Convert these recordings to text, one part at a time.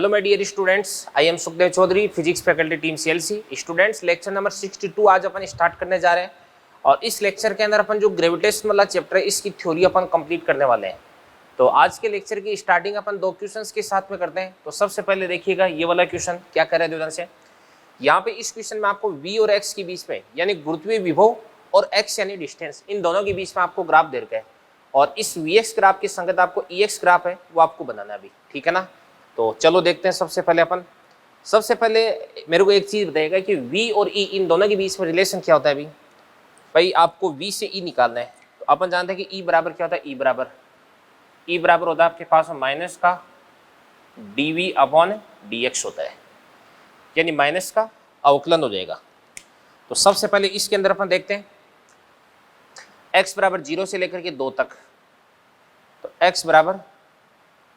Hello my dear students, I am Sukhdev Chaudhary, physics faculty team CLC. Students, lecture number 62 आज अपन start करने जा रहे हैं और इस लेक्चर के अंदर अपन जो ग्रेविटेशन वाला चैप्टर है इसकी थ्योरी अपन कंप्लीट करने वाले हैं। तो आज के लेक्चर की स्टार्टिंग अपन दो क्वेश्चंस के साथ में करते हैं। तो सबसे पहले देखिएगा ये वाला क्वेश्चन क्या कह रहा है ध्यान से। यहाँ पे इस क्वेश्चन में आपको v और x के बीच में यानी गुरुत्वीय विभव और x यानी डिस्टेंस, इन दोनों के बीच में आपको ग्राफ दे रखा है और इस vx ग्राफ के संगत आपको ex ग्राफ है वो आपको बनाना है अभी, ठीक है ना। तो चलो देखते हैं। सबसे पहले मेरे को एक चीज बताइएगा कि v और e इन दोनों के बीच में रिलेशन क्या होता है। अभी भाई आपको v से e निकालना है तो अपन जानते हैं कि e बराबर क्या होता है। e बराबर होता है आपके पास माइनस का dv अपॉन dx होता है, यानी माइनस का अवकलन हो जाएगा। तो सबसे पहले इसके अंदर अपन देखते हैं x बराबर 0 से लेकर के 2 तक। तो x बराबर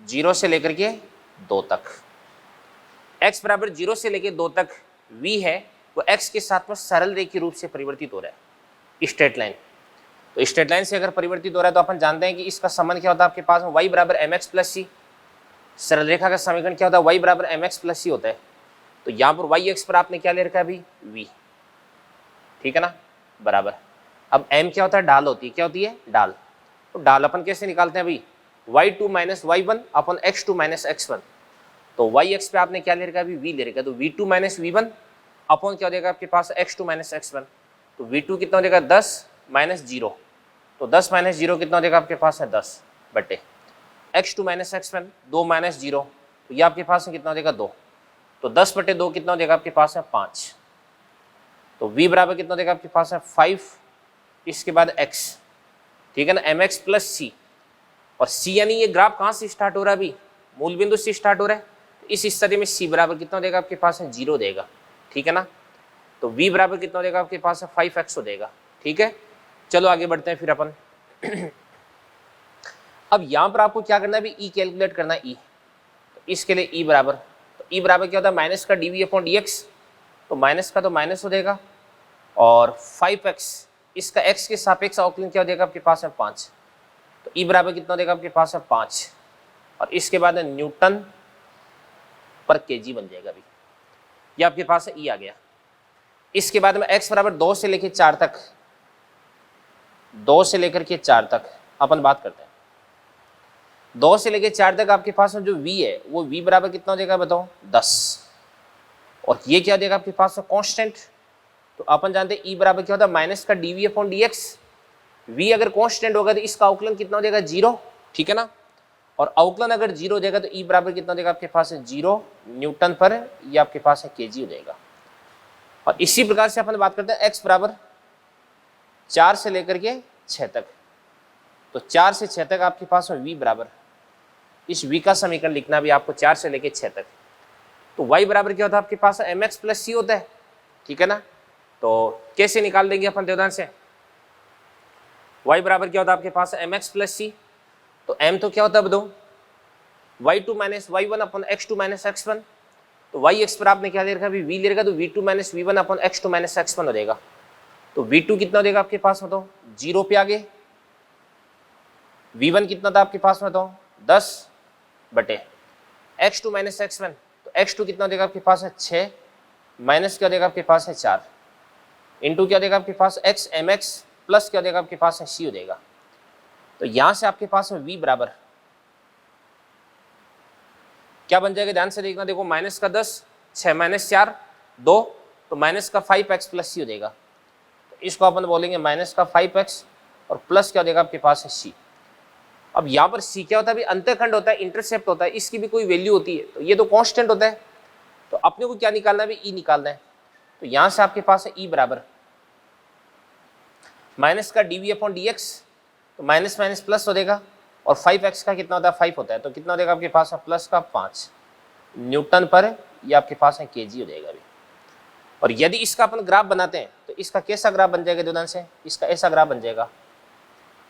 0 से लेकर के 2 तक, x बराबर 0 से लेकर 2 तक v है वो x के साथ में सरल रेखीय रूप से परिवर्तित हो रहा है, स्ट्रेट लाइन। तो स्ट्रेट लाइन से अगर परिवर्तित हो रहा है तो अपन जानते हैं कि इसका संबंध क्या होता है आपके पास में y बराबर mx प्लस सी। सरल रेखा का समीकरण क्या होता है, y बराबर mx प्लस सी होता है। तो यहाँ पर वाई एक्स पर आपने क्या ले रखा है अभी v, ठीक है ना, बराबर। अब m क्या होता है, ढाल होती है। क्या होती है, ढाल। तो ढाल अपन कैसे निकालते हैं अभी, y2 माइनस y1 अपन x2 माइनस x1। तो y एक्स पे आपने क्या ले रखा है अभी v ले रखा है। तो v2 माइनस v1 अपन क्या हो जाएगा आपके पास x2 माइनस x1। तो v2 कितना हो जाएगा 10 माइनस 0। तो 10 माइनस 0 कितना हो जाएगा आपके पास है 10 बटे x2 माइनस x1 2 माइनस 0। तो ये आपके पास कितना हो जाएगा 2। तो 10 बटे 2 कितना हो जाएगा आपके पास है 5। तो v बराबर कितना हो जाएगा आपके पास है 5, इसके बाद x, ठीक है ना, mx प्लस सी। और c यानी ये ग्राफ कहाँ से स्टार्ट हो रहा है अभी, मूल बिंदु से स्टार्ट हो रहा है। तो इस स्थिति में c बराबर कितना हो जाएगा आपके पास है 0 देगा, ठीक है ना। तो v बराबर कितना हो जाएगा आपके पास है 5x हो जाएगा, ठीक है। चलो आगे बढ़ते हैं फिर अपन। अब यहाँ पर आपको क्या करना है अभी, e कैलकुलेट करना है e। तो इसके लिए e बराबर, तो e बराबर क्या होता है माइनस का dv अपॉन dx। तो माइनस का तो माइनस हो जाएगा और 5x इसका x के सापेक्ष अवकलन क्या हो जाएगा आपके पास है 5। तो e बराबर कितना हो जाएगा आपके पास है 5 और इसके बाद न्यूटन पर केजी बन जाएगा। अभी ये आपके पास है e आ गया। इसके बाद में x बराबर 2 से लेकर 4 तक, 2 से लेकर के 4 तक अपन बात करते हैं। 2 से लेकर 4 तक आपके पास में जो v है वो v बराबर कितना हो जाएगा बताओ 10। और ये क्या हो जाएगा आपके पास में कांस्टेंट। तो अपन जानते हैं e बराबर क्या होता है माइनस का dv अपॉन dx। v अगर कांस्टेंट होगा तो इसका अवकलन कितना हो जाएगा 0, ठीक है ना। और अवकलन अगर 0 हो जाएगा तो e बराबर कितना हो जाएगा आपके पास है 0 न्यूटन पर, ये आपके पास है केजी हो जाएगा। और इसी प्रकार से अपन बात करते हैं x बराबर 4 से लेकर के 6 तक। तो 4 से 6 तक आपके पास में v बराबर, इस v का समीकरण लिखना भी आपको 4 से लेकर 6 तक। तो y बराबर क्या होता है आपके पास mx प्लस सी होता है, ठीक है ना। तो कैसे निकाल देंगे अपन देवदान से, y बराबर क्या होता है आपके पास mx प्लस सी। तो m तो क्या होता है बताओ y2 माइनस y1 अपन x2 माइनस x1। तो y एक्स पर आपने क्या ले रखा है अभी v ले रखा, तो v2 माइनस v1 अपन x2 माइनस x1 हो जाएगा। तो v2 कितना हो जाएगा आपके पास में तो 0 पे आगे, v1 कितना था आपके पास में तो 10 बटे x2 माइनस x1। तो x2 कितना हो जाएगा आपके पास है 6 माइनस क्या हो जाएगा आपके पास है 4 इंटू क्या हो जाएगा आपके पास x mx प्लस क्या हो जाएगा आपके पास है c हो जाएगा। तो यहां से आपके पास में v बराबर क्या बन जाएगा, ध्यान से देखना, देखो माइनस का 10, 6 माइनस 4 2, तो माइनस का 5x प्लस सी हो जाएगा। तो इसको अपन बोलेंगे माइनस का 5x और प्लस क्या हो जाएगा आपके पास है c। अब यहाँ पर c क्या होता है अभी, अंतःखंड होता है, इंटरसेप्ट होता है, इसकी भी कोई वैल्यू होती है। तो ये तो कांस्टेंट होता है। तो अपने को क्या निकालना है अभी, e निकालना है। तो यहाँ से आपके पास है e बराबर माइनस का dv अपॉन dx। तो माइनस माइनस प्लस हो जाएगा और 5x का कितना होता है 5 होता है। तो कितना हो जाएगा आपके पास है प्लस का 5 न्यूटन पर, ये आपके पास है केजी हो जाएगा अभी। और यदि इसका अपन ग्राफ बनाते हैं तो इसका कैसा ग्राफ बन जाएगा ध्यान से, इसका ऐसा ग्राफ बन जाएगा।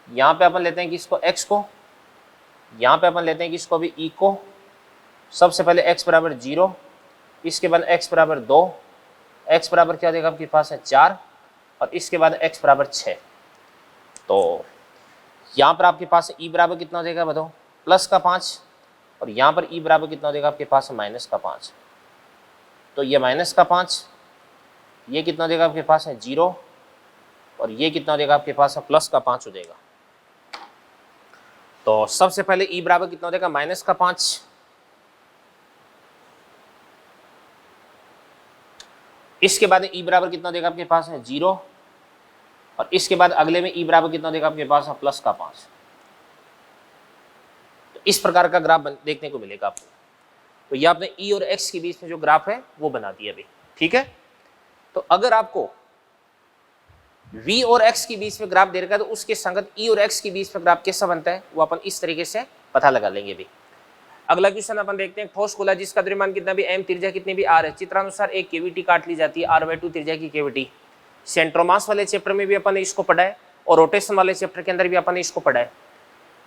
यहाँ पे अपन लेते हैं कि इसको x को, यहाँ पे अपन लेते हैं कि इसको भी e को। सबसे पहले x बराबर 0, इसके बाद x बराबर 2, x बराबर क्या हो जाएगा आपके पास है 4 और इसके बाद x बराबर 6। तो यहाँ पर आपके पास e बराबर कितना हो जाएगा बताओ, प्लस का 5 और यहाँ पर ई बराबर कितना हो जाएगा आपके पास माइनस का 5। तो ये माइनस का 5, ये कितना हो जाएगा आपके पास है 0, और ये कितना हो जाएगा आपके पास है प्लस का 5 हो जाएगा। तो सबसे पहले ई बराबर कितना हो जाएगा माइनस का 5, इसके बाद ई बराबर कितना देगा आपके पास है 0, और इसके बाद अगले में ई बराबर कितना देगा आपके पास है प्लस का 5। तो इस प्रकार का ग्राफ देखने को मिलेगा आपको। तो ये आपने ई और एक्स के बीच में जो ग्राफ है वो बना दिया अभी, ठीक है। तो अगर आपको v और x के बीच में ग्राफ दे रखा है तो उसके संगत e और x के बीच में ग्राफ कैसा बनता है वो अपन इस तरीके से पता लगा लेंगे अभी। अगला क्वेश्चन अपन देखते हैं, ठोस गोला जिसका द्रव्यमान कितना भी m, त्रिज्या कितनी भी r है, चित्रानुसार एक केविटी काट ली जाती है r/2 त्रिज्या की केविटी। सेंट्रोमास वाले चैप्टर में भी अपन ने इसको पढ़ा है और रोटेशन वाले चैप्टर के अंदर भी अपन ने इसको पढ़ा है।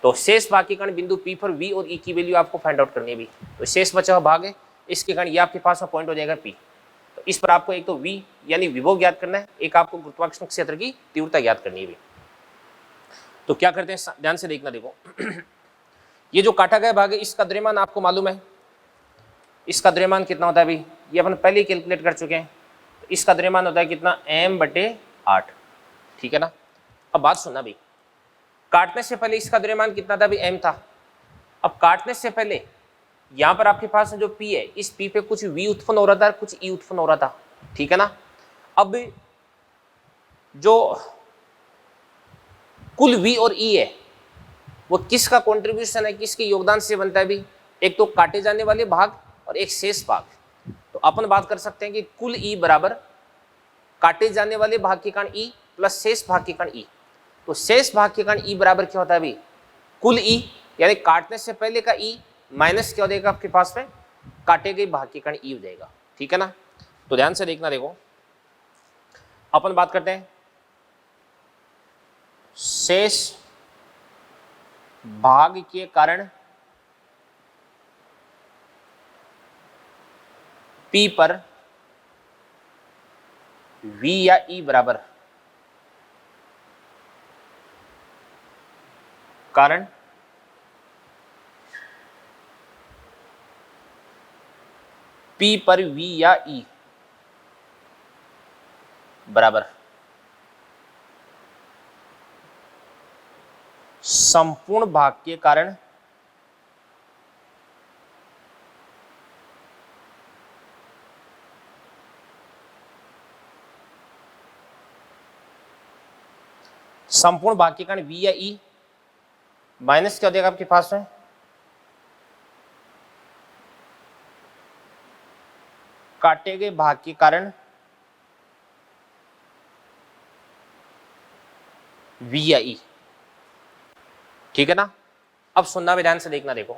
तो शेष भाग के कारण बिंदु P पर v और e की वैल्यू आपको फाइंड आउट करनी है अभी। तो शेष बचा हुआ भाग है, इसके कारण ये आपके पास पॉइंट हो जाएगा P। तो इस पर आपको एक तो v यानी विभव ज्ञात करना है, एक आपको गुरुत्वाकर्षण क्षेत्र की तीव्रता ज्ञात करनी है भी। तो क्या करते हैं, ध्यान से देखना, देखो ये जो काटा गया भाग है इसका द्रव्यमान आपको मालूम है, इसका द्रव्यमान कितना होता है अभी ये अपन पहले ही कैलकुलेट कर चुके हैं। तो इसका द्रव्यमान होता है कितना m/8, ठीक है ना। अब बात सुनना भाई, काटने से पहले इसका द्रव्यमान कितना था अभी m था। अब काटने से पहले यहाँ पर आपके पास जो P है, इस P पे कुछ V उत्पन्न हो रहा था, कुछ E उत्पन्न हो रहा था, ठीक है ना। अब जो कुल V और E है वो किसका कंट्रीब्यूशन है, किसके योगदान से बनता है भी, एक तो काटे जाने वाले भाग और एक शेष भाग। तो अपन बात कर सकते हैं कि कुल E बराबर काटे जाने वाले भाग के कारण E प्लस शेष भाग के कारण E। तो शेष भाग के कारण E बराबर क्या होता है अभी कुल E, यानी काटने से पहले का E माइनस क्या हो जाएगा आपके पास में काटे गए भाग के कारण E हो जाएगा, ठीक है ना। तो ध्यान से देखना, देखो अपन बात करते हैं शेष भाग के कारण P पर V या E बराबर कारण P पर V या E बराबर संपूर्ण भाग के कारण संपूर्ण भाग के कारण V या E माइनस क्या हो जाएगा आपके पास में काटे गए भाग के कारण V या E, ठीक है ना। अब सुनना भी ध्यान से देखना, देखो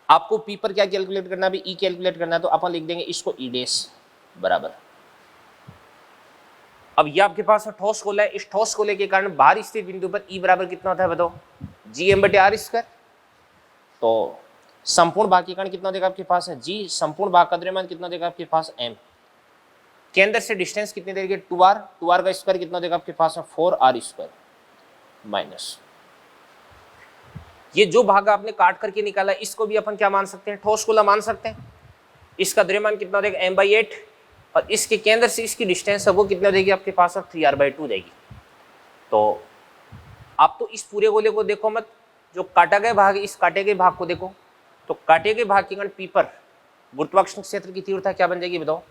आपको P पर क्या कैलकुलेट करना है, अभी E कैलकुलेट करना है। तो अपन लिख देंगे इसको E डैश बराबर। अब ये आपके पास ठोस गोला है, इस ठोस गोले के कारण बाहर स्थित बिंदु पर E बराबर कितना होता है बताओ Gm/r²। तो संपूर्ण भाग के कारण कितना देगा आपके पास है G, संपूर्ण भाग का द्रव्यमान कितना देगा आपके पास M, केंद्र से डिस्टेंस कितनी देगी 2r, 2r का स्क्वायर कितना देगा आपके पास है 4r² माइनस ये जो भाग आपने काट करके निकाला इसको भी अपन क्या मान सकते हैं, ठोस गोला मान सकते हैं। इसका द्रव्यमान कितना देगा m/8, और इसके केंद्र से इसकी डिस्टेंस है वो कितना देगी आपके पास 3r/2 देगी। तो आप तो इस पूरे गोले को देखो मत, जो काटा गया भाग इस काटे गए भाग को देखो। तो काटे गए भाग के कारण P पर गुरुत्वाकर्षण क्षेत्र की तीव्रता क्या बन जाएगी बताओ,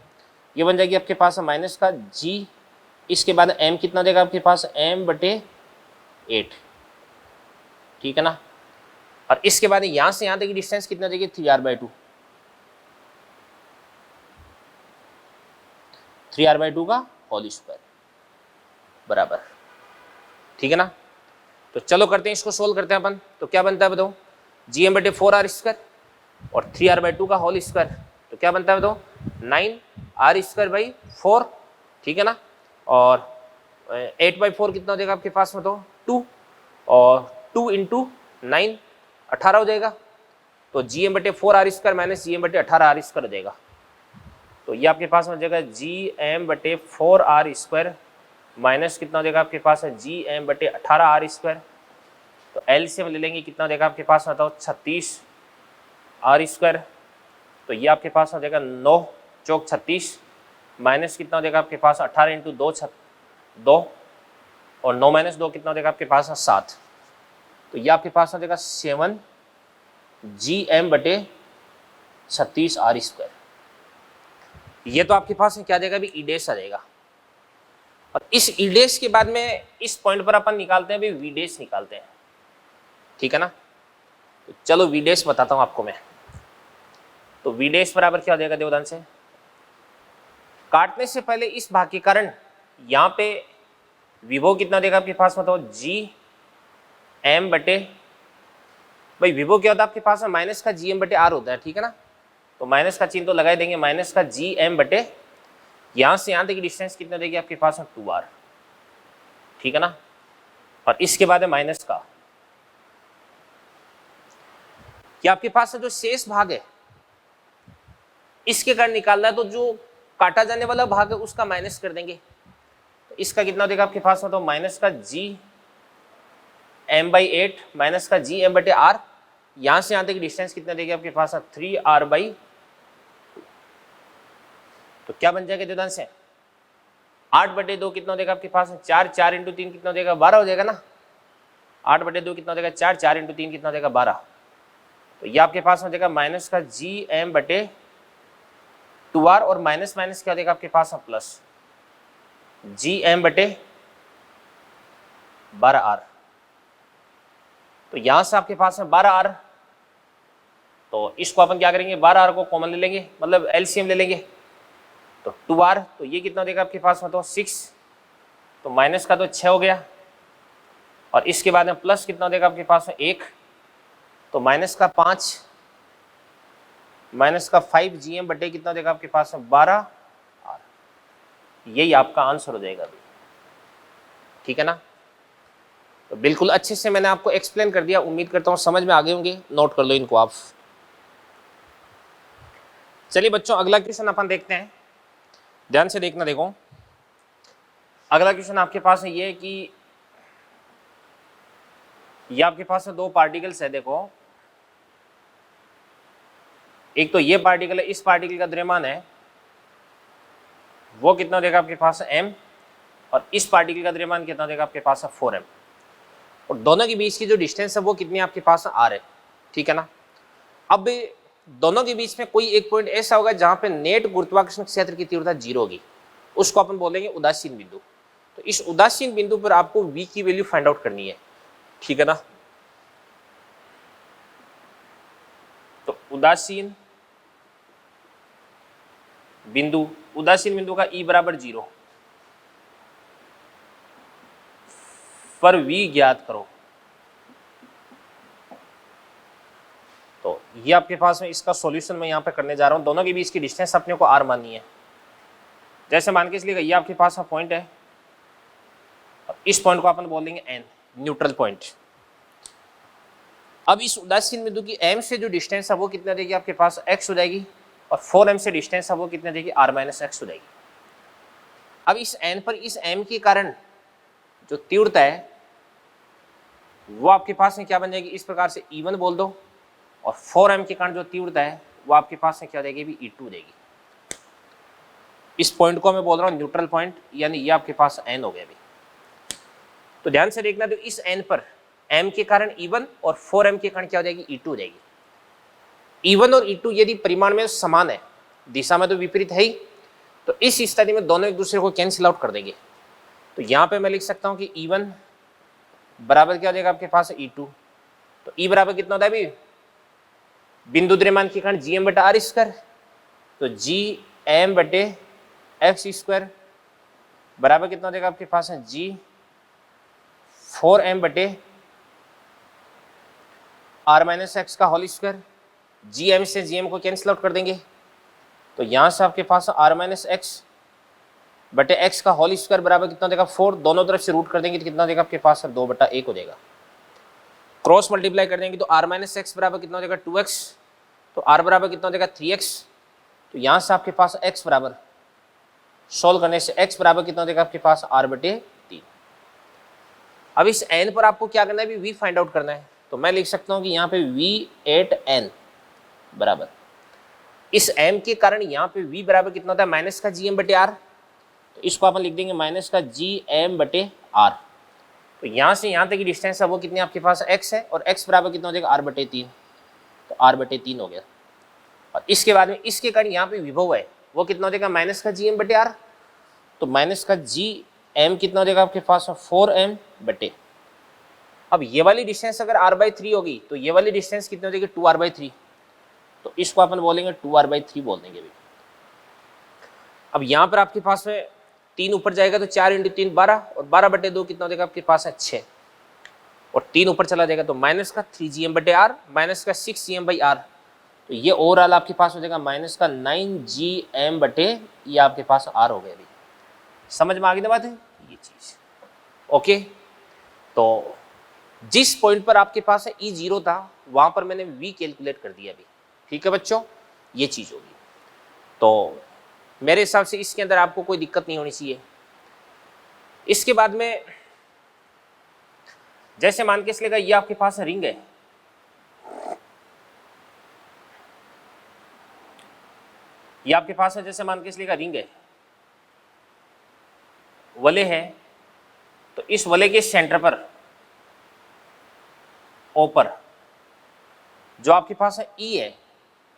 ये बन जाएगी आपके पास माइनस का G, इसके बाद M कितना देगा आपके पास m/8, ठीक है ना। और इसके बाद यहां से यहां तक की डिस्टेंस कितना देगी 3r/2, 3r/2 का होल स्क्वायर बराबर, ठीक है ना। तो चलो करते हैं इसको सोल्व करते हैं अपन। तो क्या बनता है बताओ Gm/4r² और 3r/2 का होल स्क्वायर, तो क्या बनता है बताओ 9r²/4, ठीक है ना। और 8/4 कितना हो जाएगा आपके पास में तो 2, और 2 × 9 18 हो जाएगा। तो Gm/4r² माइनस Gm/18r² हो जाएगा। तो ये आपके पास हो जाएगा Gm/4r² माइनस कितना हो जाएगा आपके पास है Gm/18r²। तो एलसीएम ले लेंगे कितना हो जाएगा आपके पास बताओ 36 आर स्क्वायर, तो ये आपके पास हो जाएगा 9 चौक 36, माइनस कितना हो जाएगा आपके पास 18 इंटू 2 2, और 9 माइनस 2 कितना हो जाएगा आपके पास 7, तो ये आपके पास हो जाएगा 7 GM बटे 36 आर स्क्वायर। ये तो आपके पास क्या देगा अभी, ईडेस आ जाएगा। और इस ईडेस के बाद में इस पॉइंट पर अपन निकालते हैं अभी वीडेस निकालते हैं, ठीक है ना। तो चलो वीडेस बताता हूं आपको मैं। तो वीडेस बराबर क्या हो जाएगा, देवदान से काटने से पहले इस भाग के कारण यहाँ पे विभव कितना देगा आपके पास, मतलब GM बटे, भाई विभव क्या होता है आपके पास में, माइनस का GM बटे R होता है, ठीक है ना। तो माइनस का चिन्ह तो लगा ही देंगे, माइनस का GM बटे यहां से यहां तक की डिस्टेंस कितना देगी आपके पास में 2R, ठीक है ना। और इसके बाद है माइनस का, क्या आपके पास जो शेष भाग है इसके कारण निकालना है, तो जो काटा जाने वाला भाग है उसका माइनस कर देंगे। तो इसका कितना देगा आपके पास में, तो माइनस का GM/8 माइनस का GM बटे R, यहां से यहां तक की डिस्टेंस कितना देगी आपके पास 3R/2। तो क्या बन जाएगा देवदान से, 8/2 कितना देगा आपके पास 4, 4 इंटू 3 कितना देगा 12 हो जाएगा ना। 8/2 कितना देगा 4, 4 इंटू 3 कितना देगा 12। तो ये आपके पास हो जाएगा माइनस का GM बटे 2R, और माइनस माइनस क्या देगा आपके पास प्लस GM बटे 12R। तो यहां से आपके पास है 12R, तो इसको अपन क्या करेंगे 12R को कॉमन ले लेंगे, मतलब LCM ले लेंगे। तो 2R, तो ये कितना देगा आपके पास में, तो 6, तो माइनस का तो 6 हो गया, और इसके बाद में प्लस कितना देगा आपके पास में 1, तो माइनस का 5, माइनस का 5 GM बटे कितना देगा आपके पास में 12R। यही आपका आंसर हो जाएगा अभी, ठीक है ना। तो बिल्कुल अच्छे से मैंने आपको एक्सप्लेन कर दिया, उम्मीद करता हूँ समझ में आ गए होंगे, नोट कर लो इनको आप। चलिए बच्चों अगला क्वेश्चन अपन देखते हैं, ध्यान से देखना। देखो अगला क्वेश्चन आपके पास है ये कि ये आपके पास दो पार्टिकल्स है। देखो एक तो ये पार्टिकल है, इस पार्टिकल का द्रव्यमान है वो कितना देगा आपके पास m, और इस पार्टिकल का द्रव्यमान कितना देगा आपके पास 4m, और दोनों के बीच की जो डिस्टेंस है वो कितनी आपके पास r है, ठीक है ना। अब दोनों के बीच में कोई एक पॉइंट ऐसा होगा जहां पे नेट गुरुत्वाकर्षण क्षेत्र की तीव्रता 0 होगी, उसको अपन बोलेंगे उदासीन बिंदु। तो इस उदासीन बिंदु पर आपको v की वैल्यू फाइंड आउट करनी है, ठीक है ना। तो उदासीन बिंदु का E बराबर 0 पर v ज्ञात करो। तो ये आपके पास में इसका सॉल्यूशन मैं यहाँ पे करने जा रहा हूँ। दोनों के बीच की डिस्टेंस अपने को r माननी है। जैसे मान के इसलिए ये आपके पास पॉइंट है, और इस पॉइंट को अपन बोल देंगे n, न्यूट्रल पॉइंट। अब इस उदासीन बिंदु की m से जो डिस्टेंस है वो कितना देगी आपके पास x हो जाएगी, और 4m से डिस्टेंस है वो कितना देगी r माइनस x हो जाएगी। अब इस n पर इस m के कारण जो तीव्रता है वो आपके पास में क्या बन जाएगी, इस प्रकार से E1 बोल दो, और 4m के कारण जो तीव्रता है वो आपके पास में क्या देगी भी E2 देगी। इस पॉइंट को मैं बोल रहा हूँ न्यूट्रल पॉइंट, यानी ये आपके पास n हो गया अभी। तो ध्यान से देखना, तो इस n पर m के कारण E1 और 4m के कारण क्या हो जाएगी E2 हो जाएगी। E1 और E2 यदि परिमाण में समान है, दिशा में तो विपरीत है ही, तो इस स्थिति में दोनों एक दूसरे को कैंसिल आउट कर देंगे। तो यहाँ पे मैं लिख सकता हूँ कि E1 बराबर क्या हो जाएगा आपके पास E2। तो E बराबर कितना होता है अभी, बिंदु द्रव्यमान के कारण GM बटा R स्क्वायर, तो GM बटे x स्क्वायर बराबर कितना देगा आपके पास है G 4m बटे R माइनस एक्स का होल स्क्वायर। GM से GM को कैंसिल आउट कर देंगे, तो यहाँ से आपके पास R माइनस एक्स बटे x का होल स्क्वायर बराबर कितना देगा 4, दोनों तरफ से रूट कर देंगे तो कितना देगा आपके पास 2/1 हो जाएगा। क्रॉस मल्टीप्लाई कर देंगे तो R माइनस एक्स बराबर कितना हो जाएगा 2x, तो R बराबर कितना हो जाएगा 3x। तो यहाँ से आपके पास x बराबर सोल्व करने से x बराबर कितना हो जाएगा आपके पास R/3। अब इस n पर आपको क्या करना है, v फाइंड आउट करना है। तो मैं लिख सकता हूँ कि यहाँ पे V8n बराबर इस m के कारण यहाँ पे v बराबर कितना होता है माइनस का जी एम बटे आर, तो इसको अपन लिख देंगे माइनस का जी एम बटे आर। तो यहाँ से यहाँ तक की डिस्टेंस है वो कितनी आपके पास x है, और x बराबर कितना हो जाएगा r बटे 3, तो r बटे 3 हो गया। और इसके बाद में इसके कारण यहाँ पे विभव है वो कितना हो जाएगा माइनस का जी एम बटे आर, तो माइनस का जी एम कितना हो जाएगा आपके पास 4m बटे, अब ये वाली डिस्टेंस अगर r/3 होगी तो ये वाली डिस्टेंस कितनी हो जाएगी 2r/3, तो इसको अपन बोलेंगे 2r/3 बोल देंगे अभी। अब यहाँ पर आपके पास में 3 ऊपर जाएगा तो 4 × 3 12, और 12/2 कितना हो जाएगा आपके पास है 6, और 3 ऊपर चला जाएगा तो माइनस का 3gm बटे आर माइनस का 6gm बाई आर, तो ये ओवरऑल आपके पास हो जाएगा माइनस का 9gm बटे ये आपके पास आर हो गया। अभी समझ में आ गई ना बात है ये चीज। ओके, तो जिस पॉइंट पर आपके पास है E0 था वहां पर मैंने V कैलकुलेट कर दिया अभी। ठीक है बच्चों, ये चीज होगी, तो मेरे हिसाब से इसके अंदर आपको कोई दिक्कत नहीं होनी चाहिए। इसके बाद में जैसे मान के इसलिएगा ये आपके पास रिंग है, ये आपके पास है जैसे मान के इसलिएगा रिंग है, वले है, तो इस वले के सेंटर पर ओ पर जो आपके पास है ई है,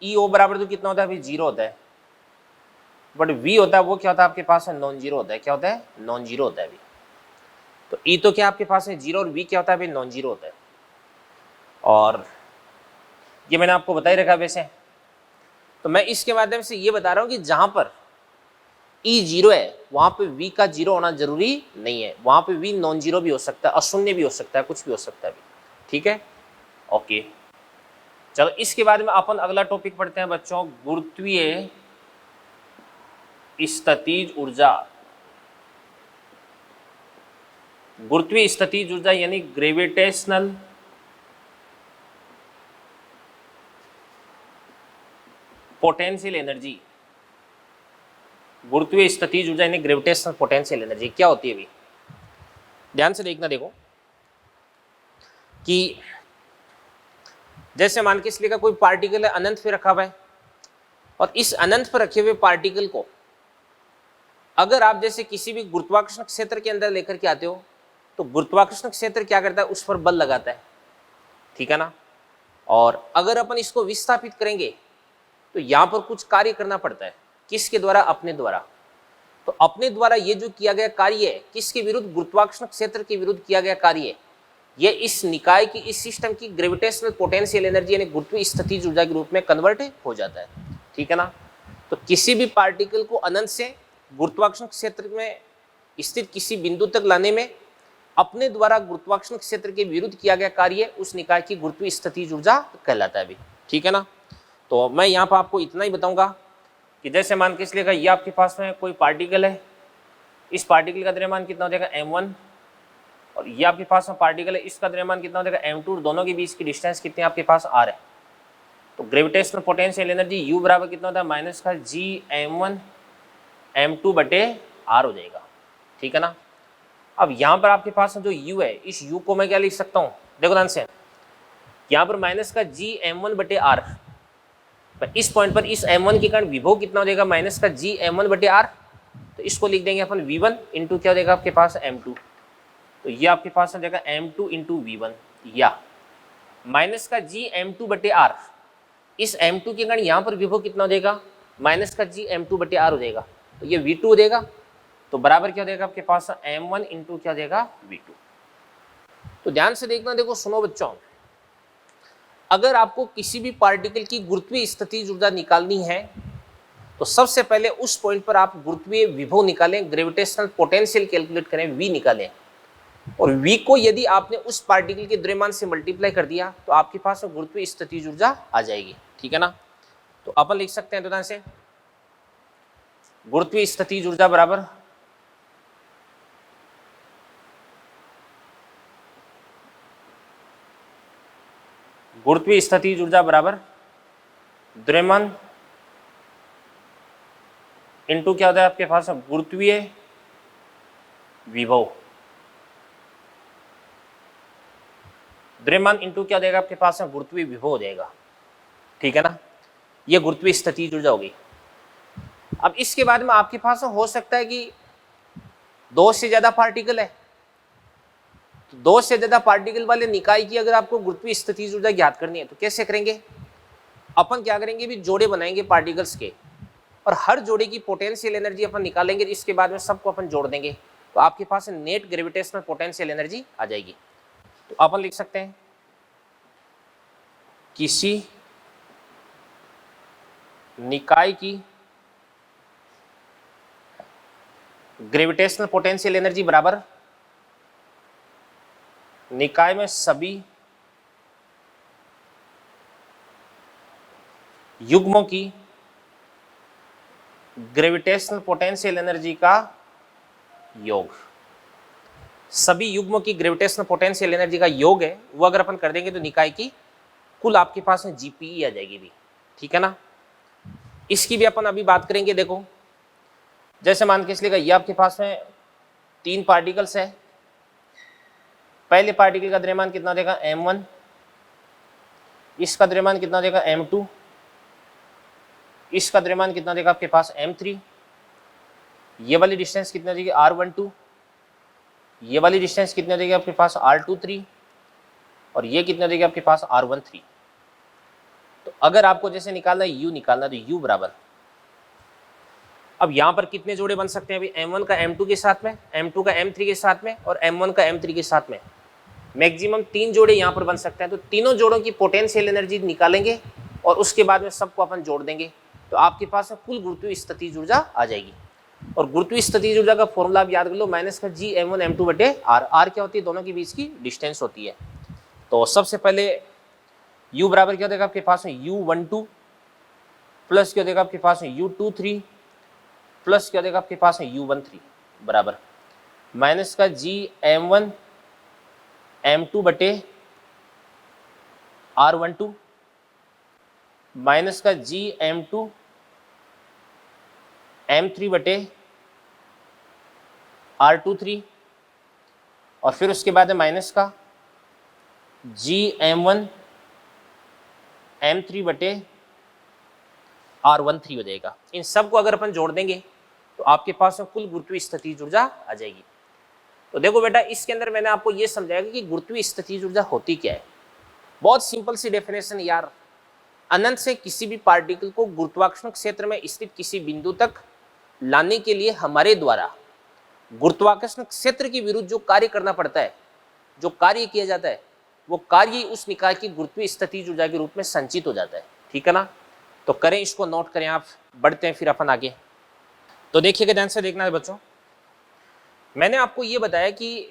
ई ओ बराबर तो कितना होता है अभी 0 होता है, बट वी होता है वो क्या होता है आपके पास है नॉन जीरो होता है। क्या होता है नॉन जीरो होता है अभी, तो ई तो क्या आपके पास है 0 और वी क्या होता है अभी नॉन जीरो होता है, और ये मैंने आपको बता ही रखा वैसे। तो मैं इसके माध्यम से ये बता रहा हूँ कि जहां पर ई 0 है वहां पे वी का 0 होना जरूरी नहीं है, वहां पे वी नॉन जीरो भी हो सकता है, अशून्य भी हो सकता है, कुछ भी हो सकता है अभी। ठीक है, ओके, चलो इसके बाद में अपन अगला टॉपिक पढ़ते हैं बच्चों, गुरुत्वीय स्थितिज ऊर्जा। गुरुत्वीय स्थितिज ऊर्जा यानी ग्रेविटेशनल पोटेंशियल एनर्जी। गुरुत्वीय स्थितिज ऊर्जा यानी ग्रेविटेशनल पोटेंशियल एनर्जी क्या होती है अभी ध्यान से देखना। देखो कि जैसे मान के इसलिए का कोई पार्टिकल है अनंत पे रखा हुआ है, और इस अनंत पर रखे हुए पार्टिकल को अगर आप जैसे किसी भी गुरुत्वाकर्षण क्षेत्र के अंदर लेकर के आते हो तो गुरुत्वाकर्षण क्षेत्र क्या करता है उस पर बल लगाता है। ठीक है ना, और अगर अपन इसको विस्थापित करेंगे तो यहां पर कुछ कार्य करना पड़ता है, किसके द्वारा अपने द्वारा। तो अपने द्वारा ये जो किया गया कार्य है किसके विरुद्ध गुरुत्वाकर्षण क्षेत्र के विरुद्ध किया गया कार्य है, ये इस निकाय की इस सिस्टम की ग्रेविटेशनल पोटेंशियल एनर्जी यानी गुरुत्वीय स्थितिज ऊर्जा के रूप में कन्वर्ट हो जाता है। ठीक है ना, तो किसी भी पार्टिकल को अनंत से गुरुत्वाकर्षण क्षेत्र में स्थित किसी बिंदु तक लाने में अपने द्वारा गुरुत्वाकर्षण क्षेत्र के विरुद्ध किया गया कार्य उस निकाय की गुरुत्वीय स्थितिज ऊर्जा कहलाता है अभी। ठीक है ना, तो मैं यहाँ पर आपको इतना ही बताऊंगा कि जैसे मान के इसलिए ये आपके पास में कोई पार्टिकल है, इस पार्टिकल का द्रव्यमान कितना हो जाएगा m1, और ये आपके पास में पार्टिकल है इसका द्रव्यमान कितना हो जाएगा m2, दोनों के बीच की डिस्टेंस कितनी आपके पास r है। तो ग्रेविटेशनल पोटेंशियल एनर्जी u बराबर कितना होता है माइनस का जी m1 m2 बटे r हो जाएगा। ठीक है ना, अब यहाँ पर आपके पास जो u है इस u को मैं क्या लिख सकता हूँ, देखो ध्यान से, यहाँ पर माइनस का जी m1 बटे r, पर इस पॉइंट पर इस m1 के कारण विभव कितना हो जाएगा माइनस का जी m1 बटे r, तो इसको लिख देंगे अपन v1 इंटू क्या हो जाएगा आपके पास m2, तो ये आपके पास हो जाएगा m2 इंटू v1, या माइनस का जी m2 बटे r, इस m2 के कारण यहाँ पर विभव कितना हो जाएगा माइनस का जी m2 बटे r हो जाएगा, तो ये v2 हो जाएगा, तो बराबर क्या हो जाएगा आपके पास m1 इंटू क्या हो जाएगा v2। तो ध्यान से देखना, देखो सुनो बच्चों, अगर आपको किसी भी पार्टिकल की गुरुत्वीय स्थितिज ऊर्जा निकालनी है तो सबसे पहले उस पॉइंट पर आप गुरुत्वीय विभव निकालें, ग्रेविटेशनल पोटेंशियल कैलकुलेट करें, v निकालें, और v को यदि आपने उस पार्टिकल के द्रव्यमान से मल्टीप्लाई कर दिया तो आपके पास गुरुत्वीय स्थितिज ऊर्जा आ जाएगी। ठीक है ना, तो अपन लिख सकते हैं तो ध्यान से, गुरुत्वीय स्थितिज ऊर्जा बराबर गुरुत्वीय स्थितिज ऊर्जा बराबर द्रव्यमान इंटू क्या होता है आपके पास गुरुत्वीय विभव, द्रव्यमान इंटू क्या देगा आपके पास गुरुत्वीय विभव हो जाएगा। ठीक है ना, ये गुरुत्वीय स्थितिज ऊर्जा होगी। अब इसके बाद में आपके पास हो सकता है कि दो से ज्यादा पार्टिकल है, तो दो से ज्यादा पार्टिकल वाले निकाय की अगर आपको गुरुत्वीय स्थितिज ऊर्जा ज्ञात करनी है तो कैसे करेंगे? अपन क्या करेंगे भी, जोड़े बनाएंगे पार्टिकल्स के और हर जोड़े की पोटेंशियल एनर्जी अपन निकालेंगे। इसके बाद में सबको अपन जोड़ देंगे तो आपके पास नेट ग्रेविटेशनल पोटेंशियल एनर्जी आ जाएगी। तो अपन लिख सकते हैं किसी निकाय की ग्रेविटेशनल पोटेंशियल एनर्जी बराबर निकाय में सभी युग्मों की ग्रेविटेशनल पोटेंशियल एनर्जी का योग। सभी युग्मों की ग्रेविटेशनल पोटेंशियल एनर्जी का योग है वो अगर अपन कर देंगे तो निकाय की कुल आपके पास में जीपीई आ जाएगी भी, ठीक है ना। इसकी भी अपन अभी बात करेंगे। देखो जैसे मान के चलिएगा ये आपके पास में 3 पार्टिकल्स है। पहले पार्टिकल का द्रव्यमान कितना देगा m1, इसका द्रव्यमान कितना देगा m2, इसका द्रव्यमान कितना देगा आपके पास m3, ये वाली डिस्टेंस कितना देगी r12, ये वाली डिस्टेंस कितना देगी आपके पास r23 और ये कितना देगी आपके पास r13। तो अगर आपको जैसे निकालना है u निकालना, तो u बराबर, अब यहां पर कितने जोड़े बन सकते हैं अभी, m1 का m2 के साथ में, m2 का m3 के साथ में और m1 का m3 के साथ में, मैक्सिमम 3 जोड़े यहां पर बन सकते हैं। तो तीनों जोड़ों की पोटेंशियल एनर्जी निकालेंगे और उसके बाद में सबको अपन जोड़ देंगे तो आपके पास कुल गुरुत्वीय स्थितिज ऊर्जा आ जाएगी। और गुरुत्वीय स्थितिज ऊर्जा का फॉर्मूला आप याद कर लो, माइनस का जी m1 m2 बटे r। r क्या होती है, दोनों के बीच की डिस्टेंस होती है। तो सबसे पहले u बराबर क्या देगा आपके पास में u12 प्लस क्या देगा आपके पास में u23 प्लस क्या देगा आपके पास में u13 बराबर माइनस का जी m1 m2 बटे r12 माइनस का जी m2 m3 बटे r23 और फिर उसके बाद है माइनस का जी m1 m3 बटे r13 हो जाएगा। इन सब को अगर अपन जोड़ देंगे तो आपके पास में कुल गुरुत्वीय स्थितिज ऊर्जा आ जाएगी। तो देखो बेटा, इसके अंदर मैंने आपको ये समझाया कि गुरुत्वीय स्थितिज ऊर्जा होती क्या है। बहुत सिंपल सी डेफिनेशन यार, अनंत से किसी भी पार्टिकल को गुरुत्वाकर्षण क्षेत्र में स्थित किसी बिंदु तक लाने के लिए हमारे द्वारा गुरुत्वाकर्षण क्षेत्र के विरुद्ध जो कार्य करना पड़ता है, जो कार्य किया जाता है, वो कार्य उस निकाय की गुरुत्वीय स्थितिज ऊर्जा के रूप में संचित हो जाता है, ठीक है ना। तो करें, इसको नोट करें आप, बढ़ते हैं फिर अपन आगे। तो देखिएगा, ध्यान से देखना है बच्चों, मैंने आपको ये बताया कि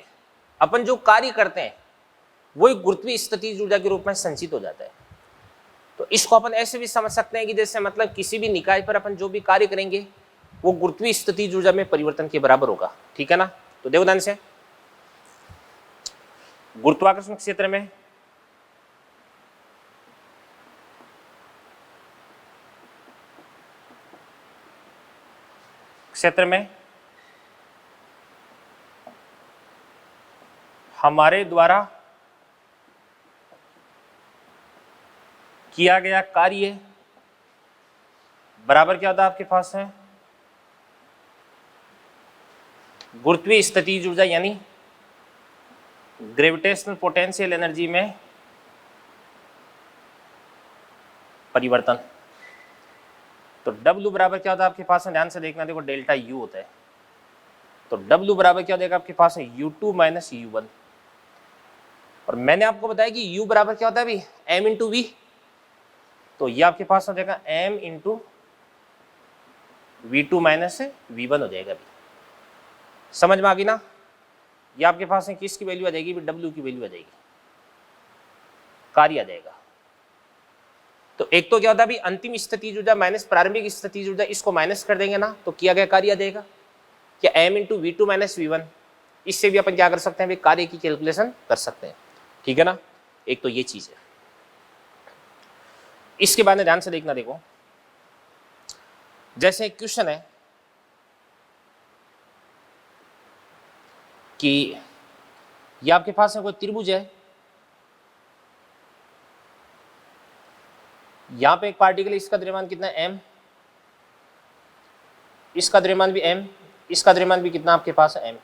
अपन जो कार्य करते हैं वो एक गुरुत्वीय स्थितिज ऊर्जा के रूप में संचित हो जाता है। तो इसको अपन ऐसे भी समझ सकते हैं कि जैसे मतलब किसी भी निकाय पर अपन जो भी कार्य करेंगे वो गुरुत्वीय स्थितिज ऊर्जा में परिवर्तन के बराबर होगा, ठीक है ना। तो देखो ध्यान से, गुरुत्वाकर्षण क्षेत्र में हमारे द्वारा किया गया कार्य बराबर क्या होता है आपके पास है गुरुत्वीय स्थितिज ऊर्जा यानी ग्रेविटेशनल पोटेंशियल एनर्जी में परिवर्तन। तो W बराबर क्या होता है आपके पास में, ध्यान से देखना, देखो डेल्टा U होता है। तो W बराबर क्या देगा आपके पास है U2 माइनस U1। और मैंने आपको बताया कि U बराबर क्या होता है अभी M इंटू वी। तो ये आपके पास हो जाएगा M into V2 minus V1 हो जाएगा। अभी समझ में आ गई ना। ये आपके पास में किसकी वैल्यू आ जाएगी, W की वैल्यू आ जाएगी, कार्य आ जाएगा। तो एक तो क्या होता है अभी अंतिम स्थितिज ऊर्जा माइनस प्रारंभिक स्थितिज ऊर्जा, इसको माइनस कर देंगे ना तो किया गया कार्य आ जाएगा क्या M into V2 minus V1। इससे भी अपन क्या कर सकते हैं, कार्य की कैलकुलेशन कर सकते हैं, ठीक है ना। एक तो ये चीज है। इसके बाद में ध्यान से देखना, देखो जैसे एक क्वेश्चन है कि ये आपके पास में कोई त्रिभुज है, यहाँ पे एक पार्टिकल, इसका द्रव्यमान कितना है m, इसका द्रव्यमान भी m, इसका द्रव्यमान भी कितना आपके पास है m।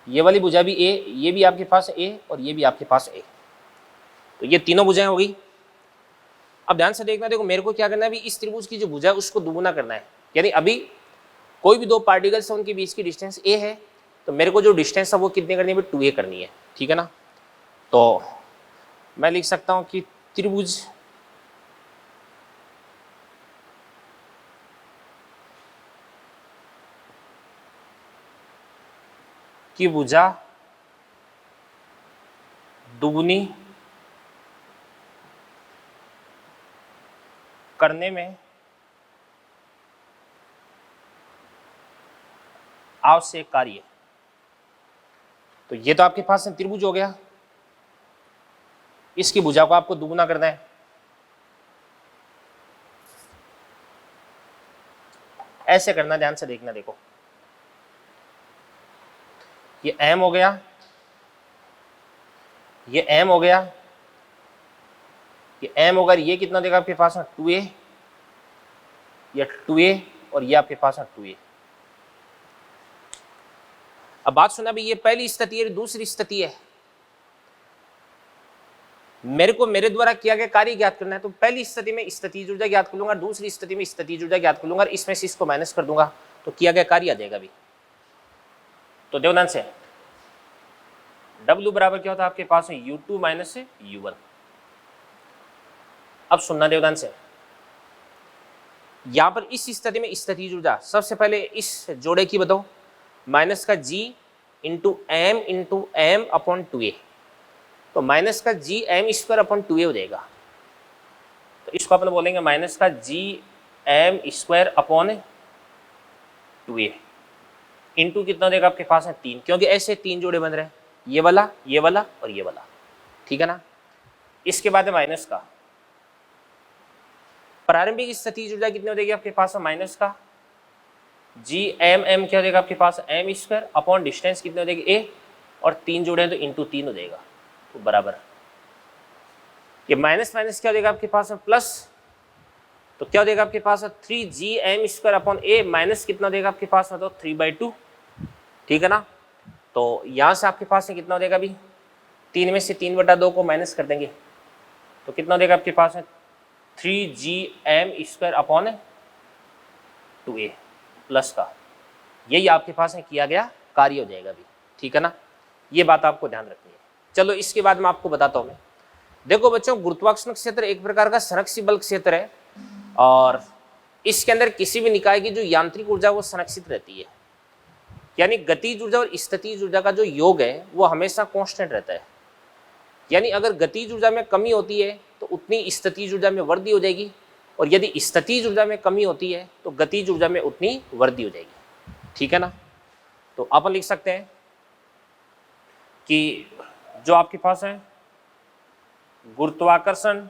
ये वाली भुजा भी a, ये भी आपके पास a और ये भी आपके पास a। तो ये तीनों भुजाएं हो गई। अब ध्यान से देखना, देखो मेरे को क्या करना है, अभी इस त्रिभुज की जो भुजा है उसको दुगुना करना है। यानी अभी कोई भी दो पार्टिकल्स है उनके बीच की डिस्टेंस a है, तो मेरे को जो डिस्टेंस है वो कितनी करनी है, 2a करनी है, ठीक है ना। तो मैं लिख सकता हूं कि त्रिभुज की भुजा दुगुनी करने में आवश्यक कार्य। तो ये तो आपके पास त्रिभुज हो गया, इसकी भुजा को आपको दुगुना करना है। ऐसे करना, ध्यान से देखना, देखो ये m हो गया, ये m हो गया, ये m होगा, ये कितना देगा आपके पास में 2a, ये 2a और ये आपके पास में 2a। अब बात सुना भी, ये पहली स्थिति है, दूसरी स्थिति है, मेरे को मेरे द्वारा किया गया कार्य ज्ञात करना है। तो पहली स्थिति में स्थितिज ऊर्जा ज्ञात कर लूंगा, दूसरी स्थिति में स्थितिज ऊर्जा ज्ञात कर लूंगा, इसमें से इसको माइनस कर दूंगा तो किया गया कार्य आ जाएगा भी। तो देखो ध्यान से, W बराबर क्या होता है आपके पास में U2 माइनस U1। अब सुनना देखो ध्यान से, यहां पर इस स्थिति में स्थितिज ऊर्जा सबसे पहले इस जोड़े की बताओ, माइनस का G into M upon 2a, तो माइनस का GM स्क्वायर अपॉन 2a हो जाएगा। तो इसको अपन बोलेंगे माइनस का GM square upon 2a into कितना देगा आपके पास है 3, क्योंकि ऐसे 3 जोड़े बन रहे हैं, ये वाला और ये वाला, ठीक है ना। इसके बाद है माइनस का प्रारंभिक स्थितिज ऊर्जा कितनी हो जाएगी आपके पास, माइनस का GM क्या हो जाएगा आपके पास M स्क्वायर अपॉन डिस्टेंस कितनी हो जाएगी a, और 3 जोड़े हैं तो इंटू 3 हो जाएगा, तो बराबर ये माइनस माइनस क्या हो जाएगा आपके पास में प्लस, तो क्या हो जाएगा आपके पास 3GM square upon a minus कितना देगा आपके पास में, तो 3/2, ठीक है ना। तो यहाँ से आपके पास में कितना हो जाएगा अभी, 3 में से 3/2 को माइनस कर देंगे तो कितना हो जाएगा आपके पास में 3GM square upon 2a plus का, यही आपके पास में किया गया कार्य हो जाएगा अभी, ठीक है ना। ये बात आपको ध्यान रखनी है। चलो इसके बाद मैं आपको बताता हूँ। मैं देखो बच्चों, गुरुत्वाकर्षण क्षेत्र एक प्रकार का संरक्षित बल क्षेत्र है और इसके अंदर किसी भी निकाय की जो यांत्रिक ऊर्जा वो संरक्षित रहती है। यानी गतिज ऊर्जा और स्थितिज ऊर्जा का जो योग है वो हमेशा कांस्टेंट रहता है। यानी अगर गतिज ऊर्जा में कमी होती है तो उतनी स्थितिज ऊर्जा में वृद्धि हो जाएगी, और यदि स्थितिज ऊर्जा में कमी होती है तो गतिज ऊर्जा में उतनी वृद्धि हो जाएगी, ठीक है ना। तो अपन लिख सकते हैं कि जो आपके पास है गुरुत्वाकर्षण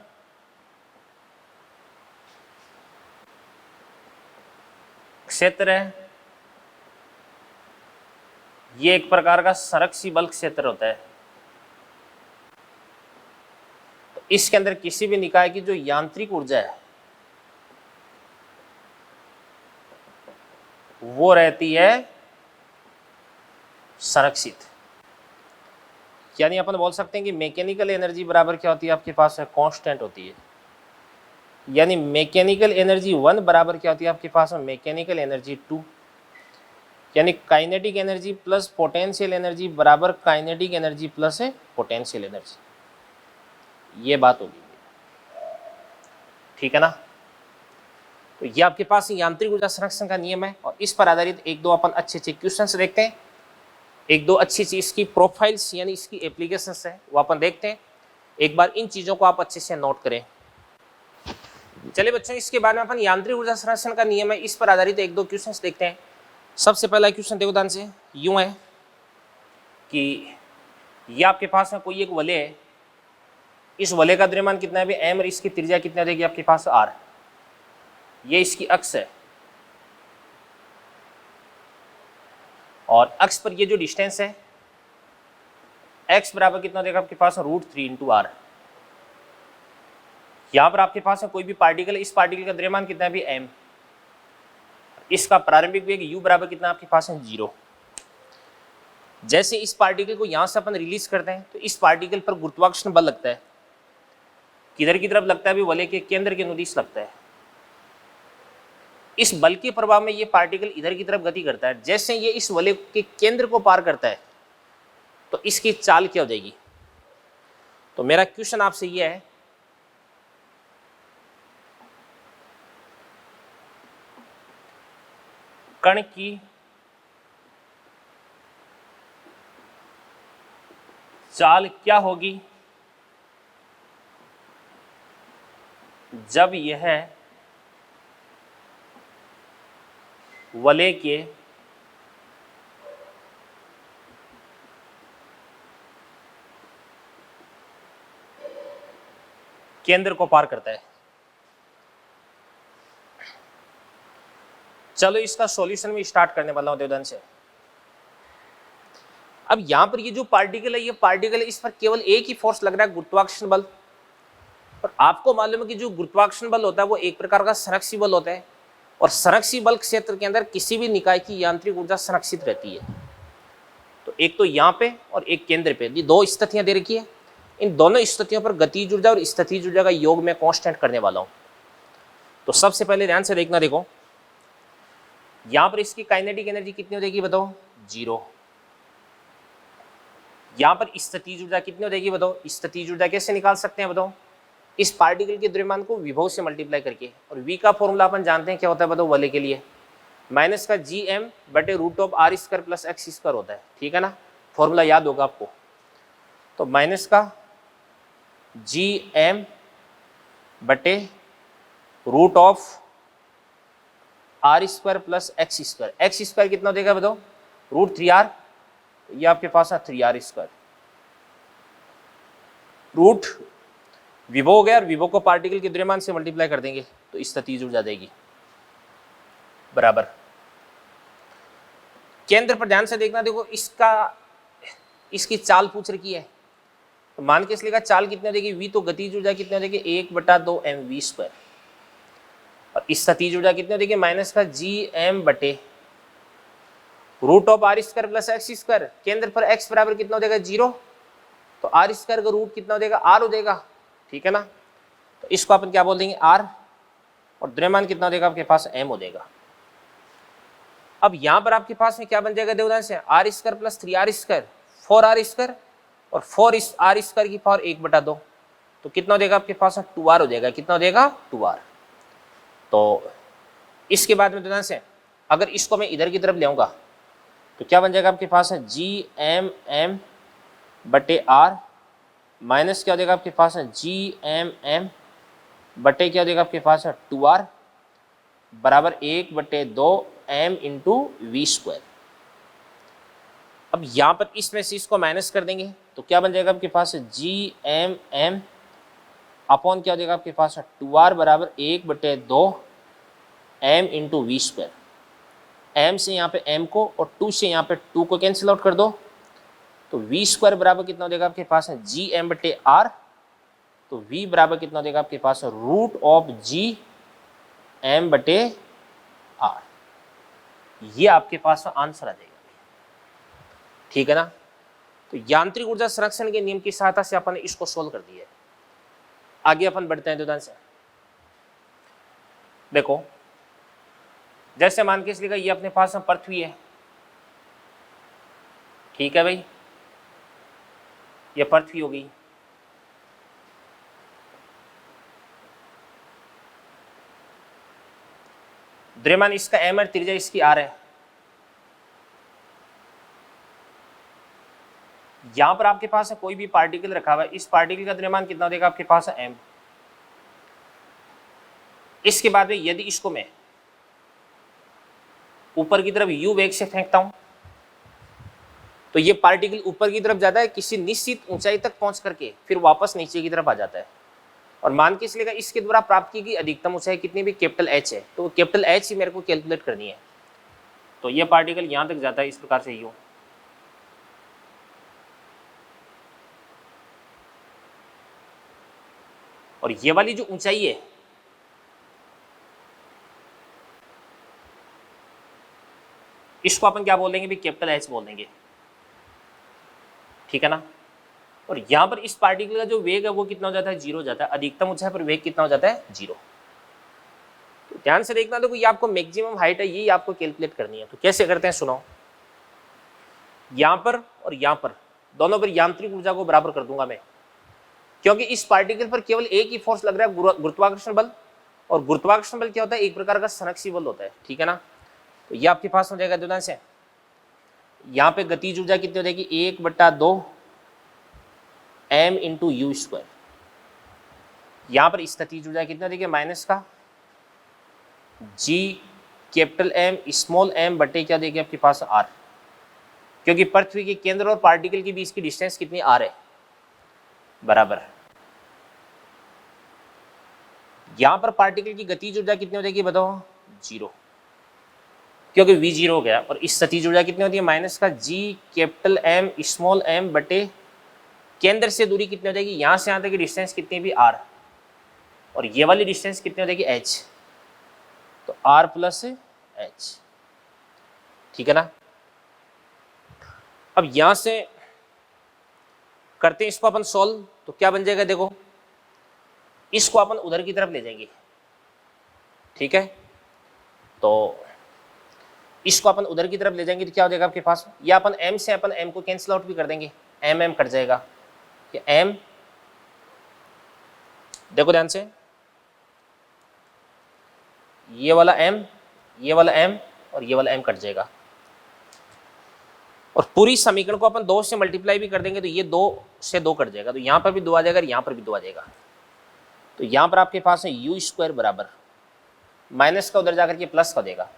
क्षेत्र है, ये एक प्रकार का संरक्षी बल क्षेत्र होता है। तो इसके अंदर किसी भी निकाय की जो यांत्रिक ऊर्जा है वो रहती है संरक्षित। यानी अपन बोल सकते हैं कि मैकेनिकल एनर्जी बराबर क्या होती है आपके पास है, कांस्टेंट होती है। यानी मैकेनिकल एनर्जी 1 बराबर क्या होती है आपके पास में, मैकेनिकल एनर्जी 2। यानी kinetic energy plus potential energy बराबर kinetic energy plus potential energy, ये बात होगी, ठीक है ना। तो ये आपके पास यांत्रिक ऊर्जा संरक्षण का नियम है और इस पर आधारित एक दो अपन अच्छे क्वेश्चंस देखते हैं, एक दो अच्छी चीज की प्रोफाइल्स यानी इसकी एप्लीकेशंस है वो अपन देखते हैं। एक बार इन चीजों को आप अच्छे से नोट करें। चलिए बच्चों, इसके बाद में अपन यांत्रिक ऊर्जा संरक्षण का नियम है इस पर आधारित एक दो क्वेश्चंस देखते हैं। सबसे पहला क्वेश्चन देखो ध्यान से, यूं है कि ये आपके पास में कोई एक वलय है, इस वलय का द्रव्यमान कितना है एम और इसकी त्रिज्या कितना देगी आपके पास r, ये इसकी अक्ष है और अक्ष पर ये जो डिस्टेंस है x बराबर कितना देगा आपके पास √3 × r। यहां पर आपके पास है कोई भी पार्टिकल, इस पार्टिकल का द्रव्यमान कितना है भी m, इसका प्रारंभिक वेग u बराबर कितना आपके पास है 0। जैसे इस पार्टिकल को यहां से अपन रिलीज करते हैं तो इस पार्टिकल पर गुरुत्वाकर्षण बल लगता है, किधर की तरफ लगता है भी, वलय के केंद्र के अनुदिश लगता है। इस बल के प्रभाव में ये पार्टिकल इधर की तरफ गति करता है। जैसे ये इस वलय के केंद्र को पार करता है तो इसकी चाल क्या हो जाएगी। तो मेरा क्वेश्चन आपसे ये है, कण की चाल क्या होगी जब यह वलय के केंद्र को पार करता है। चलो इसका सॉल्यूशन में स्टार्ट करने वाला हूं देवदान से। अब यहां पर ये जो पार्टिकल है, ये पार्टिकल है, इस पर केवल एक ही फोर्स लग रहा है, गुरुत्वाकर्षण बल। और आपको मालूम है कि जो गुरुत्वाकर्षण बल होता है वो एक प्रकार का संरक्षी बल होता है, और संरक्षी बल क्षेत्र के अंदर किसी भी निकाय की यांत्रिक ऊर्जा संरक्षित रहती है। तो एक तो यहाँ पे और एक केंद्र पे, ये दो स्थितियां दे रखी है। इन दोनों स्थितियों पर गतिज ऊर्जा और स्थितिज ऊर्जा का योग मैं कांस्टेंट करने वाला हूं। तो सबसे पहले ध्यान से देखना, देखो यहां पर इसकी काइनेटिक एनर्जी कितनी हो जाएगी बताओ, 0। यहां पर स्थितिज ऊर्जा कितनी हो जाएगी बताओ। स्थितिज ऊर्जा कैसे निकाल सकते हैं बताओ, इस पार्टिकल के द्रव्यमान को विभव से मल्टीप्लाई करके। और v का फॉर्मूला अपन जानते हैं क्या होता है बताओ, वलय के लिए माइनस का gm बटे root of r square plus x square होता है, ठीक है ना। फॉर्मूला याद होगा आपको। तो माइनस का gm बटे root of r square plus x square. X square कितना देगा बताओ, √3r, ये आपके पास है 3r स्क्वायर। रूट विभव हो गया, और विभव को पार्टिकल के द्रव्यमान से मल्टीप्लाई कर देंगे तो स्थितिज ऊर्जा देगी बराबर। केंद्र पर ध्यान से देखना, देखो इसकी चाल पूछ रखी है। तो मान के इसलिए का चाल कितने देगी, v तो गतिज ऊर्जा कितने देगी 1/2 mv², और स्थितिज ऊर्जा कितने देगी माइनस का gm बटे root of r square plus x square. केंद्र पर x बराबर कितना हो जाएगा 0, तो आर स्क्वायर का रूट कितना हो जाएगा r हो जाएगा, ठीक है ना। तो इसको अपन क्या बोल देंगे r, और द्रव्यमान कितना हो जाएगा आपके पास m हो जाएगा। अब यहां पर आपके पास में क्या बन जाएगा देवदान से, r square plus 3r square, 4r square, और 4r स्क्वायर की पावर 1/2, तो कितना हो जाएगा आपके पास 2r हो जाएगा। कितना हो जाएगा 2r। तो इसके बाद में देवदान से अगर इसको मैं इधर की तरफ ले आऊंगा तो क्या बन जाएगा आपके पास है gmm बटे r, माइनस क्या हो जाएगा आपके पास है gmm बटे क्या हो जाएगा आपके पास है 2r बराबर 1/2 m इंटू v²। अब यहां पर इसमें से इसको माइनस कर देंगे तो क्या बन जाएगा आपके पास है gmm अपॉन क्या हो जाएगा आपके पास है 2r बराबर 1/2 m इंटू v²। m से यहाँ पे m को और 2 से यहाँ पे 2 को कैंसिल आउट कर दो, तो v² बराबर कितना हो जाएगा आपके पास है gm बटे r। तो v बराबर कितना हो जाएगा आपके पास है रूट ऑफ gm बटे r। ये आपके पास आंसर आ जाएगा, ठीक है ना। तो यांत्रिक ऊर्जा संरक्षण के नियम की सहायता से अपन ने इसको सोल्व कर दिया है। आगे अपन बढ़ते हैं दुदान से। देखो जैसे मान के इसलिए ये अपने पास में पृथ्वी है, ठीक है भाई, ये पृथ्वी हो गई। द्रव्यमान इसका m है, त्रिज्या इसकी r है। यहां पर आपके पास है कोई भी पार्टिकल रखा हुआ है, इस पार्टिकल का द्रव्यमान कितना देगा आपके पास है m। इसके बाद में यदि इसको मैं ऊपर की तरफ u वेग से फेंकता हूं तो ये पार्टिकल ऊपर की तरफ जाता है, किसी निश्चित ऊंचाई तक पहुंच करके फिर वापस नीचे की तरफ आ जाता है। और मान के इसलिए इसके द्वारा प्राप्त की गई अधिकतम ऊंचाई कितनी भी कैपिटल h है, तो कैपिटल h ही मेरे को कैलकुलेट करनी है। तो ये पार्टिकल यहां तक जाता है इस प्रकार से u, और ये वाली जो ऊंचाई है इसको अपन क्या बोल देंगे भी, कैपिटल एच बोल देंगे, ठीक है ना। और यहां पर इस पार्टिकल का जो वेग है वो कितना हो जाता है, जीरो हो जाता है। अधिकतम ऊंचाई पर वेग कितना हो जाता है, जीरो। तो ध्यान से देखना, देखो ये आपको मैक्सिमम हाइट है, ये आपको कैलकुलेट करनी है। तो कैसे करते हैं सुनो, यहां पर और यहां पर दोनों पर यांत्रिक ऊर्जा को बराबर कर दूंगा मैं, क्योंकि इस पार्टिकल पर केवल एक ही फोर्स लग रहा है, गुरुत्वाकर्षण बल। और गुरुत्वाकर्षण बल क्या होता है, एक प्रकार का संरक्षी बल होता है, ठीक है ना। तो ये आपके पास हो जाएगा ध्यान से, यहाँ पे गतिज ऊर्जा कितनी हो जाएगी, 1/2 m इंटू यू स्क्वायर। यहाँ पर स्थितिज ऊर्जा कितना देखिए, माइनस का g capital M small m बटे क्या देखिए आपके पास r, क्योंकि पृथ्वी के केंद्र और पार्टिकल के बीच की डिस्टेंस कितनी r है, बराबर। यहां पर पार्टिकल की गतिज ऊर्जा कितनी हो जाएगी बताओ, 0, क्योंकि v 0 हो गया। और इस स्थितिज ऊर्जा कितनी होती है, माइनस का g capital M small m बटे केंद्र से दूरी कितनी हो जाएगी, यहां से यहां तक की डिस्टेंस कितनी भी r, और ये वाली डिस्टेंस कितनी हो जाएगी h, तो r प्लस h, ठीक है ना। अब यहां से करते हैं इसको अपन सॉल्व, तो क्या बन जाएगा देखो, इसको अपन उधर की तरफ ले जाएंगे, ठीक है। तो इसको अपन उधर की तरफ ले जाएंगे तो क्या हो जाएगा आपके पास, या अपन m से अपन m को कैंसिल आउट भी कर देंगे, m कट जाएगा, कि m, देखो ध्यान से, ये वाला m, ये वाला m और ये वाला m कट जाएगा। और पूरी समीकरण को अपन 2 से मल्टीप्लाई भी कर देंगे तो ये 2 से 2 कट जाएगा, तो यहां पर भी 2 आ जाएगा और यहां पर भी 2 आ जाएगा। तो यहां पर आपके पास है यू स्क्वायर बराबर, माइनस का उधर जाकर के प्लस का देगा,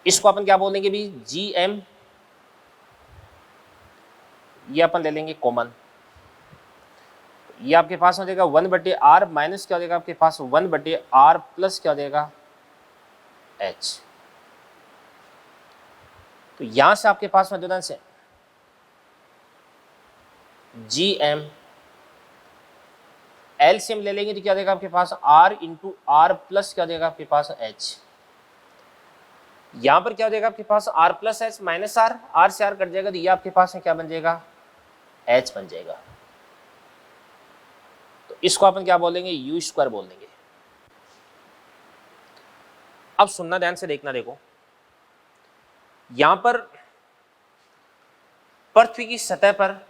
इसको अपन क्या बोल देंगे भी, जी एम, ये अपन ले लेंगे कॉमन, ये आपके पास हो जाएगा 1/r माइनस क्या हो जाएगा आपके पास 1/r प्लस क्या हो जाएगा h। तो यहां से आपके पास में से जी एम, एलसीएम ले लेंगे तो क्या देगा आपके पास r इंटू आर प्लस क्या देगा आपके पास h। यहां पर क्या हो जाएगा आपके पास r plus h minus r, r से आर कट जाएगा, तो ये आपके पास में क्या बन जाएगा, h बन जाएगा। तो इसको अपन क्या बोलेंगे, यू स्क्वायर बोल देंगे। अब सुनना ध्यान से देखना, देखो यहां पर पृथ्वी की सतह पर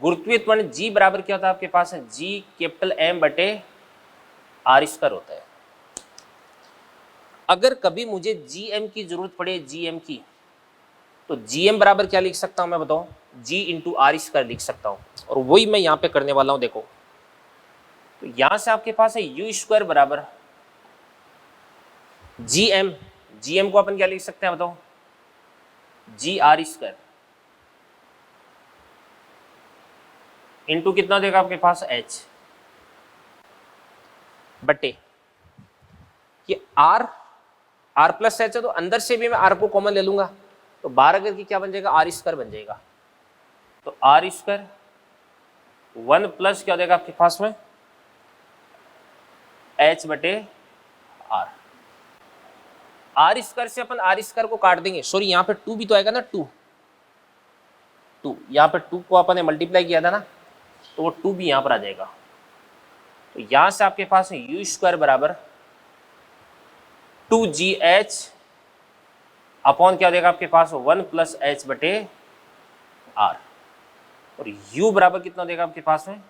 गुरुत्वीय त्वरण g बराबर क्या होता है आपके पास है, g कैपिटल M बटे r स्क्वायर होता है। अगर कभी मुझे gm की जरूरत पड़े, gm की, तो gm बराबर क्या लिख सकता हूं मैं बताऊं, g इंटू आर स्क्वायर लिख सकता हूं, और वही मैं यहां पे करने वाला हूं। देखो तो यहां से आपके पास है यू स्क्वायर बराबर gm, gm को अपन क्या लिख सकते हैं बताओ, जी आर स्क्वायर इंटू कितना देगा आपके पास h, बटे कि r प्लस एच है, तो अंदर से भी मैं r को कॉमन ले लूंगा, तो 12 करके क्या बन जाएगा, आर स्क्वायर बन जाएगा। तो आर स्क्वायर 1 प्लस क्या देगा आपके पास में h बटे r, आर स्क्वायर से अपन आर स्क्वायर को काट देंगे, सॉरी यहाँ पे 2 भी तो आएगा ना, 2 यहाँ पे 2 को अपन ने मल्टीप्लाई किया था ना, तो वो 2 भी यहाँ पर आ जाएगा। तो यहाँ से आपके पास है यू स्क्वायर बराबर 2gh अपॉन क्या देगा आपके पास 1 प्लस h बटे r, और u बराबर कितना देगा आपके पास में,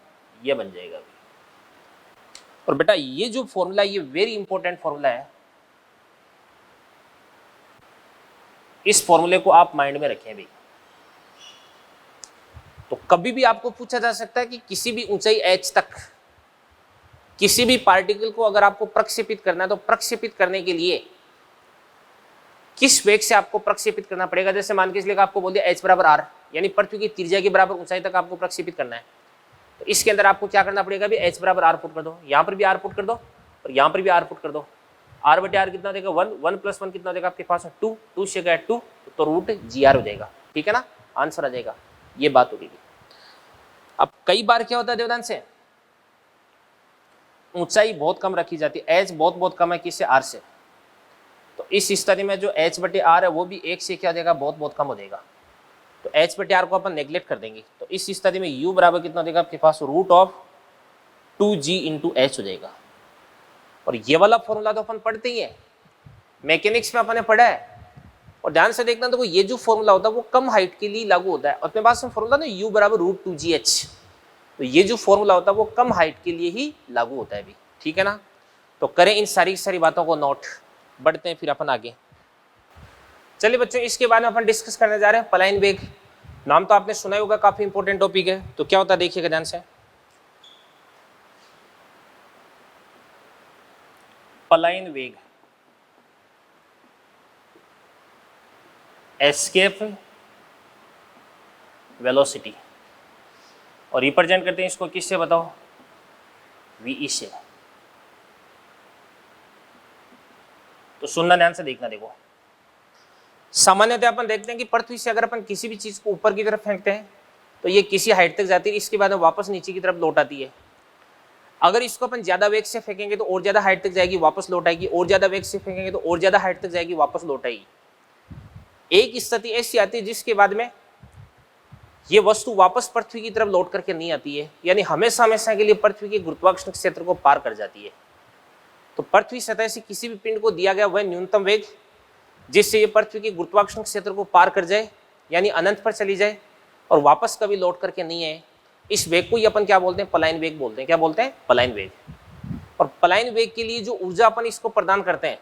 ये बन जाएगा। और बेटा ये जो फॉर्मूला, ये वेरी इंपॉर्टेंट फॉर्मूला है, इस फॉर्मूले को आप माइंड में रखें भी। तो कभी भी आपको पूछा जा सकता है कि किसी भी ऊंचाई h तक किसी भी पार्टिकल को अगर आपको प्रक्षेपित करना है, तो प्रक्षेपित करने के लिए किस वेग से आपको प्रक्षेपित करना पड़ेगा। जैसे मान के चलिए आपको बोल दिया h बराबर r, यानी पृथ्वी की त्रिज्या के बराबर ऊंचाई तक आपको प्रक्षेपित करना है, तो इसके अंदर आपको क्या करना पड़ेगा भी, h बराबर r पुट कर दो, यहाँ पर भी r पुट कर दो और यहाँ पर भी r पुट कर दो। r बटे r कितना देगा 1, 1 प्लस 1 कितना देगा आपके पास 2, 2 से गया 2, तो रूट gr हो जाएगा, ठीक है ना, आंसर आ जाएगा। ये बात होगी। अब कई बार क्या होता है देवदान से, ऊंचाई बहुत कम रखी जाती है, एच बहुत बहुत कम है किससे, आर से। तो इस स्थिति में जो एच बटे आर है वो भी एक से क्या हो जाएगा, बहुत बहुत कम हो जाएगा। तो एच बटे आर को अपन नेग्लेक्ट कर देंगे। तो इस स्थिति में यू बराबर कितना हो जाएगा आपके पास, root of 2g into H हो जाएगा। और ये वाला फॉर्मूला तो अपन पढ़ते ही है, मैकेनिक्स में अपन ने पढ़ा है। और ध्यान से देखना, तो ये जो फॉर्मूला होता है वो कम हाइट के लिए लागू होता है। और अपने पास में फॉर्मूला ना u बराबर रूट 2gh, तो ये जो फॉर्मूला होता है वो कम हाइट के लिए ही लागू होता है भी, ठीक है ना। तो करें इन सारी सारी बातों को नोट, बढ़ते हैं फिर अपन आगे। चलिए बच्चों, इसके बारे में अपन डिस्कस करने जा रहे हैं पलायन वेग। नाम तो आपने सुना ही होगा, काफी इंपॉर्टेंट टॉपिक है। तो क्या होता है देखिएगा ध्यान से, पलायन वेग, एस्केप वेलोसिटी, और रिप्रेजेंट करते हैं इसको किससे बताओ, वी से। तो सुनना ध्यान से, देखना। देखो, सामान्यतः अपन देखते हैं कि पृथ्वी से अगर अपन किसी भी चीज को ऊपर की तरफ फेंकते हैं तो ये किसी हाइट तक जाती है, इसके बाद में वापस नीचे की तरफ लौट आती है। अगर इसको अपन ज्यादा वेग से फेंकेंगे तो और ज्यादा हाइट तक जाएगी, वापस लौट आएगी, और ज्यादा वेग से फेंकेंगे तो और ज्यादा हाइट तक जाएगी, वापस लौट आएगी। एक स्थिति ऐसी आती है जिसके बाद में ये वस्तु वापस पृथ्वी की तरफ लौट करके नहीं आती है, यानी हमेशा हमेशा के लिए पृथ्वी के गुरुत्वाकर्षण क्षेत्र को पार कर जाती है। तो पृथ्वी सतह से किसी भी पिंड को दिया गया वह न्यूनतम वेग जिससे ये पृथ्वी के गुरुत्वाकर्षण क्षेत्र को पार कर जाए, यानी अनंत पर चली जाए और वापस कभी लौट करके नहीं आए, इस वेग को ही अपन क्या बोलते हैं, पलायन वेग बोलते हैं। क्या बोलते हैं, पलायन वेग। और पलायन वेग के लिए जो ऊर्जा अपन इसको प्रदान करते हैं,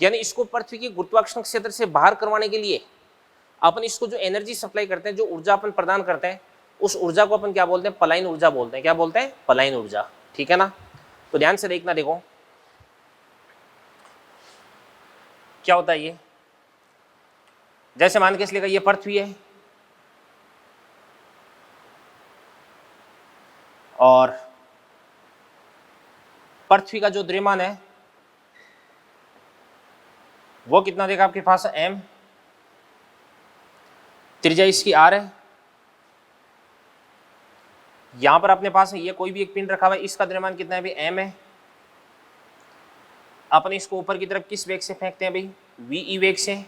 यानी इसको पृथ्वी के गुरुत्वाकर्षण क्षेत्र से बाहर करवाने के लिए अपन इसको जो एनर्जी सप्लाई करते हैं, जो ऊर्जा अपन प्रदान करते हैं, उस ऊर्जा को अपन क्या बोलते हैं, पलायन ऊर्जा बोलते हैं। क्या बोलते हैं, पलायन ऊर्जा, ठीक है ना। तो ध्यान से देखना, देखो क्या होता है ये। जैसे मान के इसलिए ये पृथ्वी है और पृथ्वी का जो द्रव्यमान है वो कितना देगा आपके पास, m, त्रिज्या इसकी r है। यहां पर अपने पास ये कोई भी एक पिंड रखा हुआ है, इसका द्रव्यमान कितना है भाई, m है। अपन इसको ऊपर की तरफ किस वेग से फेंकते हैं भाई, ve वेग से।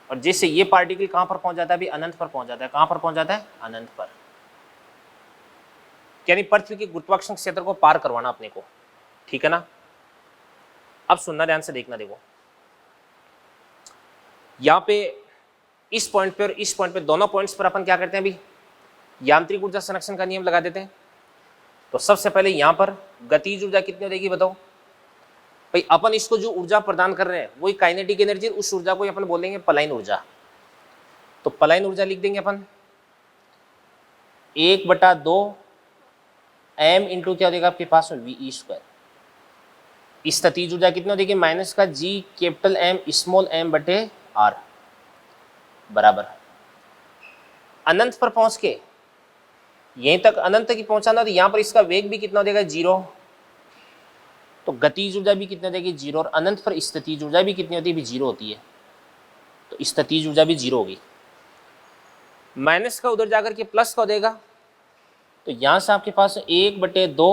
और जिससे ये पार्टिकल कहां पर पहुंच जाता है भाई, अनंत पर पहुंच जाता है। कहां पर पहुंच जाता है, अनंत पर। यानी पृथ्वी के गुरुत्वाकर्षण क्षेत्र को पार करवाना अपने को, ठीक है ना। अब सुनना ध्यान से, देखना। देखो यहां पे इस पॉइंट पे और इस पॉइंट पे, दोनों पॉइंट्स पर अपन क्या करते हैं अभी, यांत्रिक ऊर्जा संरक्षण का नियम लगा देते हैं। तो सबसे पहले यहां पर गतिज ऊर्जा कितनी हो जाएगी बताओ भाई। अपन इसको जो ऊर्जा प्रदान कर रहे हैं वही काइनेटिक एनर्जी, उस ऊर्जा को अपन बोलेंगे पलायन ऊर्जा। तो पलायन ऊर्जा लिख देंगे अपन 1/2 m इंटू क्या हो जाएगा आपके पास में, वी स्क्वायर। स्थितिज ऊर्जा कितनी हो जाएगी, माइनस का G capital M small m बटे r बराबर अनंत पर पहुंच के यहीं तक अनंत तक ही पहुंचाना। तो यहां पर इसका वेग भी कितना हो जाएगा, 0। तो गतिज ऊर्जा भी कितना देगी, 0। और अनंत पर स्थितिज ऊर्जा भी कितनी होती है, 0 होती है। तो स्थितिज ऊर्जा भी 0 होगी। माइनस का उधर जाकर के प्लस का हो जाएगा। तो यहां से आपके पास 1/2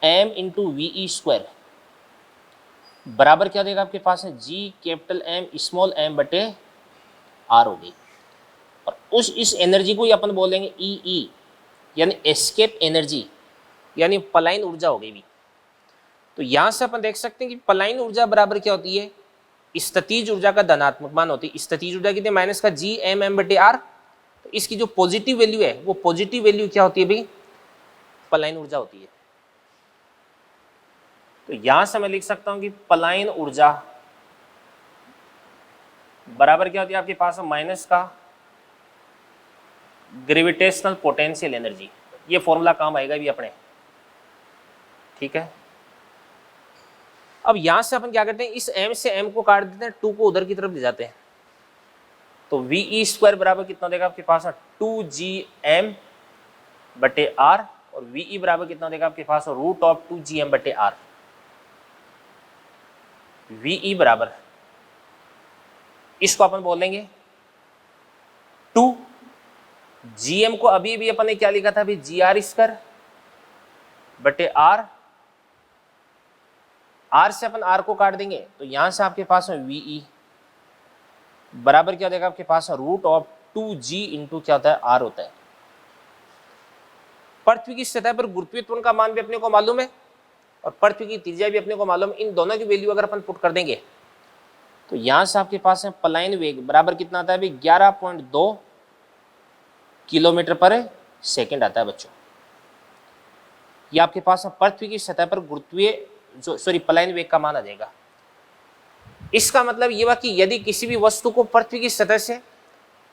m इंटू वी स्क्वायर बराबर क्या देगा आपके पास है, G capital M small m बटे r होगी। और इस एनर्जी को ही अपन बोलेंगे ई, यानी एस्केप एनर्जी, यानी पलायन ऊर्जा हो गई भी। तो यहां से अपन देख सकते हैं कि पलायन ऊर्जा बराबर क्या होती है, स्थितिज ऊर्जा का धनात्मक मान होती है। स्थितिज ऊर्जा कितनी, माइनस का जी m बटे r। तो इसकी जो पॉजिटिव वैल्यू है वो पॉजिटिव वैल्यू क्या होती है भाई, पलायन ऊर्जा होती है। तो यहां से मैं लिख सकता हूं कि पलायन ऊर्जा बराबर क्या होती है आपके पास, माइनस का ग्रेविटेशनल पोटेंशियल एनर्जी। ये फॉर्मूला काम आएगा भी अपने, ठीक है। अब यहां से अपन क्या करते हैं, इस m से m को काट देते हैं, 2 को उधर की तरफ ले जाते हैं। तो वी स्क्वायर बराबर कितना देगा आपके पास, 2gm बटे r। और वी बराबर कितना देगा आपके पास, रूट ऑफ 2gm बटे r। वी बराबर इसको अपन बोलेंगे 2 gm को अभी भी अपन ने क्या लिखा था अभी, जी आर स्क्वायर बटे आर, आर से अपन आर को काट देंगे तो यहां से आपके पास में वीई बराबर क्या हो जाएगा आपके पास रूट ऑफ 2g इंटू क्या होता है आर होता है। पृथ्वी की सतह पर गुरुत्वाकर्षण का मान भी अपने को मालूम है और पृथ्वी की त्रिज्या भी अपने को मालूम है। इन दोनों की वैल्यू अगर अपन पुट कर देंगे तो यहां से आपके पास है पलायन वेग बराबर कितना आता है अभी 11.2 किलोमीटर पर सेकंड आता है बच्चों। ये आपके पास पृथ्वी की सतह पर गुरुत्वीय पलायन वेग का मान आ जाएगा। इसका मतलब ये हुआ कि यदि किसी भी वस्तु को पृथ्वी की सतह से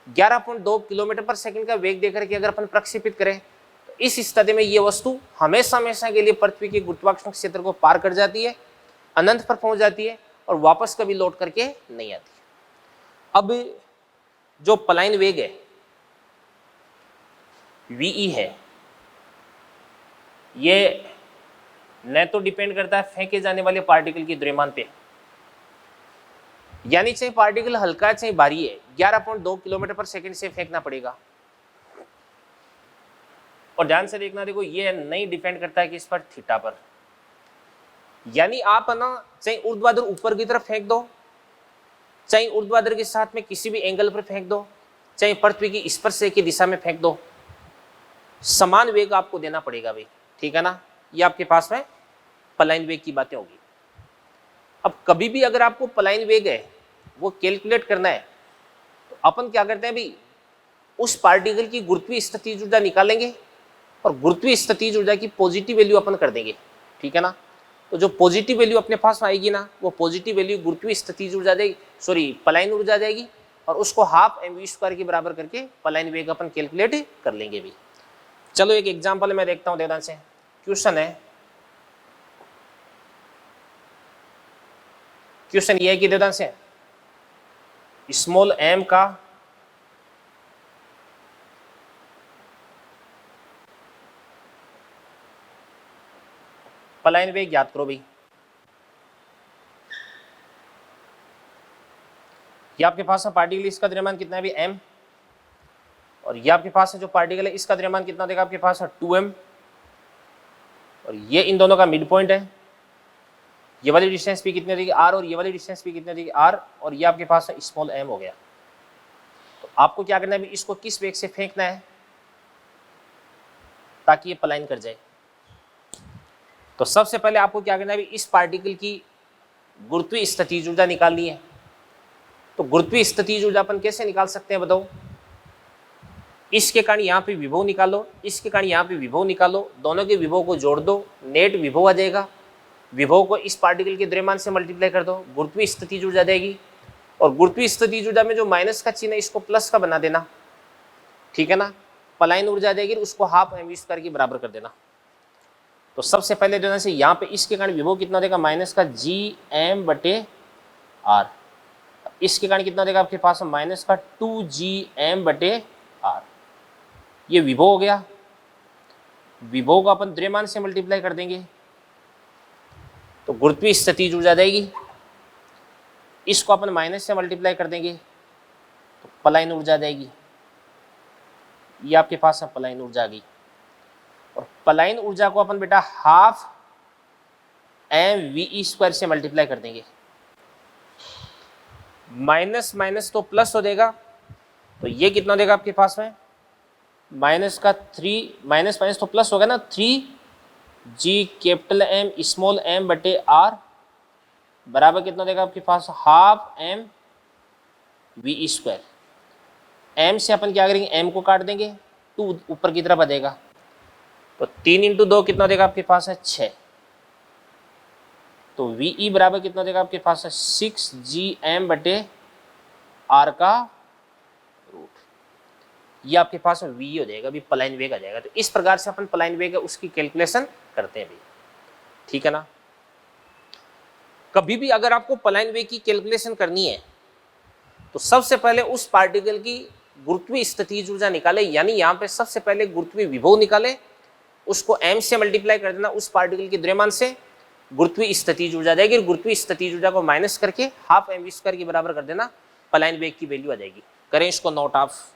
11.2 किलोमीटर पर सेकंड का वेग देकर के अगर अपन प्रक्षेपित करें तो इस स्थिति में ये वस्तु हमेशा हमेशा के लिए पृथ्वी के गुरुत्वाकर्षण क्षेत्र को पार कर जाती है, अनंत पर पहुंच जाती है और वापस कभी लौट करके नहीं आती। अब जो पलायन वेग है वीई है, ये न तो डिपेंड करता है फेंके जाने वाले पार्टिकल की द्रव्यमान पे, यानी चाहे पार्टिकल हल्का है चाहे भारी है 11.2 किलोमीटर पर सेकंड से फेंकना पड़ेगा। और ध्यान से देखना, देखो ये नहीं डिपेंड करता है कि इस पर थीटा पर, यानी आप ना चाहे ऊर्ध्वाधर ऊपर की तरफ फेंक दो, चाहे ऊर्ध्वाधर के साथ में किसी भी एंगल पर फेंक दो, चाहे पृथ्वी की स्पर्श की दिशा में फेंक दो, समान वेग आपको देना पड़ेगा भाई, ठीक है ना। ये आपके पास में पलायन वेग की बातें होगी। अब कभी भी अगर आपको पलायन वेग है वो कैलकुलेट करना है तो अपन क्या करते हैं भाई, उस पार्टिकल की गुरुत्वीय स्थितिज ऊर्जा निकालेंगे और गुरुत्वीय स्थितिज ऊर्जा की पॉजिटिव वैल्यू अपन कर देंगे, ठीक है ना। तो जो पॉजिटिव वैल्यू अपने पास आएगी ना, वो पॉजिटिव वैल्यू गुरुत्वीय स्थितिज ऊर्जा देगी, पलायन ऊर्जा जाएगी और उसको हाफ mv² के बराबर करके पलायन वेग अपन कैलकुलेट कर लेंगे भी। चलो एक एग्जाम्पल मैं देखता हूँ देवदान से। क्वेश्चन ये है कि देवदान से स्मॉल एम का पलायन वेग ज्ञात करो भाई। ये आपके पास है पार्टिकल, इसका द्रव्यमान कितना है भी m, और ये आपके पास है जो पार्टिकल है इसका द्रव्यमान कितना देगा आपके पास है 2m, और ये इन दोनों का मिड पॉइंट है। ये वाली डिस्टेंस भी कितनी देगी r और ये वाली डिस्टेंस भी कितनी देगी r, और ये आपके पास है स्मॉल m हो गया। तो आपको क्या करना है, इसको किस वेग से फेंकना है ताकि ये पलायन कर जाए। तो सबसे पहले आपको क्या करना है, इस पार्टिकल की गुरुत्वीय स्थितिज ऊर्जा निकालनी है। तो गुरुत्वीय स्थितिज ऊर्जा अपन कैसे निकाल सकते हैं बताओ। इसके कारण यहाँ पे विभव निकालो, इसके कारण यहाँ पे विभव निकालो, दोनों के विभव को जोड़ दो, नेट विभव आ जाएगा। विभव को इस पार्टिकल के द्रव्यमान से मल्टीप्लाई कर दो, गुरुत्वीय स्थितिज ऊर्जा देगी। और गुरुत्वीय स्थितिज ऊर्जा में जो माइनस का चिन्ह है इसको प्लस का बना देना, ठीक है ना। पलायन ऊर्जा देगी, उसको हाफ mv² के बराबर कर देना। तो सबसे पहले जो है से यहाँ पे इसके कारण विभव कितना देगा, माइनस का gm/r। इसके कारण कितना देगा आपके पास, माइनस का 2gm/r। ये विभव हो गया। विभव को अपन द्रव्यमान से मल्टीप्लाई कर देंगे तो गुरुत्वीय स्थितिज ऊर्जा देगी। इसको अपन माइनस से मल्टीप्लाई कर देंगे तो पलायन ऊर्जा देगी। ये आपके पास है पलायन ऊर्जा आ गई। और पलायन ऊर्जा को अपन बेटा हाफ mv² से मल्टीप्लाई कर देंगे। माइनस माइनस तो प्लस हो जाएगा, तो ये कितना देगा आपके पास में, माइनस का 3, माइनस माइनस तो प्लस होगा ना, 3g स्मॉल m/r बराबर कितना देगा आपके पास, हाफ mv²। m से अपन क्या करेंगे, m को काट देंगे, 2 ऊपर की तरफ आ जाएगा। तो 3 × 2 कितना देगा आपके पास है 6। तो VE बराबर कितना देगा आपके पास है 6gm/r का रूट। ये आपके पास में VE हो जाएगा, अभी पलायन वेग आ जाएगा। तो इस प्रकार से अपन पलायन वेग है उसकी कैलकुलेशन करते हैं भी, ठीक है ना। कभी भी अगर आपको पलायन वेग की कैलकुलेशन करनी है तो सबसे पहले उस पार्टिकल की गुरुत्वीय स्थितिज ऊर्जा निकाले, यानी यहाँ पे सबसे पहले गुरुत्वीय विभव निकाले, उसको m से मल्टीप्लाई कर देना उस पार्टिकल के द्रव्यमान से, गुरुत्वीय स्थितिज ऊर्जा जाएगी। गुरुत्वीय स्थितिज ऊर्जा को माइनस करके हाफ mv² के बराबर कर देना, पलायन वेग की वैल्यू आ जाएगी। करें इसको नोट ऑफ।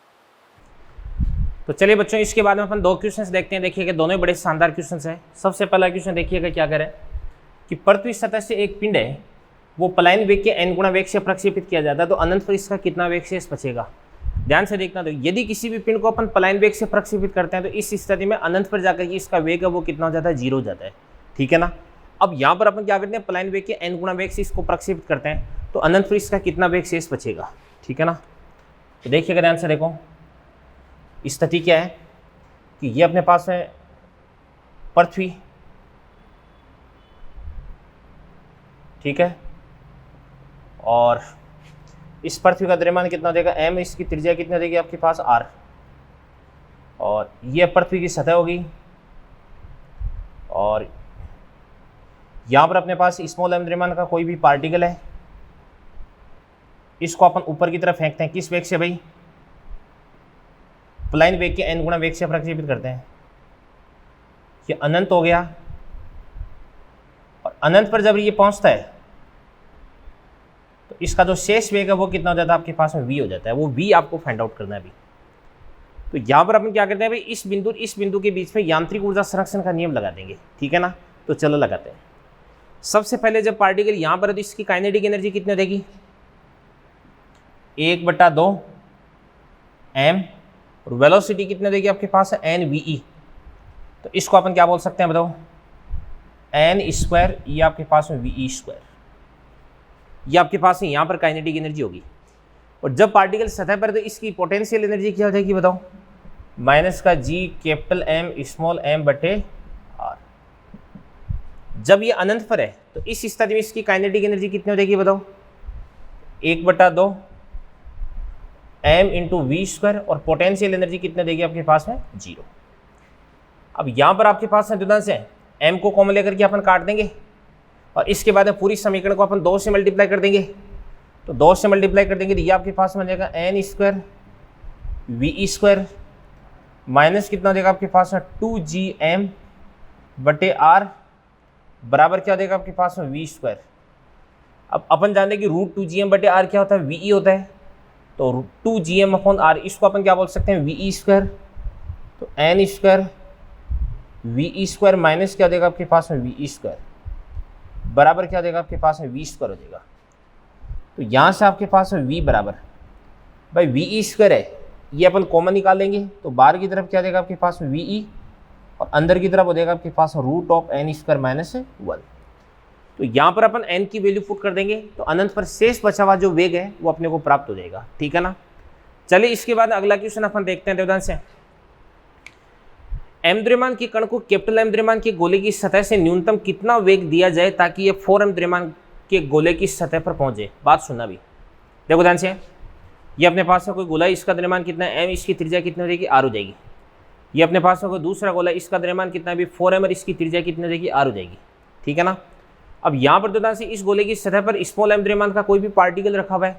तो चलिए बच्चों, इसके बाद में अपन 2 क्वेश्चंस देखते हैं। देखिए कि दोनों ही बड़े शानदार क्वेश्चंस हैं। सबसे पहला क्वेश्चन देखिएगा क्या करें कि पृथ्वी सतह से एक पिंड है, वो पलायन वेग के n गुना वेग से प्रक्षेपित किया जाता है, तो अनंत पर इसका कितना वेग शेष बचेगा। ध्यान से देखना। तो यदि किसी भी पिंड को अपन पलायन वेग से प्रक्षेपित करते हैं तो इस स्थिति में अनंत पर जाकर के इसका वेग है वो कितना हो जाता है, 0 हो जाता है। ठीक है ना। अब यहाँ पर अपन क्या करते हैं, पलायन वेग के n गुना वेग से इसको प्रक्षेपित करते हैं, तो अनंत पर इसका कितना वेग शेष बचेगा। ठीक है ना। तो देखिएगा ध्यान से देखो, स्थिति क्या है कि ये अपने पास है पृथ्वी, ठीक है, और इस पृथ्वी का द्रव्यमान कितना देगा, m, इसकी त्रिज्या कितना देगी आपके पास, r, और ये पृथ्वी की सतह होगी, और यहाँ पर अपने पास स्मॉल m द्रव्यमान का कोई भी पार्टिकल है, इसको अपन ऊपर की तरफ फेंकते हैं। किस वेग से भाई, पलायन वेग के n गुना वेग से प्रक्षेपित करते हैं। ये अनंत हो गया, और अनंत पर जब ये पहुंचता है तो इसका जो शेष वेग है वो कितना हो जाता है आपके पास में, v हो जाता है। वो v आपको फाइंड आउट करना है अभी। तो यहाँ पर अपन क्या करते हैं भाई, इस बिंदु के बीच में यांत्रिक ऊर्जा संरक्षण का नियम लगा देंगे। ठीक है ना। तो चलो लगाते हैं। सबसे पहले जब पार्टिकल यहाँ पर है तो इसकी काइनेटिक एनर्जी कितनी देगी, 1/2 m, और वेलोसिटी कितने देगी आपके पास है, nve। तो इसको अपन क्या बोल सकते हैं बताओ, n², ये आपके पास में ve², ये आपके पास में यहाँ पर काइनेटिक एनर्जी होगी। और जब पार्टिकल सतह पर तो इसकी पोटेंशियल एनर्जी क्या हो जाएगी बताओ, -G(M)r। जब ये अनंत पर है तो इस स्थिति में इसकी काइनेटिक एनर्जी कितनी हो जाएगी बताओ, 1/2 m × v², और पोटेंशियल एनर्जी कितने देगी आपके पास में, 0। अब यहाँ पर आपके पास है से m को कॉमन लेकर के अपन काट देंगे, और इसके बाद पूरी समीकरण को अपन 2 से मल्टीप्लाई कर देंगे। तो 2 से मल्टीप्लाई कर देंगे तो ये आपके पास में जाएगा n² ve² माइनस कितना देगा आपके पास में, 2gm/r, बराबर क्या देगा आपके पास में, v²। अब अपन जानते हैं कि √2gm/r क्या होता है, ve होता है। तो 2gm/r, इसको अपन क्या बोल सकते हैं, ve²। तो n² ve² माइनस क्या देगा आपके पास में, ve², बराबर क्या देगा आपके पास में, v² हो जाएगा। तो यहाँ से आपके पास में v बराबर, भाई ve² है, ये अपन कॉमन निकाल लेंगे। तो बाहर की तरफ क्या देगा आपके पास में, ve, और अंदर की तरफ हो जाएगा आपके पास √n² - 1। तो यहाँ पर अपन n की वैल्यू पुट कर देंगे, तो अनंत पर शेष बचा हुआ जो वेग है वो अपने को प्राप्त हो जाएगा। ठीक है ना। चलिए इसके बाद अगला क्वेश्चन अपन देखते हैं देवदान से। m द्रव्यमान के कण को कैपिटल M द्रव्यमान के गोले की सतह से न्यूनतम कितना वेग दिया जाए ताकि ये 4m द्रव्यमान के गोले की सतह पर पहुंचे। बात सुनना भी, देखो ध्यान से। ये अपने पास में कोई गोला, इसका द्रव्यमान कितना है, m, इसकी त्रिज्या कितनी हो जाएगी, r हो जाएगी। ये अपने पास में कोई दूसरा गोला, इसका द्रव्यमान कितना है, 4m, और इसकी त्रिज्या कितनी हो जाएगी, r हो जाएगी। ठीक है ना। अब यहाँ पर तो से इस गोले की सतह पर स्मॉल m द्रव्यमान का कोई भी पार्टिकल रखा हुआ है।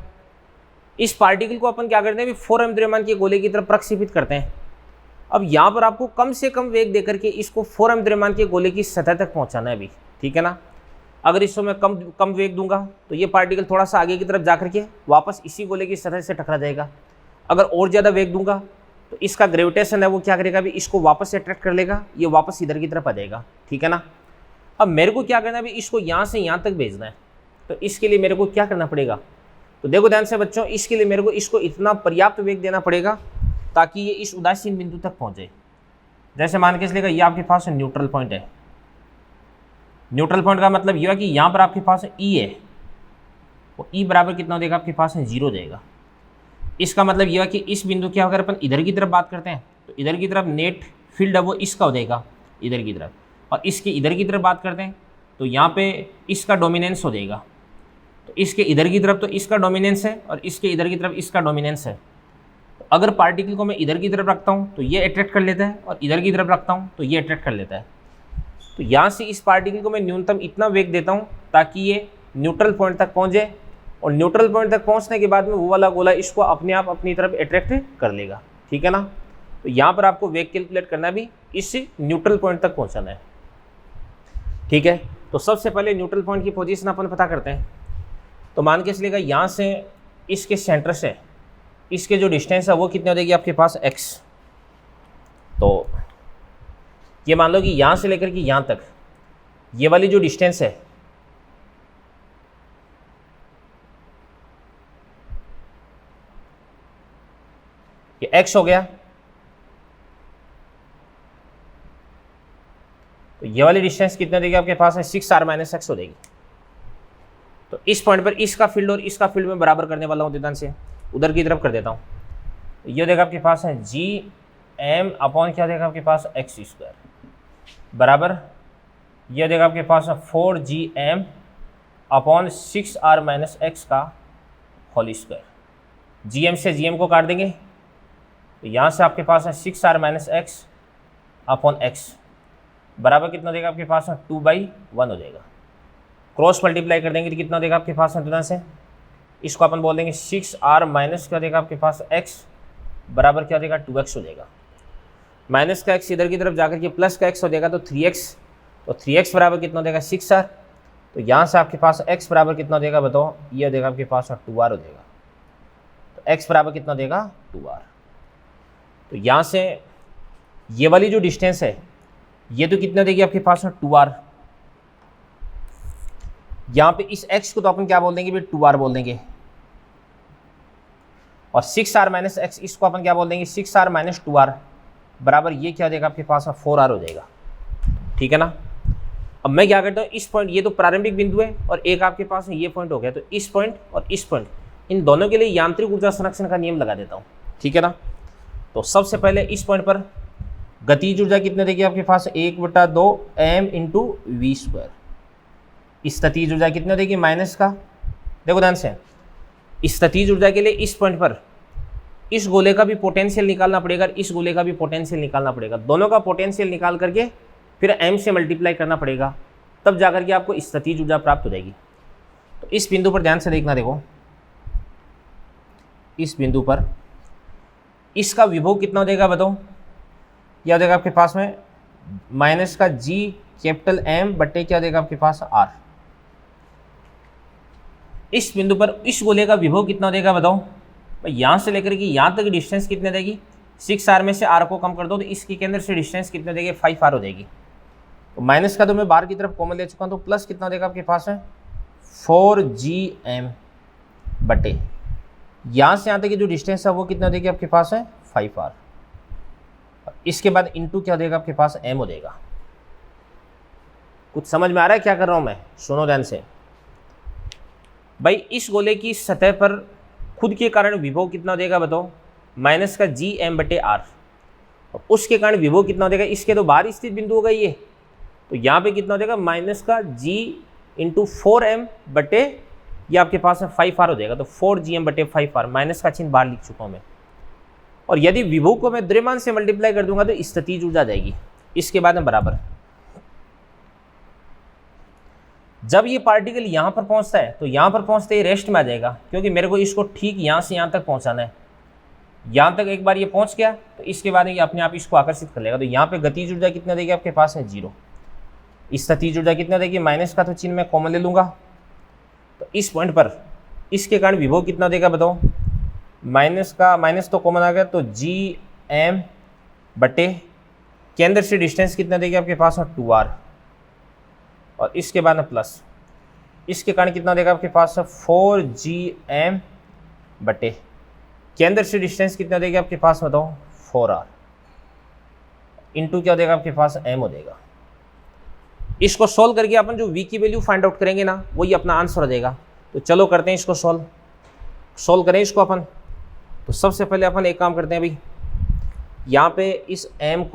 इस पार्टिकल को अपन क्या करते हैं, 4m द्रव्यमान के गोले की तरफ प्रक्षेपित करते हैं। अब यहाँ पर आपको कम से कम वेग देकर के इसको 4m द्रव्यमान के गोले की सतह तक पहुँचाना है अभी। ठीक है ना। अगर इसको मैं कम वेग दूंगा तो ये पार्टिकल थोड़ा सा आगे की तरफ जाकर के वापस इसी गोले की सतह से टकरा जाएगा। अगर और ज़्यादा वेग दूंगा तो इसका ग्रेविटेशन है वो क्या करेगा, अभी इसको वापस से अट्रैक्ट कर लेगा, ये वापस इधर की तरफ आ जाएगा। ठीक है ना। अब मेरे को क्या करना है, अभी इसको यहाँ से यहाँ तक भेजना है। तो इसके लिए मेरे को क्या करना पड़ेगा, तो देखो ध्यान से बच्चों, इसके लिए मेरे को इसको इतना पर्याप्त वेग देना पड़ेगा ताकि ये इस उदासीन बिंदु तक पहुँचे। जैसे मान के चलेगा ये आपके पास न्यूट्रल पॉइंट है। न्यूट्रल पॉइंट का मतलब यह है कि यहाँ पर आपके पास ई है, वो ई बराबर कितना हो जाएगा आपके पास में, 0 हो जाएगा। इसका मतलब यह है कि इस बिंदु की अगर अपन इधर की तरफ बात करते हैं तो इधर की तरफ नेट फील्ड है वो इसका हो जाएगा इधर की तरफ, और इसके इधर की तरफ बात करते हैं तो यहाँ पे इसका डोमिनेंस हो जाएगा। तो इसके इधर की तरफ तो इसका डोमिनेंस है, और इसके इधर की तरफ इसका डोमिनेंस है। तो अगर पार्टिकल को मैं इधर की तरफ रखता हूँ तो ये अट्रैक्ट कर लेता है, और इधर की तरफ रखता हूँ तो ये अट्रैक्ट कर लेता है। तो यहाँ से इस पार्टिकल को मैं न्यूनतम इतना वेग देता हूँ ताकि ये न्यूट्रल पॉइंट तक पहुँचे, और न्यूट्रल पॉइंट तक पहुँचने के बाद में वो वाला गोला इसको अपने आप अपनी तरफ अट्रैक्ट कर लेगा। ठीक है ना। तो यहाँ पर आपको वेग कैलकुलेट करना भी इस न्यूट्रल पॉइंट तक पहुँचाना है। ठीक है। तो सबसे पहले न्यूट्रल पॉइंट की पोजीशन अपन पता करते हैं। तो मान के चलिएगा यहाँ से इसके सेंटर से इसके जो डिस्टेंस है वो कितनी हो जाएगी आपके पास, x। तो ये मान लो कि यहाँ से लेकर के यहाँ तक ये वाली जो डिस्टेंस है ये x हो गया, तो ये वाली डिस्टेंस कितना देगी आपके पास है 6r माइनस एक्स हो जाएगी। तो इस पॉइंट पर इसका फील्ड और इसका फील्ड में बराबर करने वाला हूँ ध्यान से, उधर की तरफ कर देता हूँ। तो ये देगा आपके पास है जी एम अपॉन क्या देगा आपके पास एक्स स्क्वायर बराबर ये देगा आपके पास 4GM upon 6r minus x का होल स्क्वायर। GM से GM को काट देंगे तो यहाँ से आपके पास है 6r minus x upon x बराबर कितना देगा आपके पास 2/1 हो जाएगा। क्रॉस मल्टीप्लाई कर देंगे तो कितना देगा आपके पास तुरंत से, इसको अपन बोल देंगे 6r माइनस क्या देगा आपके पास x बराबर क्या देगा 2x हो जाएगा। माइनस का x इधर की तरफ जाकर के प्लस का x हो जाएगा तो 3x, तो 3x बराबर कितना देगा 6r। तो यहाँ से आपके पास x बराबर कितना देगा बताओ, ये देगा आपके पास 2r हो जाएगा। तो x बराबर कितना देगा 2r। तो यहाँ से ये वाली जो डिस्टेंस है ये तो कितना देगी आपके पास 2r। यहाँ पे इस x को तो अपन क्या बोल देंगे भी 2r बोल देंगे, और 6r माइनस एक्स इसको अपन क्या बोल देंगे 6r माइनस 2r बराबर ये क्या देगा आपके पास 4r हो जाएगा। ठीक है ना। अब मैं क्या करता हूँ, इस पॉइंट ये तो प्रारंभिक बिंदु है और एक आपके पास ये पॉइंट हो गया, तो इस पॉइंट और इस पॉइंट इन दोनों के लिए यांत्रिक ऊर्जा संरक्षण का नियम लगा देता हूँ। ठीक है ना। तो सबसे पहले इस पॉइंट पर गतिज ऊर्जा कितने देगी आपके पास 1/2 m इंटू वी स्क्वायर। स्थितिज ऊर्जा कितने देगी माइनस का, देखो ध्यान से, स्थितिज ऊर्जा के लिए इस पॉइंट पर इस गोले का भी पोटेंशियल निकालना पड़ेगा, इस गोले का भी पोटेंशियल निकालना पड़ेगा, दोनों का पोटेंशियल निकाल करके फिर m से मल्टीप्लाई करना पड़ेगा, तब जाकर के आपको स्थितिज ऊर्जा प्राप्त हो जाएगी। तो इस बिंदु पर ध्यान से देखना, देखो इस बिंदु पर इसका विभव कितना देगा बताओ, क्या देगा आपके पास में माइनस का जी कैपिटल M बट्टे क्या देगा आपके पास R। इस बिंदु पर इस गोले का विभव कितना देगा बताओ, भाई यहाँ से लेकर के यहाँ तक डिस्टेंस कितने देगी 6r में से r को कम कर दो तो इसके केंद्र से डिस्टेंस कितने देगी 5r हो जाएगी। तो माइनस का तो मैं बाहर की तरफ कॉमन ले चुका हूँ, तो प्लस कितना देगा आपके पास है 4GM बटे यहाँ से यहाँ तक की जो डिस्टेंस है वो कितना देगी आपके पास है 5r। इसके बाद इंटू क्या देगा आपके पास m हो जाएगा। कुछ समझ में आ रहा है क्या कर रहा हूं मैं, सुनो ध्यान से। भाई इस गोले की सतह पर खुद के कारण विभव कितना देगा बताओ, माइनस का GM बटे R। और उसके कारण विभव कितना देगा, इसके तो बाहर स्थित बिंदु होगा ये, तो यहाँ पे कितना देगा माइनस का G इंटू 4M बटे ये आपके पास में 5R हो जाएगा। तो 4GM बटे 5R, माइनस का चिन्ह बाहर लिख चुका हूँ मैं। और यदि विभव को मैं द्रव्यमान से मल्टीप्लाई कर दूंगा तो स्थितिज ऊर्जा जाएगी। इसके बाद में बराबर जब ये पार्टिकल यहाँ पर पहुँचता है तो यहाँ पर पहुँचते ही रेस्ट में आ जाएगा, क्योंकि मेरे को इसको ठीक यहाँ से यहाँ तक पहुँचाना है। यहाँ तक एक बार ये पहुँच गया तो इसके बाद ये अपने आप इसको आकर्षित कर लेगा। तो यहाँ पे गतिज ऊर्जा कितना देगी आपके पास है 0। स्थितिज ऊर्जा कितना देगी, माइनस का तो चिन्ह मैं कॉमन ले लूँगा। तो इस पॉइंट पर इसके कारण विभव कितना देगा बताओ, माइनस का माइनस तो कॉमन आ गया, तो GM बटे केंद्र से डिस्टेंस कितना देगी आपके पास 2R, और इसके बाद में प्लस इसके कारण कितना देगा आपके पास 4GM बटे केंद्र से डिस्टेंस कितना देगी आपके पास बताओ 4R, इंटू क्या देगा आपके पास m हो जाएगा। इसको सॉल्व करके अपन जो v की वैल्यू फाइंड आउट करेंगे ना वही अपना आंसर हो जाएगा। तो चलो करते हैं इसको सॉल्व करें इसको अपन। तो सबसे पहले अपन एक काम करते हैं भाई, यहाँ पे इस m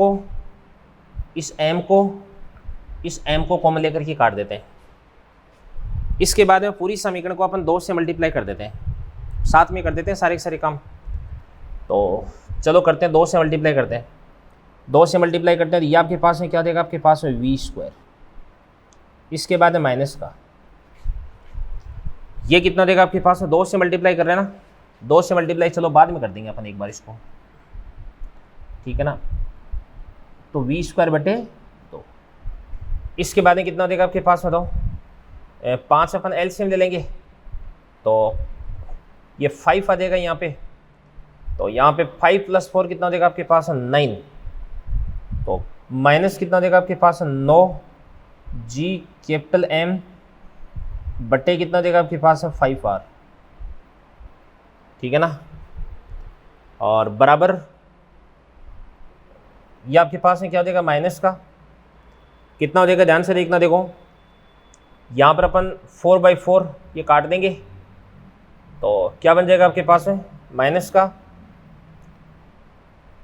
को कॉमन लेकर के काट देते हैं। इसके बाद में पूरी समीकरण को अपन 2 से मल्टीप्लाई कर देते हैं, साथ में कर देते हैं सारे के सारे काम। तो चलो करते हैं 2 से मल्टीप्लाई करते हैं। 2 से मल्टीप्लाई करते हैं तो ये आपके पास में क्या देगा आपके पास में वी स्क्वायर। इसके बाद में माइनस का ये कितना देगा आपके पास में 2 से मल्टीप्लाई कर रहे हैं ना, 2 से मल्टीप्लाई चलो बाद में कर देंगे अपन एक बार इसको, ठीक है ना। तो वी स्क्वायर बटे 2। इसके बाद में कितना देगा आपके पास बताओ, 5 अपन एलसीएम ले लेंगे तो ये 5 आ जाएगा यहाँ पे। तो यहाँ पे 5 + 4 कितना देगा आपके पास 9। माइनस कितना देगा आपके पास 9 जी कैपिटल एम बटे कितना देगा आपके पास 5R, ठीक है ना। और बराबर ये आपके पास में क्या हो जाएगा माइनस का कितना हो जाएगा, ध्यान से देखना, देखो यहाँ पर अपन 4/4 ये काट देंगे तो क्या बन जाएगा आपके पास में माइनस का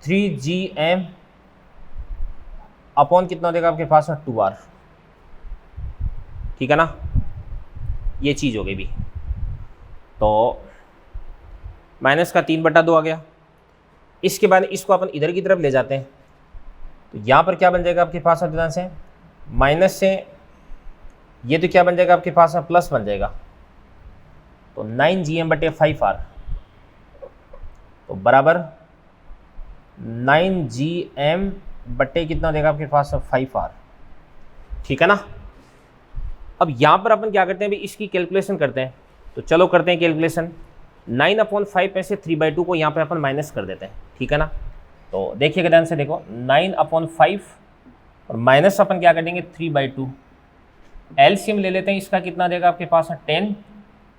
3GM अपॉन कितना हो जाएगा आपके पास में 2R, ठीक है ना। ये चीज़ हो गई भी, तो माइनस का 3/2 आ गया। इसके बाद इसको अपन इधर की तरफ ले जाते हैं तो यहाँ पर क्या बन जाएगा आपके पास में, ध्यान से, माइनस से ये तो क्या बन जाएगा आपके पास में प्लस बन जाएगा, तो 9GM/5R तो बराबर 9GM बटे कितना देगा आपके पास 5R, ठीक है ना। अब यहाँ पर अपन क्या करते हैं, अभी इसकी कैलकुलेशन करते हैं, तो चलो करते हैं कैलकुलेशन। 9/5 में से 3/2 को यहाँ पे अपन माइनस कर देते हैं, ठीक है ना। तो देखिएगा ध्यान से, देखो 9/5 और माइनस अपन क्या कर देंगे 3/2, एलसीएम ले लेते हैं, इसका कितना देगा आपके पास 10,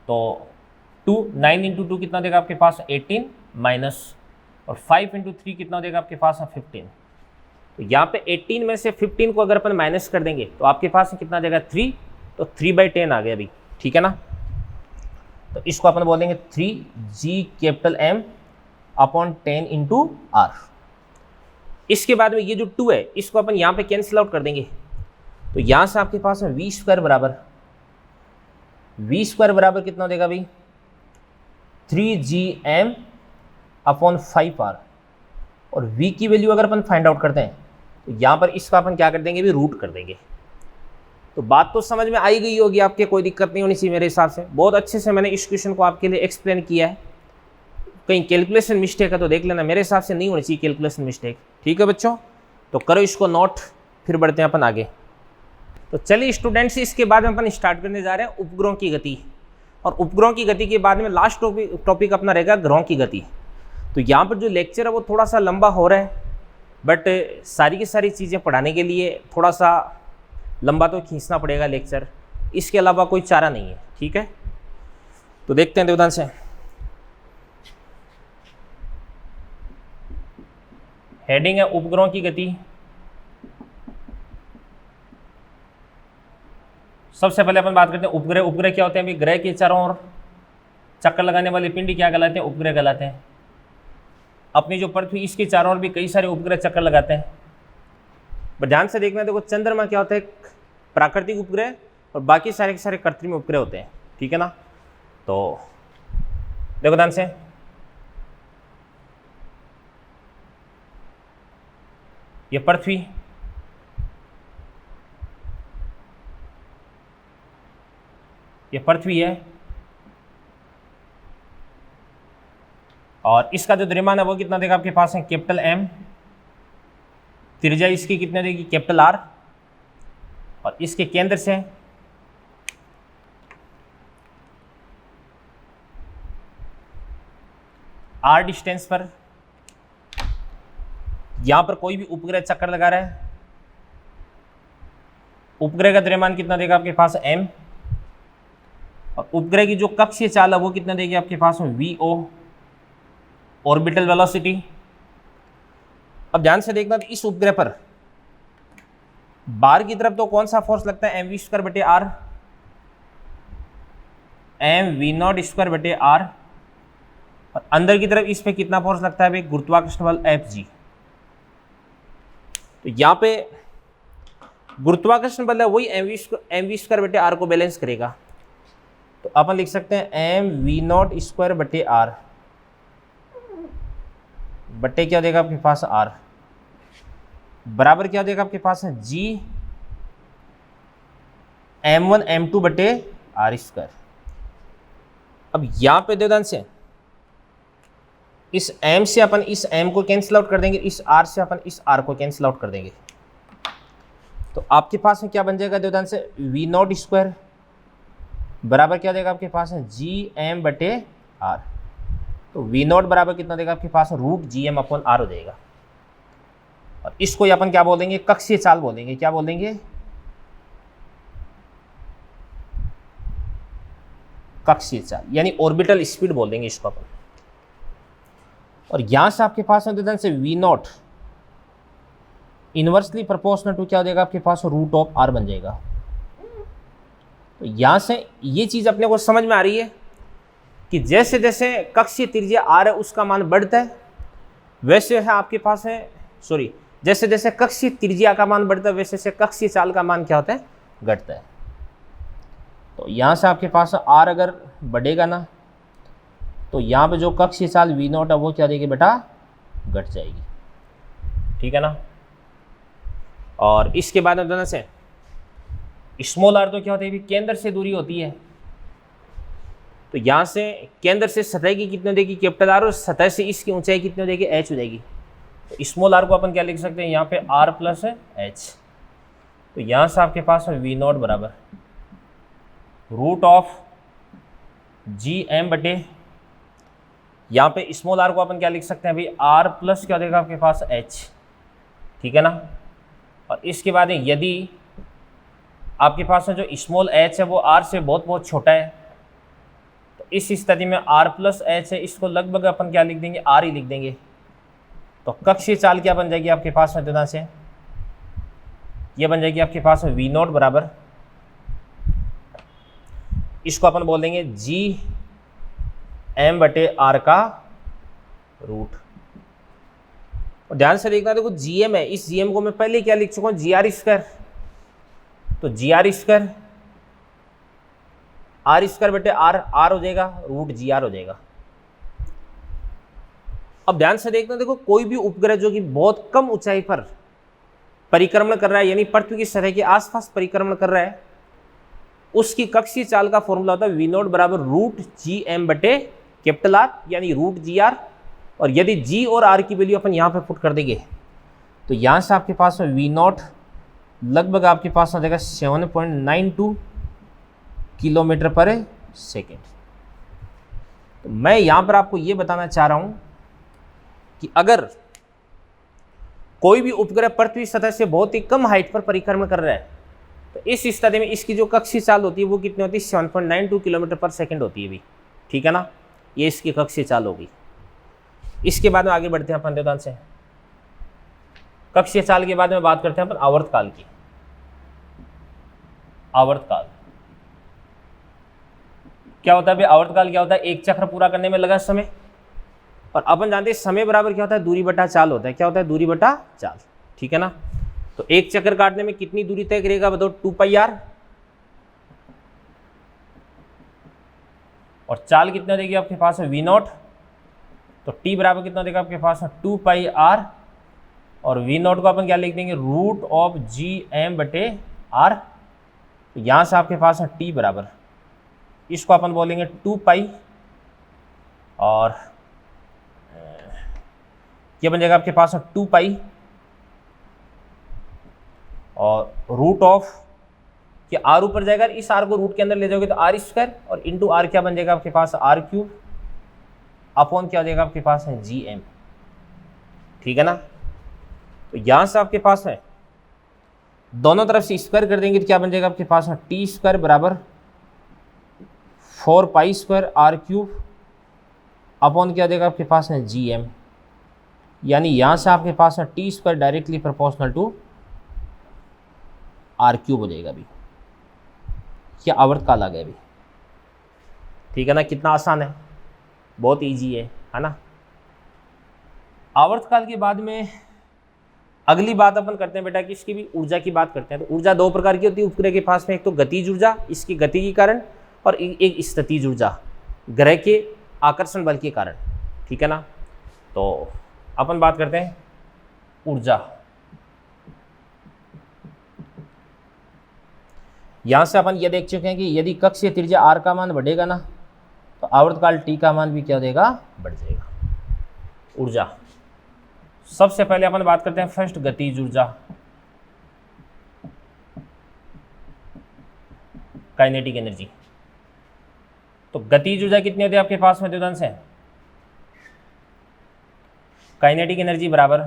तो 9 × 2 कितना देगा आपके पास 18 माइनस, और 5 × 3 कितना देगा आपके पास 15। तो यहाँ पे 18 में से 15 को अगर अपन माइनस कर देंगे तो आपके पास कितना देगा 3, तो 3/10 आ गया अभी, ठीक है ना। तो इसको अपन बोल देंगे 3G capital M upon 10 × R। इसके बाद में ये जो 2 है इसको अपन यहाँ पे कैंसिल आउट कर देंगे, तो यहाँ से आपके पास में V² बराबर कितना देगा भाई 3GM अपॉन 5R, और V की वैल्यू अगर अपन फाइंड आउट करते हैं तो यहाँ पर इसका अपन क्या कर देंगे भी रूट कर देंगे। तो बात तो समझ में आई गई होगी आपके, कोई दिक्कत नहीं होनी चाहिए मेरे हिसाब से। बहुत अच्छे से मैंने इस क्वेश्चन को आपके लिए एक्सप्लेन किया है, कहीं कैलकुलेशन मिस्टेक है तो देख लेना, मेरे हिसाब से नहीं होनी चाहिए कैलकुलेशन मिस्टेक, ठीक है बच्चों। तो करो इसको नोट, फिर बढ़ते हैं अपन आगे। तो चलिए स्टूडेंट्स, इसके बाद में अपन स्टार्ट करने जा रहे हैं उपग्रहों की गति, और उपग्रहों की गति के बाद में लास्ट टॉपिक अपना रहेगा ग्रहों की गति। तो यहाँ पर जो लेक्चर है वो थोड़ा सा लंबा हो रहा है, बट सारी की सारी चीज़ें पढ़ाने के लिए थोड़ा सा लंबा तो खींचना पड़ेगा लेक्चर, इसके अलावा कोई चारा नहीं है, ठीक है। तो देखते हैं देवदान से, हेडिंग है उपग्रहों की गति। सबसे पहले अपन बात करते हैं उपग्रह। उपग्रह क्या होते हैं, अभी ग्रह के चारों ओर चक्कर लगाने वाले पिंड क्या कहलाते हैं, उपग्रह कहलाते हैं। अपनी जो पृथ्वी इसके चारों ओर भी कई सारे उपग्रह चक्कर लगाते हैं, बट ध्यान से देखना, देखो चंद्रमा क्या होता है प्राकृतिक उपग्रह, और बाकी सारे के सारे कृत्रिम उपग्रह होते हैं, ठीक है ना। तो देखो ध्यान से, ये पृथ्वी, ये पृथ्वी है, और इसका जो द्रव्यमान है वो कितना देगा आपके पास है कैपिटल M, त्रिज्या इसकी कितने देगी कैपिटल R, और इसके केंद्र से R डिस्टेंस पर यहां पर कोई भी उपग्रह चक्कर लगा रहा है, उपग्रह का द्रव्यमान कितना देगा आपके पास M, और उपग्रह की जो कक्षीय चाल है वो कितना देगी आपके पास VO, ऑर्बिटल वेलोसिटी। अब ध्यान से देखना, इस उपग्रह पर बाहर की तरफ तो कौन सा फोर्स लगता है mv²/r, mv0²/r, और अंदर की तरफ इस पे कितना फोर्स लगता है भाई गुरुत्वाकर्षण बल Fg। तो यहाँ पे गुरुत्वाकर्षण बल है वही mv²/r को बैलेंस करेगा, तो अपन लिख सकते हैं mv0²/r बट्टे क्या देगा आपके पास R, बराबर क्या देगा आपके पास है G m1 m2/r²। अब यहाँ पे ध्यान से, इस m से अपन इस m को कैंसिल आउट कर देंगे, इस r से अपन इस r को कैंसिल आउट कर देंगे, तो आपके पास में क्या बन जाएगा ध्यान से v0² बराबर क्या देगा आपके पास है Gm/r। तो V0 बराबर कितना देगा आपके पास √Gm/r हो जाएगा। और इसको ही अपन क्या बोलेंगे, कक्षीय चाल बोलेंगे। क्या बोलेंगे, कक्षीय चाल, यानी ऑर्बिटल स्पीड बोलेंगे इसको अपन। और यहां से आपके पास है से v naught inversely proportional to क्या हो जाएगा आपके पास, रूट ऑफ आर बन जाएगा। तो यहां से ये चीज अपने को समझ में आ रही है कि जैसे जैसे कक्षीय त्रिज्या आर है उसका मान बढ़ता है, वैसे है आपके पास है जैसे जैसे कक्षीय त्रिज्या का मान बढ़ता है वैसे वैसे कक्षीय चाल का मान क्या होता है, घटता है। तो यहाँ से आपके पास आर अगर बढ़ेगा ना, तो यहाँ पे जो कक्षीय चाल वी नॉट है वो क्या देगी बेटा, घट जाएगी। ठीक है ना। और इसके बाद दोनों से स्मॉल आर तो क्या होता है, केंद्र से दूरी होती है। तो यहाँ से केंद्र से सतह की कितनी हो जाएगी, कैपिटल आर, और सतह से इसकी ऊंचाई कितनी हो जाएगी, एच हो जाएगी। तो स्मॉल आर को अपन क्या लिख सकते हैं, यहाँ पे आर प्लस एच। तो यहाँ से आपके पास वी नॉट बराबर रूट ऑफ जी एम बटे, यहाँ पे स्मॉल आर को अपन क्या लिख सकते हैं भाई, आर प्लस क्या देगा आपके पास एच। ठीक है ना। और इसके बाद यदि आपके पास जो स्मॉल एच है वो आर से बहुत बहुत छोटा है, तो इस स्थिति में आर प्लस एच है, इसको लगभग अपन क्या लिख देंगे, आर ही लिख देंगे। तो कक्षीय चाल क्या बन जाएगी आपके पास में दोनों से, ये बन जाएगी आपके पास वी नॉट बराबर, इसको अपन बोल देंगे जी एम बटे आर का रूट। और ध्यान से देखना, देखो जीएम है, इस जीएम को मैं पहले क्या लिख चुका हूं, जी आर स्क्वायर। तो g r square r square बटे आर, आर हो जाएगा रूट जी आर हो जाएगा। अब ध्यान से देखना, देखो कोई भी उपग्रह जो कि बहुत कम ऊंचाई पर परिक्रमण कर रहा है, यानी पृथ्वी की सतह के आसपास परिक्रमण कर रहा है, उसकी कक्षीय चाल का फॉर्मूला होता है वी नॉट बराबर रूट जी एम बटे कैपिटल आर, यानी रूट जी आर। और यदि जी और आर की वैल्यू अपन यहाँ पे पुट कर देंगे, तो यहाँ से आपके पास में वी नॉट लगभग आपके पास आ जाएगा 7.92 किलोमीटर पर सेकेंड। तो मैं यहाँ पर आपको ये बताना चाह रहा हूँ कि अगर कोई भी उपग्रह पृथ्वी सतह से बहुत ही कम हाइट पर परिक्रमण कर रहा है, तो इस स्थिति में इसकी जो कक्षीय चाल होती है वो कितनी होती है, 7.92 किलोमीटर पर सेकंड होती है भी। ठीक है ना, ये इसकी कक्षीय चाल होगी। इसके बाद में आगे बढ़ते हैं अपन देवदान से, कक्षीय चाल के बाद में बात करते हैं अपन आवर्तकाल की। आवर्तकाल क्या होता है भाई, आवर्तकाल क्या होता है, एक चक्र पूरा करने में लगा समय। और अपन जानते हैं समय बराबर क्या होता है, दूरी बटा चाल होता है। क्या होता है, दूरी बटा चाल। ठीक है ना। तो एक चक्कर काटने में कितनी दूरी तय करेगा बताओ, 2 पाई आर। और चाल कितना देगी आपके पास है, वी नॉट। तो टी बराबर कितना देगा आपके पास है, 2 पाई आर। और वी नॉट को अपन क्या लिख देंगे, रूट ऑफ जी एम बटे आर। तो यहां से आपके पास है टी बराबर, इसको अपन बोलेंगे 2 पाई, और ये बन जाएगा आपके पास 2 पाई और रूट ऑफ, कि आर ऊपर जाएगा, इस आर को रूट के अंदर ले जाओगे तो आर स्क्वायर, और इंटू आर क्या बन जाएगा आपके पास, आर क्यूब, अपॉन क्या हो जाएगा आपके पास है, जी एम। ठीक है ना। तो यहां से आपके पास है दोनों तरफ से स्क्वायर कर देंगे तो क्या बन जाएगा आपके पास है, टी स्क्वायर बराबर 4 pi square r cube, upon क्या देगा आपके पास है, जी एम। यानी यहां से आपके पास है t square directly proportional to r cube हो जाएगा अभी। क्या आवर्तकाल आ गया अभी। ठीक है ना, कितना आसान है, बहुत इजी है ना। आवर्तकाल के बाद में अगली बात अपन करते हैं बेटा कि इसकी भी ऊर्जा की बात करते हैं। तो ऊर्जा 2 प्रकार की होती है उपग्रह के पास में, एक तो गतिज ऊर्जा इसकी गति के कारण, और एक स्थितिज ऊर्जा ग्रह के आकर्षण बल के कारण। ठीक है ना। तो अपन बात करते हैं ऊर्जा। यहां से अपन ये देख चुके हैं कि यदि कक्षीय त्रिज्या आर का मान बढ़ेगा ना, तो आवर्तकाल टी का मान भी क्या देगा, बढ़ जाएगा। ऊर्जा सबसे पहले अपन बात करते हैं फर्स्ट गतिज ऊर्जा, काइनेटिक एनर्जी। तो गतिज ऊर्जा कितनी होती है आपके पास में द्योतन से, काइनेटिक एनर्जी बराबर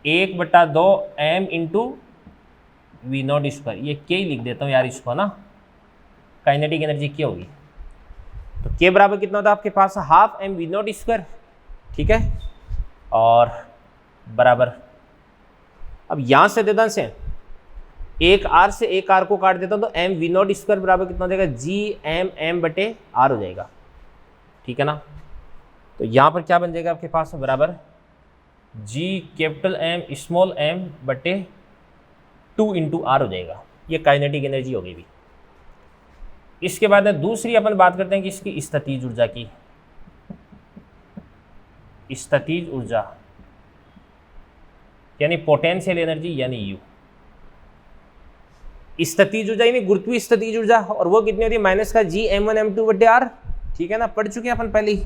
1/2 m into v not square, ये के ही लिख देता हूँ यार इसको ना, काइनेटिक एनर्जी क्या होगी, तो के बराबर कितना होता है आपके पास, half M V not square, ठीक है, और बराबर, अब यहाँ से देता से एक आर से एक आर को काट देता हूँ तो एम वी नॉट स्क्वायर बराबर कितना हो जाएगा, जी एम एम बटे आर हो जाएगा, ठीक है ना। तो यहाँ पर क्या बन जाएगा आपके पास बराबर जी कैपिटल एम स्मॉल एम बटे 2 इंटू आर हो जाएगा, ये काइनेटिक एनर्जी होगी भी। इसके बाद में दूसरी अपन बात करते हैं कि इसकी स्थितिज ऊर्जा की, स्थितिज ऊर्जा यानी पोटेंशियल एनर्जी यानी यू, स्थितिज ऊर्जा यानी गुरुत्वीय स्थितिज ऊर्जा, और वो कितनी होती है, माइनस का g m one m two बटे आर, ठीक है ना, पढ़ चुके हैं अपन पहले ही।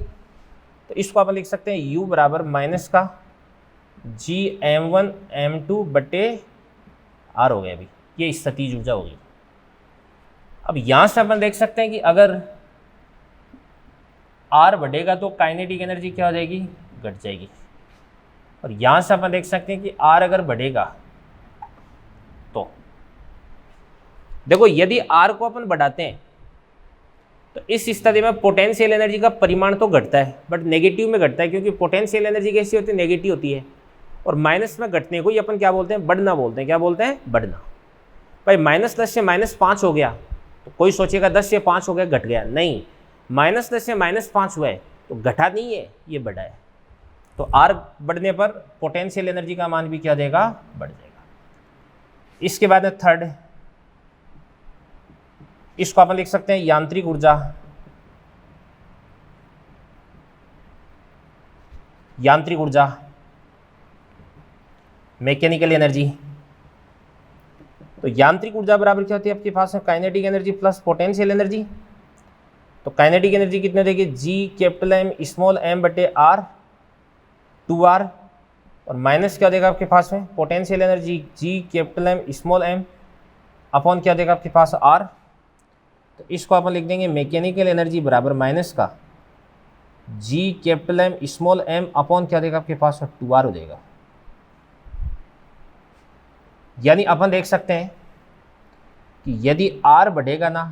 तो इसको अपन लिख सकते हैं यू बराबर माइनस का g m one m two बटे आर हो गया अभी, ये स्थितिज ऊर्जा होगी। अब यहां से अपन देख सकते हैं कि अगर आर बढ़ेगा तो काइनेटिक एनर्जी क्या हो जाएगी, घट जाएगी, और यहां से अपन देख सकते हैं कि आर अगर बढ़ेगा तो देखो यदि आर को अपन बढ़ाते हैं तो इस स्थिति में पोटेंशियल एनर्जी का परिमाण तो घटता है बट नेगेटिव में घटता है, क्योंकि पोटेंशियल एनर्जी कैसी होती है, नेगेटिव होती है, और माइनस में घटने को ही अपन क्या बोलते हैं, बढ़ना बोलते हैं, क्या बोलते हैं, बढ़ना। भाई -10 से -5 हो गया तो कोई सोचेगा 10 से 5 हो गया घट गया, नहीं, -10 से -5 हुआ है तो घटा नहीं है, ये बढ़ा है। तो आर बढ़ने पर पोटेंशियल एनर्जी का मान भी क्या देगा, बढ़ जाएगा। इसके बाद में थर्ड, इसको अपन लिख सकते हैं यांत्रिक ऊर्जा, यांत्रिक ऊर्जा मैकेनिकल एनर्जी। तो यांत्रिक ऊर्जा बराबर क्या होती है आपके पास में, kinetic energy plus potential energy. तो काइनेटिक एनर्जी कितने देगी, G capital M small M बटे आर 2r, और माइनस क्या देगा आपके पास में, potential energy G capital M small M upon क्या देगा आपके पास r। तो इसको अपन लिख देंगे मैकेनिकल एनर्जी बराबर माइनस का G capital M small M upon क्या देगा आपके पास 2r हो जाएगा। यानी अपन देख सकते हैं कि यदि r बढ़ेगा ना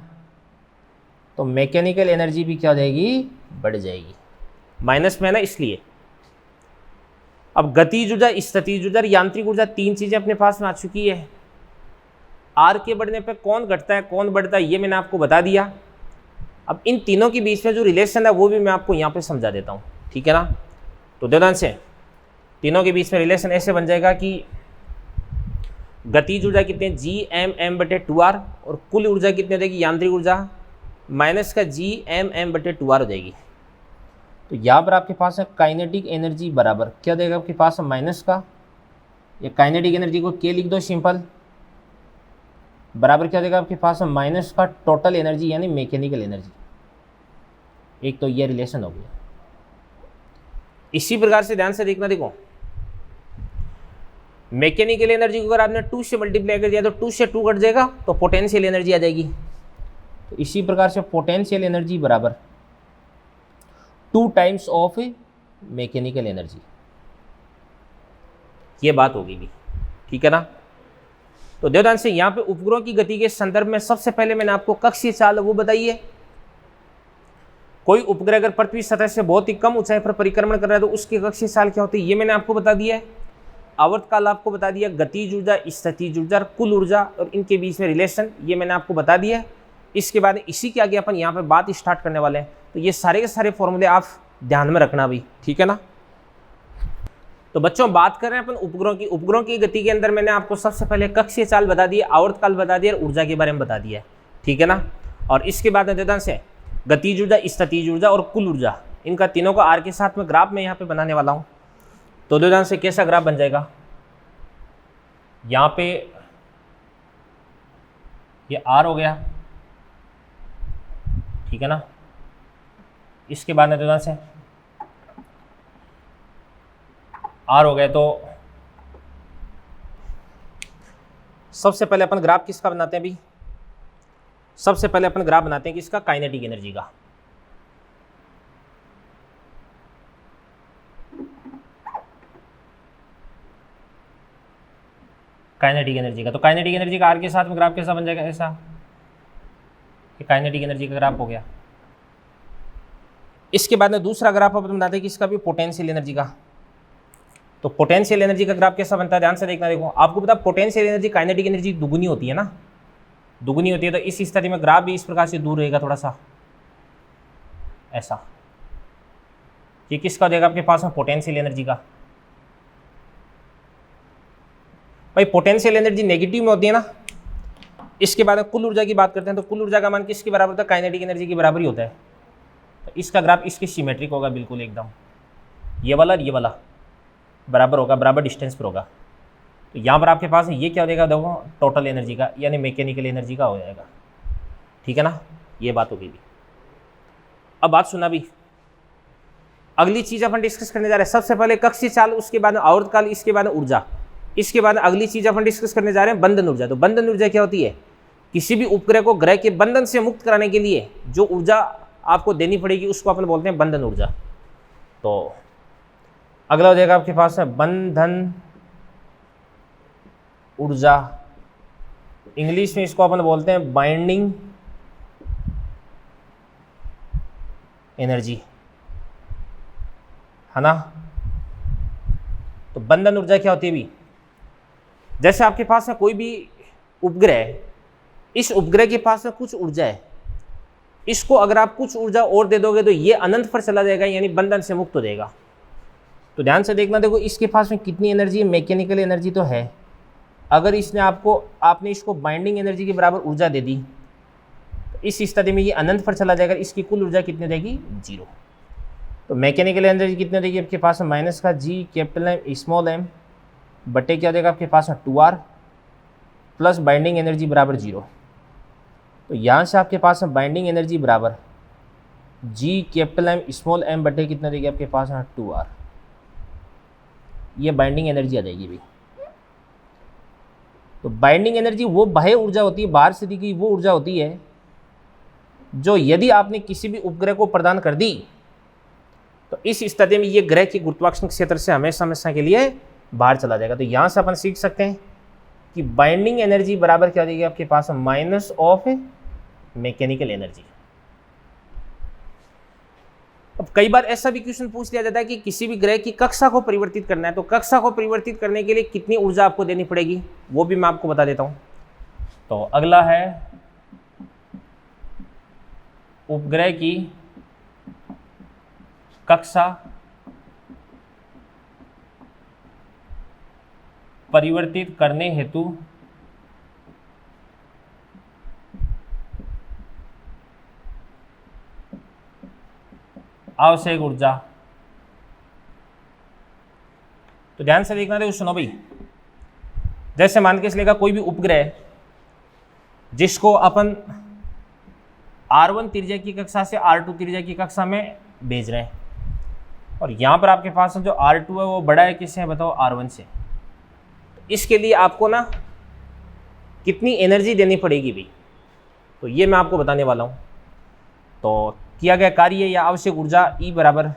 तो मैकेनिकल एनर्जी भी क्या हो जाएगी, बढ़ जाएगी, माइनस में है ना इसलिए। अब गतिज ऊर्जा, स्थितिज ऊर्जा, यांत्रिक ऊर्जा, तीन चीजें अपने पास में आ चुकी है। आर के बढ़ने पे कौन घटता है कौन बढ़ता है ये मैंने आपको बता दिया। अब इन तीनों के बीच में जो रिलेशन है वो भी मैं आपको यहाँ पे समझा देता हूँ, ठीक है ना। तो ध्यान से, तीनों के बीच में रिलेशन ऐसे बन जाएगा कि गतिज ऊर्जा कितने, जी एम एम बटे 2r, और कुल ऊर्जा कितनी हो जाएगी, यांत्रिक ऊर्जा माइनस का जी एम एम बटे 2r हो जाएगी। तो यहाँ पर आपके पास है काइनेटिक एनर्जी बराबर क्या देगा आपके पास, माइनस का, ये काइनेटिक एनर्जी को के लिख दो सिंपल, बराबर क्या देगा आपके पास माइनस का टोटल एनर्जी यानी मैकेनिकल एनर्जी। एक तो ये रिलेशन हो गया। इसी प्रकार से ध्यान से देखना, देखो मैकेनिकल एनर्जी को अगर आपने 2 से मल्टीप्लाई कर दिया तो 2 से 2 घट जाएगा तो पोटेंशियल एनर्जी आ जाएगी। तो इसी प्रकार से पोटेंशियल एनर्जी बराबर 2 टाइम्स ऑफ मैकेनिकल एनर्जी, ये बात होगी भी, ठीक है ना। तो ध्यान से यहाँ पे उपग्रहों की गति के संदर्भ में सबसे पहले मैंने आपको कक्षीय चाल वो बताई है। कोई उपग्रह अगर पृथ्वी सतह से बहुत ही कम ऊंचाई पर परिक्रमण कर रहा है तो उसकी कक्षीय चाल क्या होती है, ये मैंने आपको बता दिया है। आवर्तकाल आपको बता दिया, गतिज ऊर्जा, स्थितिज ऊर्जा, कुल ऊर्जा और इनके बीच में रिलेशन ये मैंने आपको बता दिया है। इसके बाद इसी के आगे अपन यहाँ पे बात स्टार्ट करने वाले हैं, तो ये सारे के सारे फॉर्मूले आप ध्यान में रखना भी, ठीक है ना। तो बच्चों बात कर रहे हैं अपन उपग्रहों की। उपग्रहों की गति के अंदर मैंने आपको सबसे पहले कक्षीय चाल बता दी, आवर्तकाल बता दिया और ऊर्जा के बारे में बता दिया है, ठीक है ना। और इसके बाद ध्यान से गतिज ऊर्जा, स्थितिज ऊर्जा और कुल ऊर्जा, इनका तीनों का आर के साथ में ग्राफ मैं यहाँ पे बनाने वाला हूँ। तो ध्यान से कैसा ग्राफ बन जाएगा, यहाँ पे ये आर हो गया, ठीक है ना। इसके बाद ध्यान से आर हो गया, तो सबसे पहले अपन ग्राफ किसका बनाते हैं अभी, सबसे पहले अपन ग्राफ बनाते हैं किसका, काइनेटिक एनर्जी का। काइनेटिक एनर्जी का। तो काइनेटिक एनर्जी का आर के साथ में ग्राफ कैसा बन जाएगा, ऐसा, ये काइनेटिक एनर्जी का ग्राफ हो गया। इसके बाद में दूसरा ग्राफ अपन बनाते हैं कि इसका भी पोटेंशियल एनर्जी का। तो पोटेंशियल एनर्जी का ग्राफ कैसा बनता है, ध्यान से देखना। देखो आपको पता पोटेंशियल एनर्जी काइनेटिक एनर्जी दुगुनी होती है ना, दुगुनी होती है। तो इस स्थिति में ग्राफ भी इस प्रकार से दूर रहेगा थोड़ा सा, ऐसा। ये किसका देगा आपके पास में, पोटेंशियल एनर्जी का। भाई पोटेंशियल एनर्जी नेगेटिव में होती है ना। इसके बाद में कुल ऊर्जा की बात करते हैं, तो कुल ऊर्जा का मान किसके बराबर होता है, काइनेटिक एनर्जी के बराबर ही होता है। तो इसका ग्राफ इसके सिमेट्रिक होगा बिल्कुल एकदम, ये वाला और ये वाला बराबर होगा, बराबर डिस्टेंस पर होगा। तो यहाँ पर आपके पास ये क्या हो जाएगा, देखो टोटल एनर्जी का यानी मैकेनिकल एनर्जी का हो जाएगा, ठीक है ना। ये बात हो गई भी। अब बात सुना भी, अगली चीज अपन डिस्कस करने जा रहे हैं। सबसे पहले कक्षीय चाल, उसके बाद आवर्तकाल, इसके बाद ऊर्जा, इसके बाद अगली चीज अपन डिस्कस करने जा रहे हैं बंधन ऊर्जा। तो बंधन ऊर्जा क्या होती है, किसी भी उपग्रह को ग्रह के बंधन से मुक्त कराने के लिए जो ऊर्जा आपको देनी पड़ेगी उसको अपन बोलते हैं बंधन ऊर्जा। तो अगला हो जाएगा आपके पास है बंधन ऊर्जा, इंग्लिश में इसको अपन बोलते हैं बाइंडिंग एनर्जी, है ना। तो बंधन ऊर्जा क्या होती है भी, जैसे आपके पास है कोई भी उपग्रह, इस उपग्रह के पास में कुछ ऊर्जा है, इसको अगर आप कुछ ऊर्जा और दे दोगे तो ये अनंत पर चला जाएगा, यानी बंधन से मुक्त हो जाएगा। तो ध्यान से देखना, देखो इसके पास में कितनी एनर्जी है, मैकेनिकल एनर्जी तो है। अगर इसने आपने इसको बाइंडिंग एनर्जी के बराबर ऊर्जा दे दी तो इस स्थिति में ये अनंत पर चला जाएगा, इसकी कुल ऊर्जा कितनी देगी, 0। तो मैकेनिकल एनर्जी कितनी देगी आपके पास में, माइनस का G capital M small M बटे क्या देगा आपके पास में 2r प्लस बाइंडिंग एनर्जी बराबर 0। तो यहाँ से आपके पास में बाइंडिंग एनर्जी बराबर जी कैपिटल एम स्मॉल एम बटे कितना देगी आपके पास में 2r, ये बाइंडिंग एनर्जी आ जाएगी भाई। तो बाइंडिंग एनर्जी वो बाह्य ऊर्जा होती है, बाहर से दी गई वो ऊर्जा होती है जो यदि आपने किसी भी उपग्रह को प्रदान कर दी तो इस स्थिति में ये ग्रह के गुरुत्वाकर्षण क्षेत्र से हमेशा हमेशा के लिए बाहर चला जाएगा। तो यहाँ से अपन सीख सकते हैं कि बाइंडिंग एनर्जी बराबर क्या देगी आपके पास, माइनस ऑफ मैकेनिकल एनर्जी। अब कई बार ऐसा भी क्वेश्चन पूछ लिया जाता है कि किसी भी ग्रह की कक्षा को परिवर्तित करना है, तो कक्षा को परिवर्तित करने के लिए कितनी ऊर्जा आपको देनी पड़ेगी, वो भी मैं आपको बता देता हूं। तो अगला है उपग्रह की कक्षा परिवर्तित करने हेतु आवश्यक ऊर्जा। तो ध्यान से देखना, देखो सुनो भाई, जैसे मान के चलेगा कोई भी उपग्रह जिसको अपन R1 त्रिज्या की कक्षा से R2 त्रिज्या की कक्षा में भेज रहे हैं, और यहाँ पर आपके पास जो R2 है वो बड़ा है किससे, बताओ, R1 से। इसके लिए आपको ना कितनी एनर्जी देनी पड़ेगी भाई, तो ये मैं आपको बताने वाला हूँ। तो किया गया कार्य या आवश्यक ऊर्जा E बराबर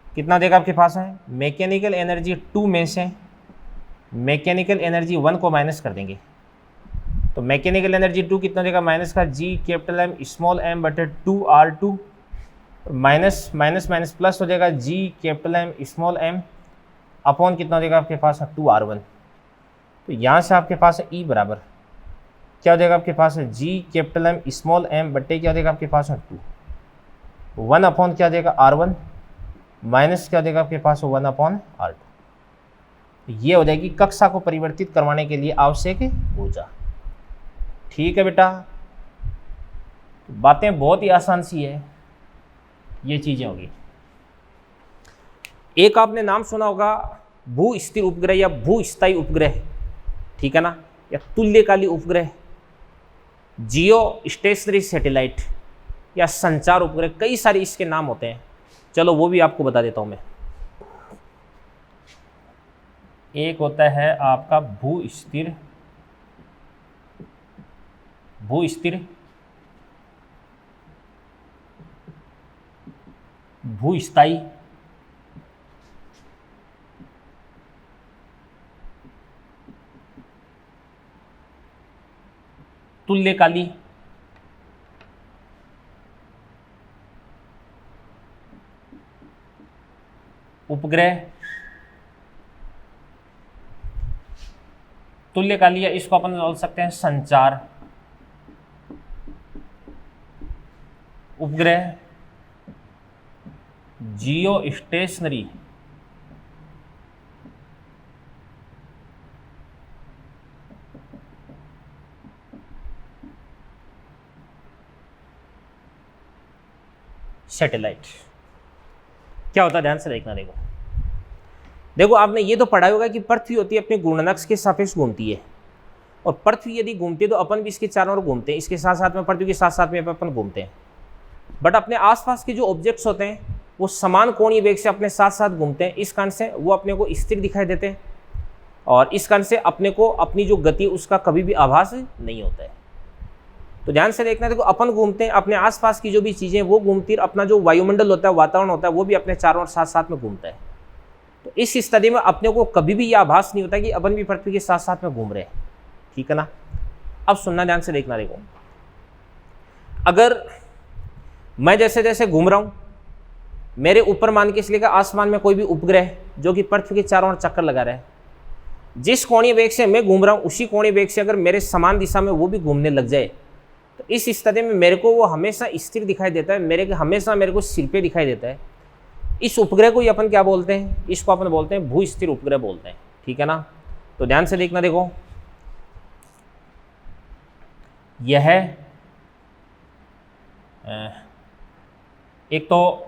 कितना देगा आपके पास है, मैकेनिकल एनर्जी 2 में से मैकेनिकल एनर्जी 1 को माइनस कर देंगे। तो मैकेनिकल एनर्जी 2 कितना देगा, माइनस का G capital M small M बटे 2r2 minus minus minus plus हो जाएगा G capital M small M upon कितना देगा आपके पास 2r1। तो यहाँ से आपके पास E बराबर क्या हो जाएगा आपके पास जी कैपिटल एम स्मॉल एम बटे क्या देगा आपके पास 2, 1 अपॉन क्या देगा r1 माइनस क्या देगा आपके पास 1 अपॉन r2। ये हो जाएगी कक्षा को परिवर्तित करवाने के लिए आवश्यक ऊर्जा। ठीक है बेटा, बातें बहुत ही आसान सी है, ये चीजें होगी। एक आपने नाम सुना होगा भू स्थिर उपग्रह या भू स्थायी उपग्रह, ठीक है ना, या तुल्यकाली उपग्रह, जियो स्टेशनरी सैटेलाइट या संचार उपग्रह, कई सारे इसके नाम होते हैं। चलो वो भी आपको बता देता हूं मैं। एक होता है आपका भू स्थिर, भू स्थायी, तुल्यकाली, उपग्रह, तुल्यकाली या इसको अपन बोल सकते हैं संचार, उपग्रह, जियो स्टेशनरी, सैटेलाइट। क्या होता है ध्यान से देखना। देखो देखो आपने ये तो पढ़ा होगा कि पृथ्वी होती है अपने गुणनक्ष के सापेक्ष घूमती है, और पृथ्वी यदि घूमती है तो अपन भी इसके चारों ओर घूमते हैं, इसके साथ साथ में पृथ्वी के साथ साथ में अपन घूमते हैं। बट अपने आसपास के जो ऑब्जेक्ट्स होते हैं वो समान कोणीय वेग से अपने साथ साथ घूमते हैं। इस कारण से वो अपने को स्थिर दिखाई देते हैं, और इस कारण से अपने को अपनी जो गति उसका कभी भी आभास नहीं होता है। तो ध्यान से देखना, देखो अपन घूमते हैं, अपने आसपास की जो भी चीज़ें वो घूमती है, अपना जो वायुमंडल होता है, वातावरण होता है, वो भी अपने चारों ओर साथ साथ में घूमता है। तो इस स्थिति में अपने को कभी भी यह आभास नहीं होता कि अपन भी पृथ्वी के साथ साथ में घूम रहे हैं। ठीक है ना। अब सुनना, ध्यान से देखना। देखो अगर मैं जैसे जैसे घूम रहा हूं, मेरे ऊपर मान के इसलिए आसमान में कोई भी उपग्रह जो कि पृथ्वी के चारों ओर चक्कर लगा रहा है, जिस कोणीय वेग से मैं घूम रहा हूं उसी कोणीय वेग से अगर मेरे समान दिशा में वो भी घूमने लग जाए, तो इस स्थिति में मेरे को वो हमेशा स्थिर दिखाई देता है, हमेशा मेरे को सिर पे दिखाई देता है। इस उपग्रह को ही अपन क्या बोलते हैं, इसको अपन बोलते हैं भू स्थिर उपग्रह बोलते हैं। ठीक है ना। तो ध्यान से देखना। देखो यह एक तो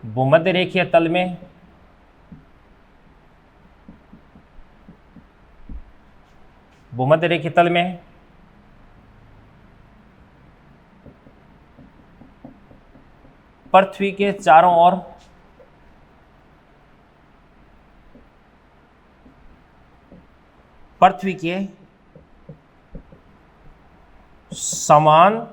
भूमध्य रेखीय तल में पृथ्वी के चारों ओर पृथ्वी के समान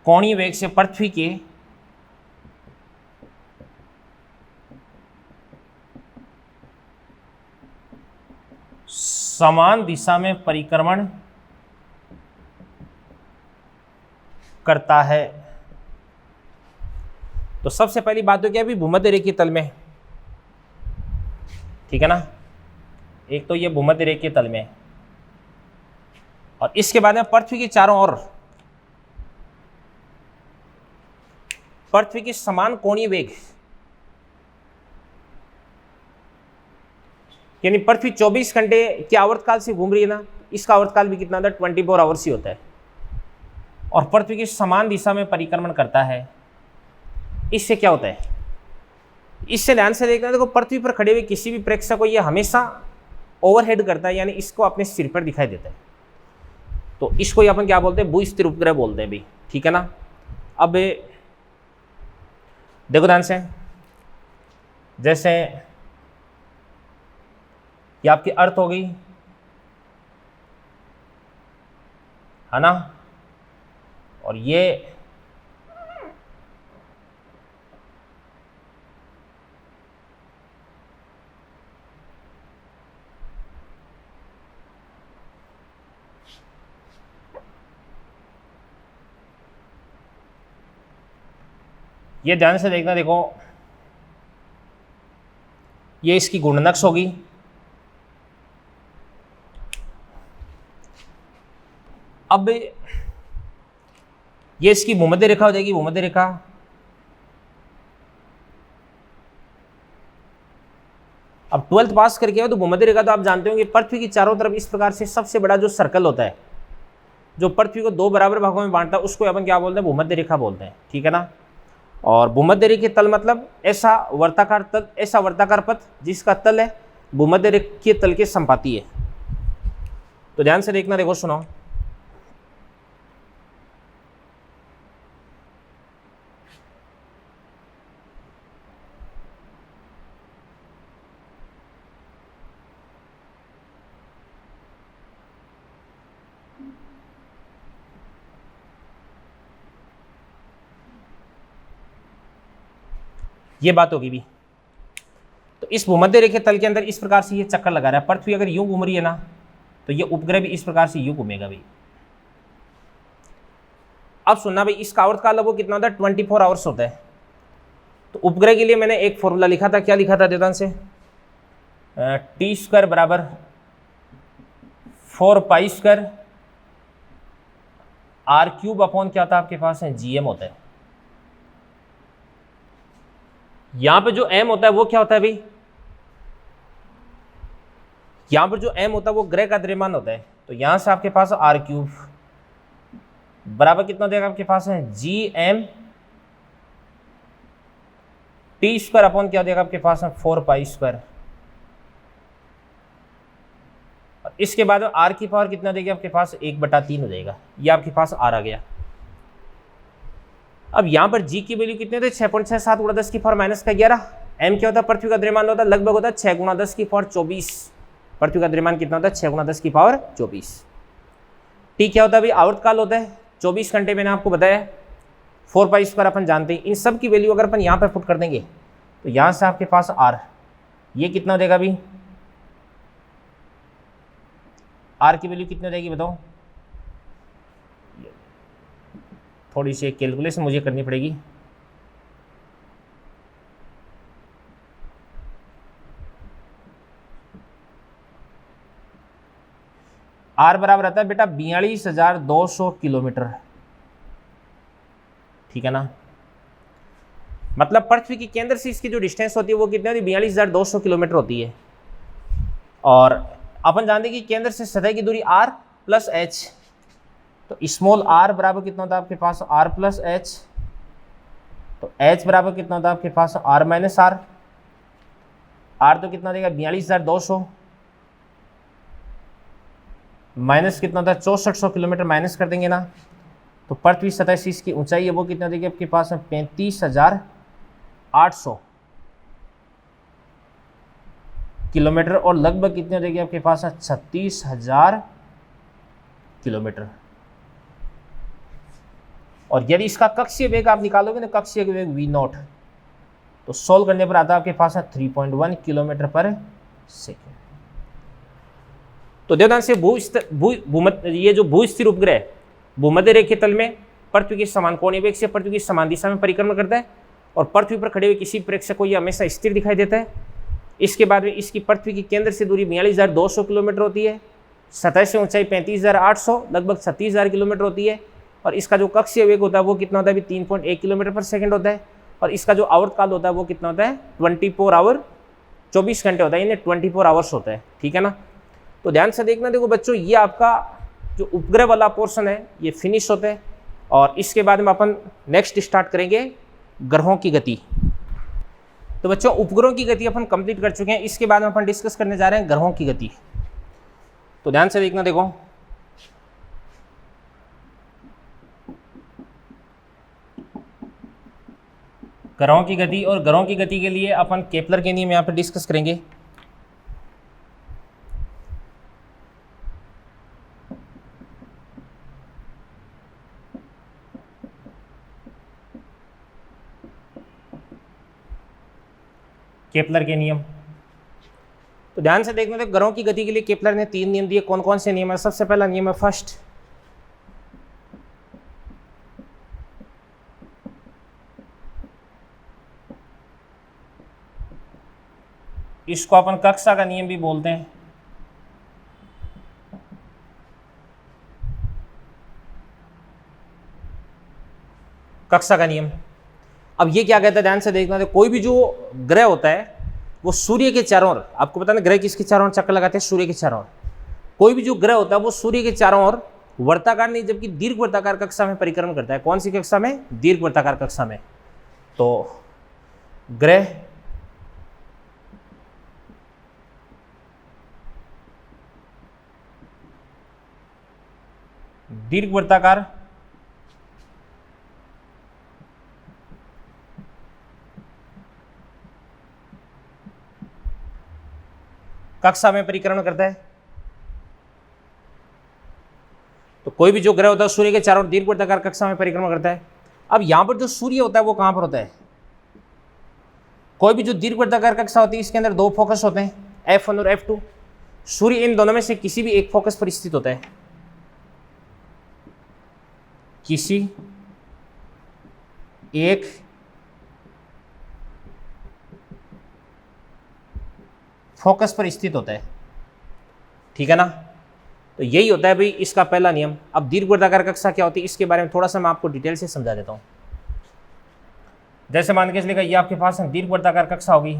कोणीय वेग से पृथ्वी के समान दिशा में परिक्रमण करता है। तो सबसे पहली बात तो क्या है, भूमध्य रेखीय तल में। ठीक है ना। एक तो ये भूमध्य रेखीय तल में, और इसके बाद में पृथ्वी के चारों ओर पृथ्वी के समान कोणीय वेग, यानी पृथ्वी 24 घंटे के आवर्तकाल से घूम रही है ना, इसका आवर्तकाल भी कितना होता है, 24 आवर्स ही होता है, और पृथ्वी की समान दिशा में परिक्रमण करता है। इससे क्या होता है, इससे ध्यान से देखना। देखो पृथ्वी पर खड़े हुए किसी भी प्रेक्षक को यह हमेशा ओवरहेड करता है, यानी इसको अपने सिर पर दिखाई देता है। तो इसको अपन क्या बोलते हैं, भू स्थिर उपग्रह बोलते हैं भी। ठीक है ना। अब देखो ध्यान से, जैसे ये आपकी अर्थ हो गई, है ना, और ये ये ध्यान से देखना। देखो ये इसकी गुणनक्ष होगी, अब ये इसकी भूमध्य रेखा हो जाएगी, भूमध्य रेखा। अब 12th पास करके तो भूमध्य रेखा तो आप जानते होंगे पृथ्वी की चारों तरफ इस प्रकार से सबसे बड़ा जो सर्कल होता है, जो पृथ्वी को 2 बराबर भागों में बांटता है, उसको अपन क्या बोलते हैं, भूमध्य रेखा बोलते हैं। ठीक है ना। और भूमध्य रेखीय तल मतलब ऐसा वर्ताकार तल, ऐसा वर्ताकार पथ जिसका तल है भूमध्य रेखीय तल के संपाती है। तो ध्यान से देखना। देखो सुनो, ये बात होगी भी। इस भूमध्य रेखीय तल के अंदर इस प्रकार से ये चक्कर लगा रहा है। पृथ्वी अगर यूं घूम रही है ना, तो ये उपग्रह भी इस प्रकार से यूं घूमेगा भाई। अब सुनना भाई, इसका आवर्तकाल है वो कितना होता है, 24 आवर्स होता है। तो उपग्रह के लिए मैंने एक फॉर्मूला लिखा था, क्या लिखा था देवदान से, T² बराबर 4π² R³ अपॉन क्या था आपके पास है, GM होता है। यहां पे जो M होता है वो क्या होता है भाई, यहां पर जो M होता है वो ग्रह का द्रव्यमान होता है। तो यहां से आपके पास R³ बराबर कितना देगा आपके पास है, GM T² अपॉन क्या देगा आपके पास है, 4π²। और इसके बाद R की पावर कितना देगी आपके पास, 1/3 हो जाएगा। ये आपके पास R आ गया। अब यहां पर G की वैल्यू कितने होते, 6.67 × 10 की पावर -11। M क्या होता है, पृथ्वी का द्रव्यमान होता है, लगभग होता है 6 × 10 की पावर 24। पृथ्वी का द्रव्यमान कितना होता है, 6 × 10 की पावर 24। T क्या होता है भाई, आवर्तकाल होता है 24 घंटे, मैंने आपको बताया। 4π² अपन जानते हैं। इन सब की वैल्यू अगर अपन यहाँ पर पुट कर देंगे तो यहाँ से आपके पास R, ये कितना देगा भाई, R की वैल्यू कितनी देगी बताओ, थोड़ी सी कैलकुलेशन मुझे करनी पड़ेगी। R बराबर रहता है बेटा 42,200 किलोमीटर, ठीक है ना। मतलब पृथ्वी के केंद्र से इसकी जो डिस्टेंस होती है वो कितनी होती है, 42,200 किलोमीटर होती है। और अपन जानते हैं कि केंद्र से सतह की दूरी R + h, तो स्मॉल r बराबर कितना होता है आपके पास, R + h। तो h बराबर कितना होता है आपके पास, R - r। R तो कितना देगा, 42,200 माइनस कितना होता है, 6400 किलोमीटर माइनस कर देंगे ना, तो पृथ्वी सतह से इसकी ऊंचाई है वो कितना देगी आपके पास, 35,800 किलोमीटर, और लगभग कितने देगी आपके पास, 36,000 किलोमीटर। और यदि इसका कक्षीय वेग आप निकालोगे ना, कक्षीय वेग v0, तो सोल्व करने पर आता है आपके पास 3.1 किलोमीटर पर सेकेंड। तो देवदान से ये जो भू-स्थिर उपग्रह भूमध्य रेखीय तल में पृथ्वी के समान कोणीय वेग से पृथ्वी की समान दिशा में परिक्रमण करता है, और पृथ्वी पर खड़े हुए किसी प्रेक्षक को यह हमेशा स्थिर दिखाई देता है। इसके बाद में इसकी पृथ्वी के केंद्र से दूरी 42,200 किलोमीटर होती है, सतह से ऊंचाई 35,800 लगभग 36,000 किलोमीटर होती है, और इसका जो कक्षीय वेग होता है वो कितना होता है, 3.1 किलोमीटर पर सेकंड होता है, और इसका जो आवर्तकाल होता है वो कितना होता है, 24 आवर 24 घंटे होता है, यानी 24 आवर्स होता है, ठीक है ना। तो ध्यान से देखना, देखो बच्चों, ये आपका जो उपग्रह वाला पोर्शन है ये फिनिश होता है, और इसके बाद में अपन नेक्स्ट स्टार्ट करेंगे ग्रहों की गति। तो बच्चों उपग्रहों की गति अपन कंप्लीट कर चुके हैं, इसके बाद में अपन डिस्कस करने जा रहे हैं ग्रहों की गति। तो ध्यान से देखना, देखो ग्रहों की गति, और ग्रहों की गति के लिए अपन केपलर के नियम यहाँ पे डिस्कस करेंगे। केपलर के नियम, तो ध्यान से देखना, तो ग्रहों की गति के लिए केपलर ने 3 नियम दिए। कौन कौन से नियम है? सबसे पहला नियम है फर्स्ट, इसको अपन कक्षा का नियम भी बोलते हैं। कक्षा का नियम, अब ये क्या कहता है, ध्यान से देखना, तो कोई भी जो ग्रह होता है वो सूर्य के चारों ओर, आपको पता ना ग्रह किसके चारों ओर चक्कर लगाते हैं, सूर्य के चारों ओर। कोई भी जो ग्रह होता है वो सूर्य के चारों ओर वर्ताकार नहीं जबकि दीर्घ वर्ताकार कक्षा में परिक्रमण करता है। कौन सी कक्षा में? दीर्घ वर्ताकार कक्षा में। तो ग्रह दीर्घ वर्ताकार कक्षा में परिक्रमण करता है। तो कोई भी जो ग्रह होता है सूर्य के चारों ओर दीर्घ वर्ताकार कक्षा में परिक्रमण करता है। अब यहां पर जो सूर्य होता है वो कहां पर होता है? कोई भी जो दीर्घवृत्ताकार कक्षा होती है इसके अंदर दो फोकस होते हैं, F1 और F2। सूर्य इन दोनों में से किसी भी एक फोकस पर स्थित होता है, किसी एक फोकस पर स्थित होता है, ठीक है ना। तो यही होता है भाई इसका पहला नियम। अब दीर्घवृत्ताकार कक्षा क्या होती है इसके बारे में थोड़ा सा मैं आपको डिटेल से समझा देता हूं। जैसे मान के चलिएगा ये आपके पास दीर्घवृत्ताकार कक्षा होगी,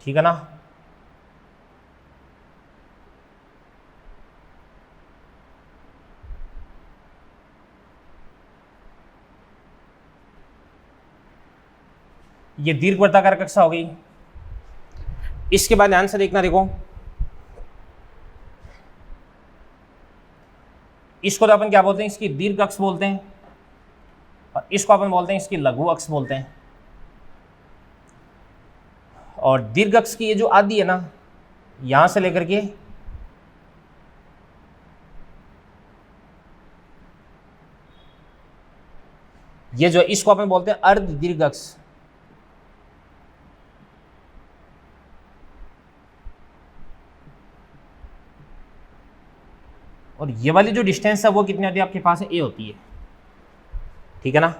ठीक है ना। ये दीर्घवृत्ताकार कक्षा हो गई। इसके बाद ध्यान से देखना, देखो इसको तो अपन क्या बोलते हैं, इसकी दीर्घ अक्ष बोलते हैं, और इसको अपन बोलते हैं इसकी लघु अक्ष बोलते हैं। और दीर्घ अक्ष की ये जो आदि है ना, यहां से लेकर के ये जो इसको अपन बोलते हैं अर्ध दीर्घ अक्ष। और ये वाली जो डिस्टेंस है वो कितनी होती है आपके पास है, ए होती है, ठीक है ना।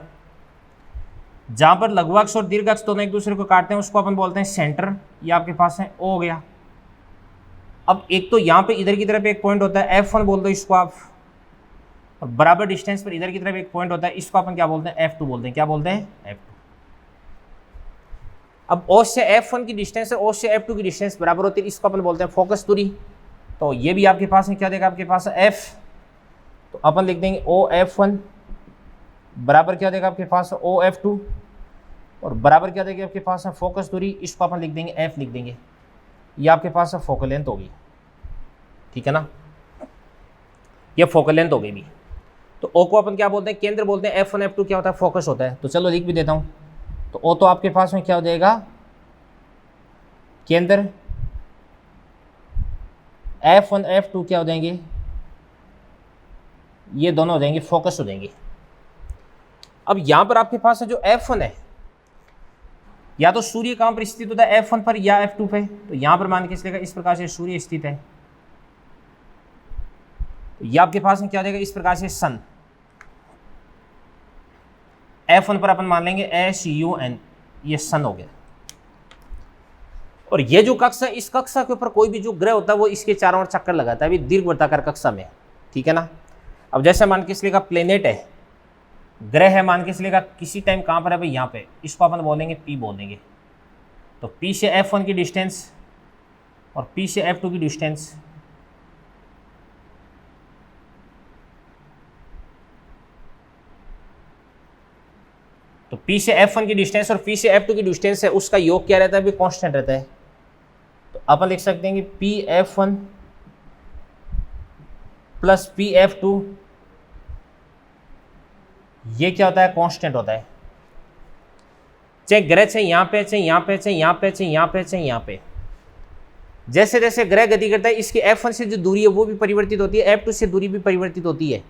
जहां पर लघु अक्ष और दीर्घ अक्ष दोनों एक दूसरे को काटते हैं उसको अपन बोलते हैं सेंटर। ये आपके पास है ओ हो गया। अब एक तो यहाँ पे इधर की तरफ एक पॉइंट होता है, F1 बोल दो इसको आप, और बराबर डिस्टेंस पर इधर की तरफ एक पॉइंट होता है, इसको अपन क्या बोलते हैं, F2 बोलते हैं। क्या बोलते हैं, F2। अब O से F1 की डिस्टेंस है, O से F2 की डिस्टेंस बराबर होती है, इसको अपन बोलते हैं फोकस दूरी। तो ये भी आपके पास है, क्या देगा आपके पास है F, तो अपन लिख देंगे OF1 बराबर क्या देगा आपके पास OF2, और बराबर क्या देगा आपके पास है फोकस दूरी, इसको अपन लिख देंगे F लिख देंगे। ये आपके पास है फोकल लेंथ होगी, ठीक है ना। ये फोकल लेंथ हो गई भी। तो O को अपन क्या बोलते हैं, केंद्र बोलते हैं। F1 F2 क्या होता है, फोकस होता है। तो चलो लिख भी देता हूँ। तो O तो आपके पास में क्या हो जाएगा, केंद्र। F1 F2 क्या हो जाएंगे, ये दोनों हो जाएंगे फोकस हो जाएंगे। अब यहां पर आपके पास है जो F1 है, या तो सूर्य कहां पर स्थित होता है, F1 पर या F2 पे। तो यहां पर मान के चलेगा इस प्रकार से सूर्य स्थित है, तो ये आपके पास में क्या हो जाएगा, इस प्रकार से सन। F1 पर अपन मान लेंगे SUN, ये सन हो गया। और ये जो कक्षा है, इस कक्षा के ऊपर कोई भी जो ग्रह होता है वो इसके चारों ओर चक्कर लगाता है अभी दीर्घवृत्ताकार कक्षा में, ठीक है ना। अब जैसे मान के चलेगा प्लेनेट है, ग्रह है, मान के चलेगा किसी टाइम कहां पर है भाई, यहाँ पे, इसको अपन बोलेंगे P बोलेंगे। तो P से F1 की डिस्टेंस और P से F2 की डिस्टेंस, तो P से F1 की डिस्टेंस और P से F2 की डिस्टेंस है, उसका योग क्या रहता है, भी कांस्टेंट रहता है। तो अपन लिख सकते हैं कि PF1 प्लस PF2 ये क्या होता है, कांस्टेंट होता है। चाहे ग्रह चाहे यहाँ पे, चाहे यहाँ पे, चाहे यहाँ पे, चाहे यहाँ पे, चाहे यहाँ पे, जैसे जैसे ग्रह गति करता है इसकी F1 से जो दूरी है वो भी परिवर्तित होती है, F2 से दूरी भी परिवर्तित होती है।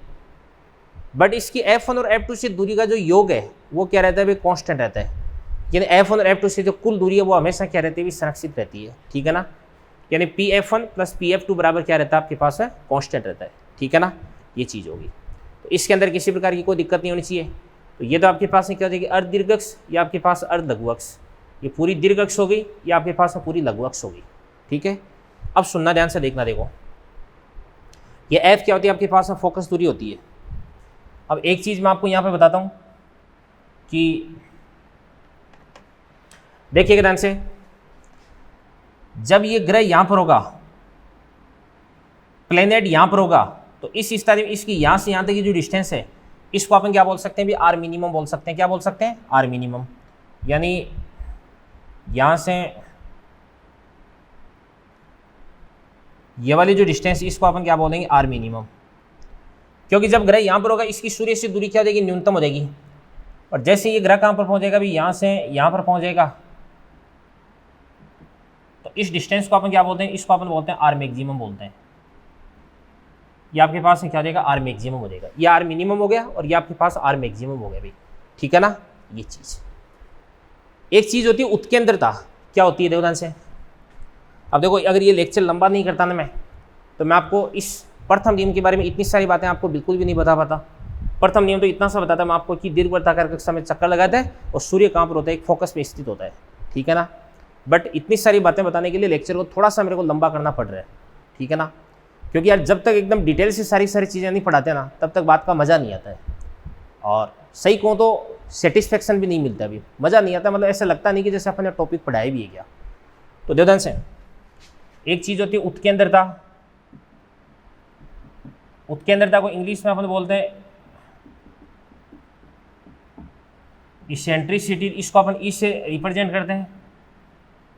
बट इसकी F1 और F2 से दूरी का जो योग है वो क्या रहता है, भी कांस्टेंट रहता है। यानी F1 और F2 से जो कुल दूरी है वो हमेशा क्या रहती है, भी संरक्षित रहती है, ठीक है ना। यानी PF1 प्लस PF2 बराबर क्या रहता है आपके पास है, कांस्टेंट रहता है, ठीक है ना। ये चीज़ होगी। तो इसके अंदर किसी प्रकार की कोई दिक्कत नहीं होनी चाहिए। तो ये तो आपके पास क्या हो जाएगी, अर्ध दीर्घ अक्ष, या आपके पास अर्ध लघु अक्ष। ये पूरी दीर्घ अक्ष हो गई, या आपके पास पूरी लघु अक्ष होगी, ठीक है। अब सुनना ध्यान से, देखना, देखो ये F क्या होती है आपके पास, फोकस दूरी होती है। अब एक चीज़ मैं आपको यहाँ पे बताता हूँ कि देखिएगा ध्यान से, जब ये ग्रह यहाँ पर होगा, प्लेनेट यहाँ पर होगा, तो इस स्थिति में इसकी यहाँ से यहाँ तक की जो डिस्टेंस है इसको अपन क्या बोल सकते हैं, भी आर मिनिमम बोल सकते हैं। क्या बोल सकते हैं, आर मिनिमम। यानी यहाँ से ये वाली जो डिस्टेंस इसको अपन क्या बोलेंगे, आर मिनिमम। क्योंकि जब ग्रह यहाँ पर होगा इसकी सूर्य से दूरी क्या हो जाएगी, न्यूनतम हो जाएगी। और जैसे ये ग्रह कहाँ पर पहुँचेगा, भी यहाँ से यहाँ पर पहुँचेगा, तो इस डिस्टेंस को अपन क्या बोलते हैं, इसको अपन बोलते हैं आर मैक्सिमम बोलते हैं। ये आपके पास क्या हो जाएगा, आर मैक्सिमम हो जाएगा। ये आर मिनिमम हो गया और ये आपके पास आर मैक्सिमम हो गया भाई, ठीक है ना। ये चीज़, एक चीज़ होती है उत्केंद्रता, क्या होती है देखो ध्यान से। अब देखो अगर ये लेक्चर लंबा नहीं करता ना मैं, तो मैं आपको इस प्रथम नियम के बारे में इतनी सारी बातें आपको बिल्कुल भी नहीं बता पाता। प्रथम नियम तो इतना सा बताता मैं आपको कि दीर्घवृत्ताकार कक्षा में चक्कर लगाता है और सूर्य कहाँ पर होता है, एक फोकस में स्थित होता है, ठीक है ना। बट इतनी सारी बातें बताने के लिए लेक्चर को थोड़ा सा मेरे को लंबा करना पड़ रहा है, ठीक है ना, क्योंकि यार जब तक एकदम डिटेल से सारी चीज़ें नहीं पढ़ाते ना, तब तक बात का मज़ा नहीं आता है। और सही कहूँ तो सेटिस्फेक्शन भी नहीं मिलता, अभी मज़ा नहीं आता, मतलब ऐसा लगता नहीं कि जैसे अपने टॉपिक पढ़ाया भी है क्या। तो देखो ध्यान से, एक चीज़ होती है उत्केंद्रता। उत्केंद्रता को इंग्लिश में अपन बोलते हैं इसेंट्रिसिटी, इसको अपन ई से रिप्रेजेंट करते हैं।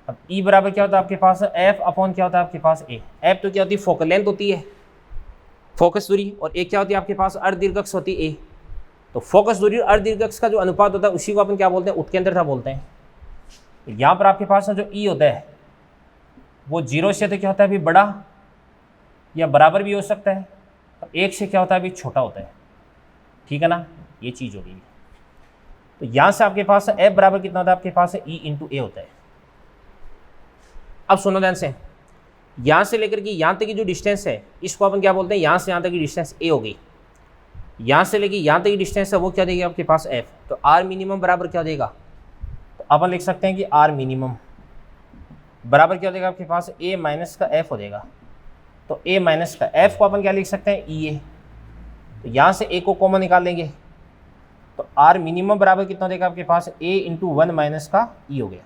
अब ई बराबर क्या होता है आपके पास, एफ अपॉन क्या होता है आपके पास ए। एफ तो क्या होती है, फोकल लेंथ होती है, फोकस दूरी, और ए क्या होती है आपके पास, अर्धदीर्घ होती है ए। तो फोकस दूरी और अर्धदीर्घ का जो अनुपात होता है उसी को अपन क्या बोलते हैं, उत्केंद्रता बोलते हैं। यहाँ पर आपके पास जो ई होता है वो 0 से तो क्या होता है अभी बड़ा या बराबर भी हो सकता है, और 1 से क्या होता है अभी छोटा होता है, ठीक है ना। ये चीज़ होगी। तो यहाँ से आपके पास एफ बराबर कितना होता है आपके पास, ई इंटू ए होता है। अब सुनो ध्यान से, यहाँ से लेकर के यहाँ तक की जो डिस्टेंस है इसको अपन क्या बोलते हैं, यहाँ से यहाँ तक की डिस्टेंस ए होगी। यहाँ से लेके यहाँ तक की डिस्टेंस है वो क्या देगी आपके पास, एफ। तो आर मिनिमम बराबर क्या देगा, तो अपन लिख सकते हैं कि आर मिनिमम बराबर क्या हो जाएगा आपके पास, ए माइनस का एफ हो जाएगा। तो ए माइनस का एफ को अपन क्या लिख सकते हैं, ई ए। तो यहाँ से ए को कॉमन निकाल लेंगे, तो आर मिनिमम बराबर कितना हो जाएगा आपके पास, ए इंटू 1 माइनस का ई हो गया।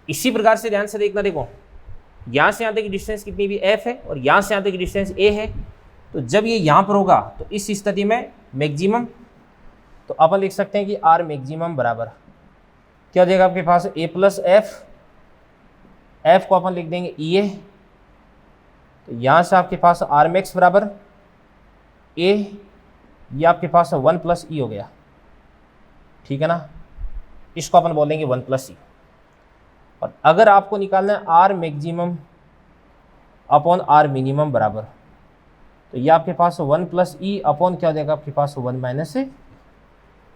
इसी प्रकार से ध्यान से देखना, देखो यहाँ से यहाँ तक की डिस्टेंस कितनी भी एफ है और यहाँ से यहाँ तक की डिस्टेंस ए है। तो जब ये यहाँ पर होगा तो इस स्थिति में मैक्सिमम, तो अपन लिख सकते हैं कि आर मैक्सिमम बराबर क्या हो जाएगा आपके पास, ए प्लस एफ। एफ को अपन लिख देंगे ई ए। तो यहाँ से आपके पास आर मैक्स बराबर ए, ये आपके पास 1 प्लस ई हो गया, ठीक है ना। इसको अपन बोलेंगे 1 प्लस ई। और अगर आपको निकालना है r maximum upon r minimum बराबर, तो ये आपके पास 1 प्लस ई अपॉन क्या हो जाएगा आपके पास 1 माइनस ए।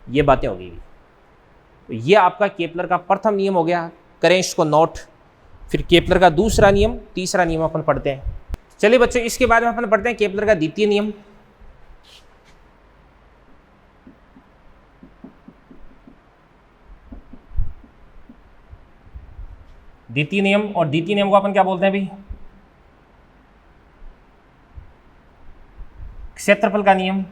ये बातें हो गई। तो ये आपका केपलर का प्रथम नियम हो गया, करें इसको नोट। फिर केपलर का दूसरा नियम, तीसरा नियम अपन पढ़ते हैं। चलिए बच्चों, इसके बाद में अपन पढ़ते हैं केपलर का द्वितीय नियम। द्वितीय नियम, और द्वितीय नियम को अपन क्या बोलते हैं भाई, क्षेत्रफल का नियम।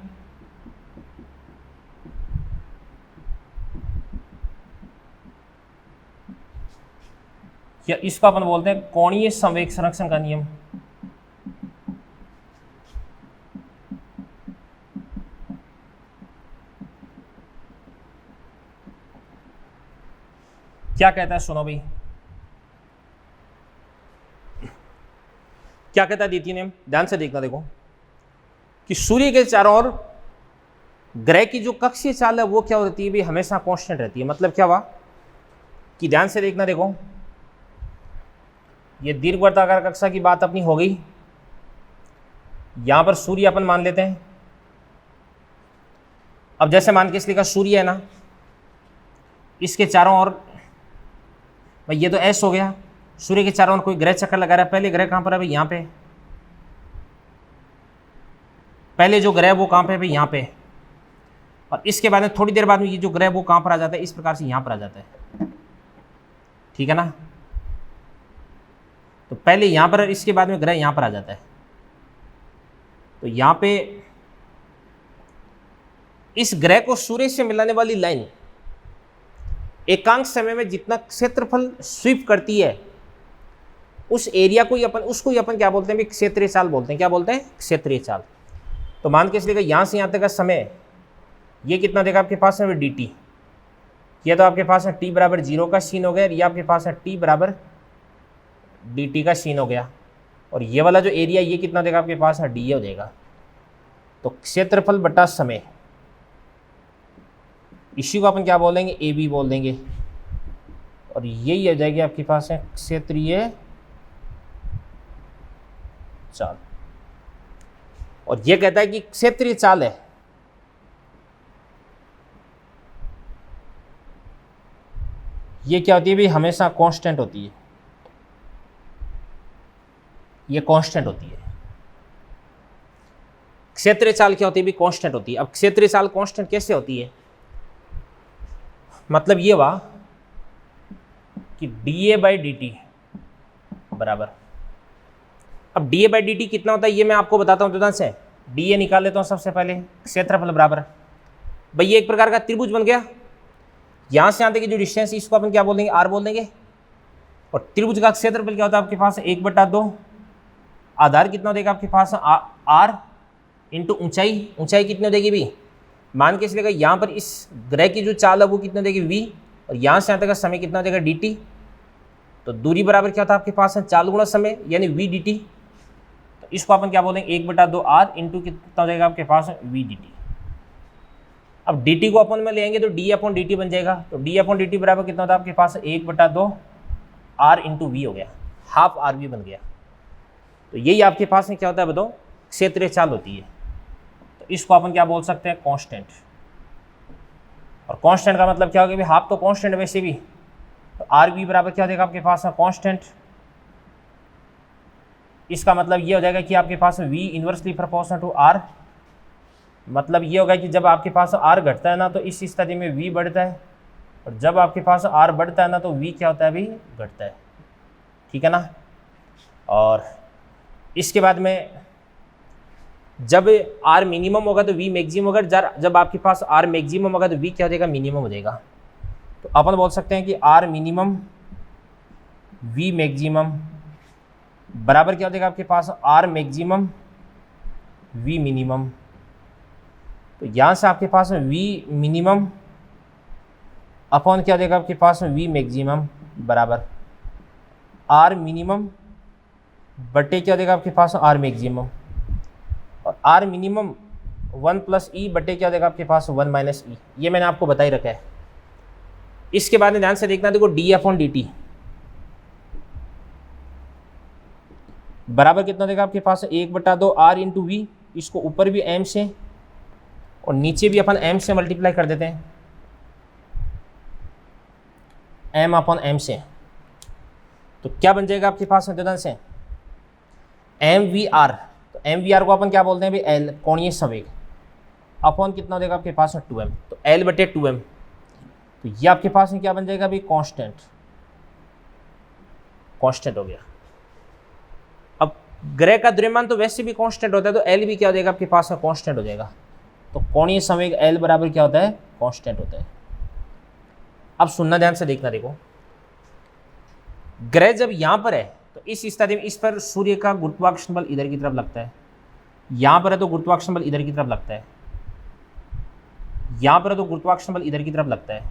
या इसको अपन बोलते हैं कोणीय संवेग संरक्षण का नियम। क्या कहता है, सुनो भाई, क्या कहता है द्वितीय नियम, ध्यान से देखना। देखो कि सूर्य के चारों ओर ग्रह की जो कक्षीय चाल है वो क्या होती है भाई, हमेशा कांस्टेंट रहती है। मतलब क्या हुआ कि ध्यान से देखना, देखो ये दीर्घवृत्ताकार कक्षा की बात अपनी हो गई। यहां पर सूर्य अपन मान लेते हैं। अब जैसे मान के इसलिए का सूर्य है ना, इसके चारों ओर भाई ये तो एस हो गया, सूर्य के चारों ओर कोई ग्रह चक्कर लगा रहा है। पहले ग्रह कहां पर है भाई, यहाँ पे। पहले जो ग्रह वो कहां पे है भाई, यहाँ पे। और इसके बाद में थोड़ी देर बाद में ये जो ग्रह वो कहां पर आ जाता है, इस प्रकार से यहां पर आ जाता है, ठीक है ना। तो पहले यहां पर, इसके बाद में ग्रह यहां पर आ जाता है। तो यहां पे इस ग्रह को सूर्य से मिलाने वाली लाइन एकांक समय में जितना क्षेत्रफल स्वीप करती है उस एरिया को ही अपन, उसको ही अपन क्या बोलते हैं, क्षेत्रीय चाल बोलते हैं। क्या बोलते हैं, क्षेत्रीय चाल। तो मान के चलिएगा यहाँ से यहाँ तक का समय ये कितना देगा आपके पास है डी टी। ये तो आपके पास है टी बराबर 0 का सीन हो गया, और ये आपके पास है टी बराबर डी टी का सीन हो गया। और ये वाला जो एरिया ये कितना देगा आपके पास है डी ए हो जाएगा। तो क्षेत्रफल बटा समय, इसी को अपन क्या बोलेंगे, ए बी बोल देंगे। और यही हो जाएगी आपके पास है क्षेत्रीय चाल। और ये कहता है कि क्षेत्रीय चाल है, ये क्या होती है भाई, हमेशा कांस्टेंट होती है, ये कांस्टेंट होती है। क्षेत्रीय चाल क्या होती है भी, कांस्टेंट होती है। अब क्षेत्रीय चाल कांस्टेंट कैसे होती है, मतलब ये हुआ कि dA/dt बराबर, अब dA/dt कितना होता है ये मैं आपको बताता हूँ ध्यान से। dA निकाल लेता हूँ सबसे पहले, क्षेत्रफल बराबर भाई ये एक प्रकार का त्रिभुज बन गया। यहाँ से यहाँ तक की जो डिस्टेंस इसको अपन क्या बोल देंगे, r बोल देंगे। और त्रिभुज का क्षेत्रफल क्या होता है आपके पास 1/2, आधार कितना हो देगा आपके पास r इंटू ऊंचाई, ऊंचाई कितनी हो देगी भी, मान के चलेगा यहाँ पर इस ग्रह की जो चाल है वो कितना देगी v, और यहाँ से यहाँ तक का समय कितना हो जाएगा dt। तो दूरी बराबर क्या होता है आपके पास है चाल गुणा समय यानी v dt। तो इसको अपन क्या बोलेंगे 1/2 r इंटू कितना हो जाएगा आपके पास v dt। अब dt को अपन में लेंगे तो d/dt बन जाएगा। तो d/dt बराबर कितना होता है आपके पास 1/2 r इंटू वी हो गया, हाफ आर वी बन गया। तो यही आपके पास में क्या होता है बताओ, क्षेत्रीय चाल होती है। तो इसको अपन क्या बोल सकते हैं, कांस्टेंट। और कांस्टेंट का मतलब क्या होगा भाई, हाफ तो कांस्टेंट वैसे भी, तो आर वी बराबर क्या हो जाएगा आपके पास में कांस्टेंट। इसका मतलब ये हो जाएगा कि आपके पास v inversely proportional to r, मतलब ये होगा कि जब आपके पास r घटता है ना तो इस स्थिति में v बढ़ता है, और जब आपके पास r बढ़ता है ना तो v क्या होता है भाई, घटता है। ठीक है ना। और इसके बाद में जब r मिनिमम होगा तो v मैक्सिमम होगा, जब आपके पास r मैक्सिमम होगा तो v क्या हो जाएगा, मिनिमम हो जाएगा। तो अपन बोल सकते हैं कि r मिनिमम v मैक्सिमम बराबर क्या हो जाएगा आपके पास r मैक्सिमम v मिनिमम। तो यहाँ से आपके पास v मिनिमम अपॉन क्या हो जाएगा आपके पास v मैक्सिमम बराबर r मिनिमम बटे क्या हो जाएगा आपके पास r मैक्सिमम, और r मिनिमम 1 प्लस ई बटे क्या हो जाएगा आपके पास 1 माइनस ई। ये मैंने आपको बता ही रखा है। इसके बाद में ध्यान से देखना, देखो d/dt बराबर कितना देगा आपके पास 1/2 r इंटू वी, इसको ऊपर भी m से और नीचे भी अपन m से मल्टीप्लाई कर देते हैं, m अपॉन m से। तो क्या बन जाएगा आपके पास ध्यान से mvr। तो mvr को अपन क्या बोलते हैं भाई, l कोणीय संवेग अपॉन कितना देगा आपके पास 2m, तो l बटे 2m। तो ये आपके पास में क्या बन जाएगा भाई, कांस्टेंट, कांस्टेंट हो गया। अब ग्रह का द्रव्यमान तो वैसे भी कांस्टेंट होता है, तो l भी क्या हो जाएगा आपके पास में कांस्टेंट हो जाएगा। तो कोणीय संवेग l बराबर क्या होता है, कांस्टेंट होता है। अब सुनना ध्यान से देखना, देखो ग्रह जब यहां पर है तो इस स्थिति में इस पर सूर्य का गुरुत्वाकर्षण बल इधर की तरफ लगता है, यहां पर है तो गुरुत्वाकर्षण बल इधर की तरफ लगता है, यहां पर है तो गुरुत्वाकर्षण बल इधर की तरफ लगता है,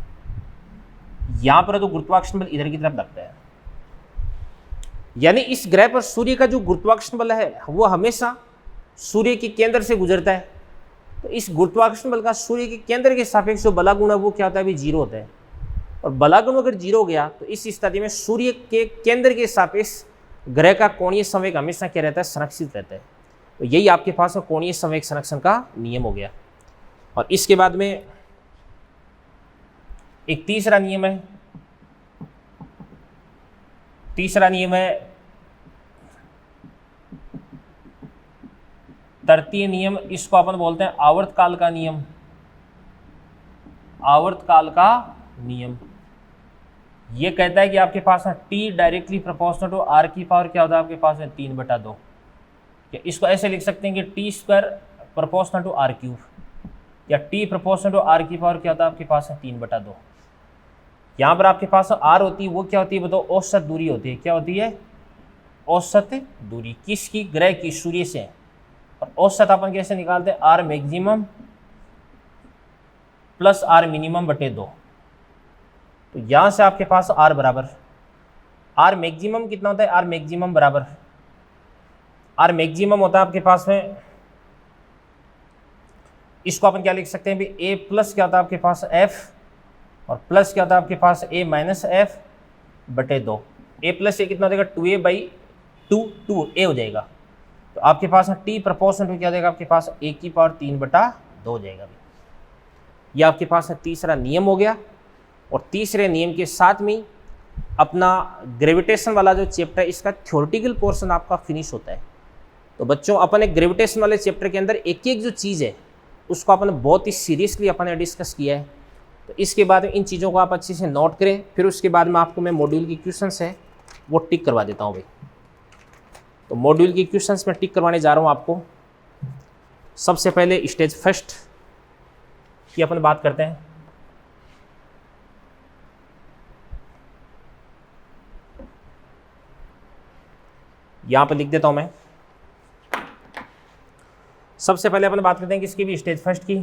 यहां पर है तो गुरुत्वाकर्षण बल इधर की तरफ लगता है। यानी इस ग्रह पर सूर्य का जो गुरुत्वाकर्षण बल है वो हमेशा सूर्य के केंद्र से गुजरता है। तो इस गुरुत्वाकर्षण बल का सूर्य के केंद्र के सापेक्ष जो बलागुण है वो क्या होता है भाई, जीरो होता है। और बलागुण अगर जीरो हो गया तो इस स्थिति में सूर्य के केंद्र के सापेक्ष ग्रह का कोणीय संवेग हमेशा क्या रहता है, संरक्षित रहता है। तो यही आपके पास कोणीय संवेग संरक्षण का नियम हो गया। और इसके बाद में एक तीसरा नियम है, तीसरा नियम है तृतीय नियम, इसको अपन बोलते हैं आवर्तकाल का नियम, आवर्तकाल का नियम। ये कहता है कि आपके पास t directly proportional to r की पावर क्या होता है आपके पास है 3/2। या इसको ऐसे लिख सकते हैं कि t square proportional to r cube, या t प्रोपोर्शनल टू r की पावर क्या होता है आपके पास है 3/2। यहाँ पर आपके पास r होती है वो क्या होती है बताओ, औसत दूरी होती है। क्या होती है, औसत दूरी, किसकी, ग्रह की, सूर्य से। और औसत अपन कैसे निकालते हैं, r maximum plus r minimum बटे 2। तो यहां से आपके पास r बराबर, r मैक्सिमम कितना होता है, r मैक्सिमम बराबर, r मैक्सिमम होता है आपके पास में, इसको अपन क्या लिख सकते हैं भी, a प्लस क्या होता है आपके पास f, और प्लस क्या होता है आपके पास a माइनस f बटे 2। a प्लस ए कितना हो जाएगा 2a/2 2a हो जाएगा। तो तो आपके पास ना टी प्रपोर्शनल टू क्या देगा, आपके पास 1/3/2 हो जाएगा। ये आपके पास तीसरा नियम हो गया। और तीसरे नियम के साथ में अपना ग्रेविटेशन वाला जो चैप्टर इसका थ्योरेटिकल पोर्शन आपका फिनिश होता है। तो बच्चों अपन एक ग्रेविटेशन वाले चैप्टर के अंदर एक एक जो चीज़ है उसको अपन बहुत ही सीरियसली अपन ने डिस्कस किया है। तो इसके बाद इन चीज़ों को आप अच्छे से नोट करें, फिर उसके बाद में आपको मैं मॉड्यूल की क्वेश्चंस है वो टिक करवा देता हूँ भाई। तो मॉड्यूल की क्वेश्चंस में टिक करवाने जा रहा हूँ आपको। सबसे पहले स्टेज फर्स्ट की अपन बात करते हैं। यहाँ पर लिख देता हूँ मैं। सबसे पहले अपन बात करते हैं किसकी भी, स्टेज फर्स्ट की।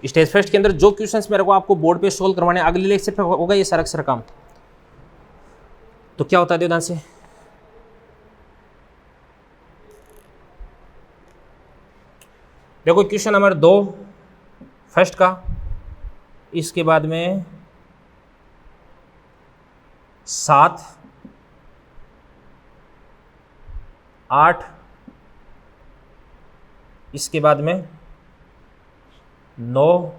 स्टेज फर्स्ट के अंदर जो क्वेश्चंस मेरे को आपको बोर्ड पे सोल्व करवाने, अगले लेक्चर पे होगा ये सारा अक्सर काम। तो क्या होता है ध्यान से, देखो क्वेश्चन नंबर 2 फर्स्ट का, इसके बाद में 7, 8, इसके बाद में 9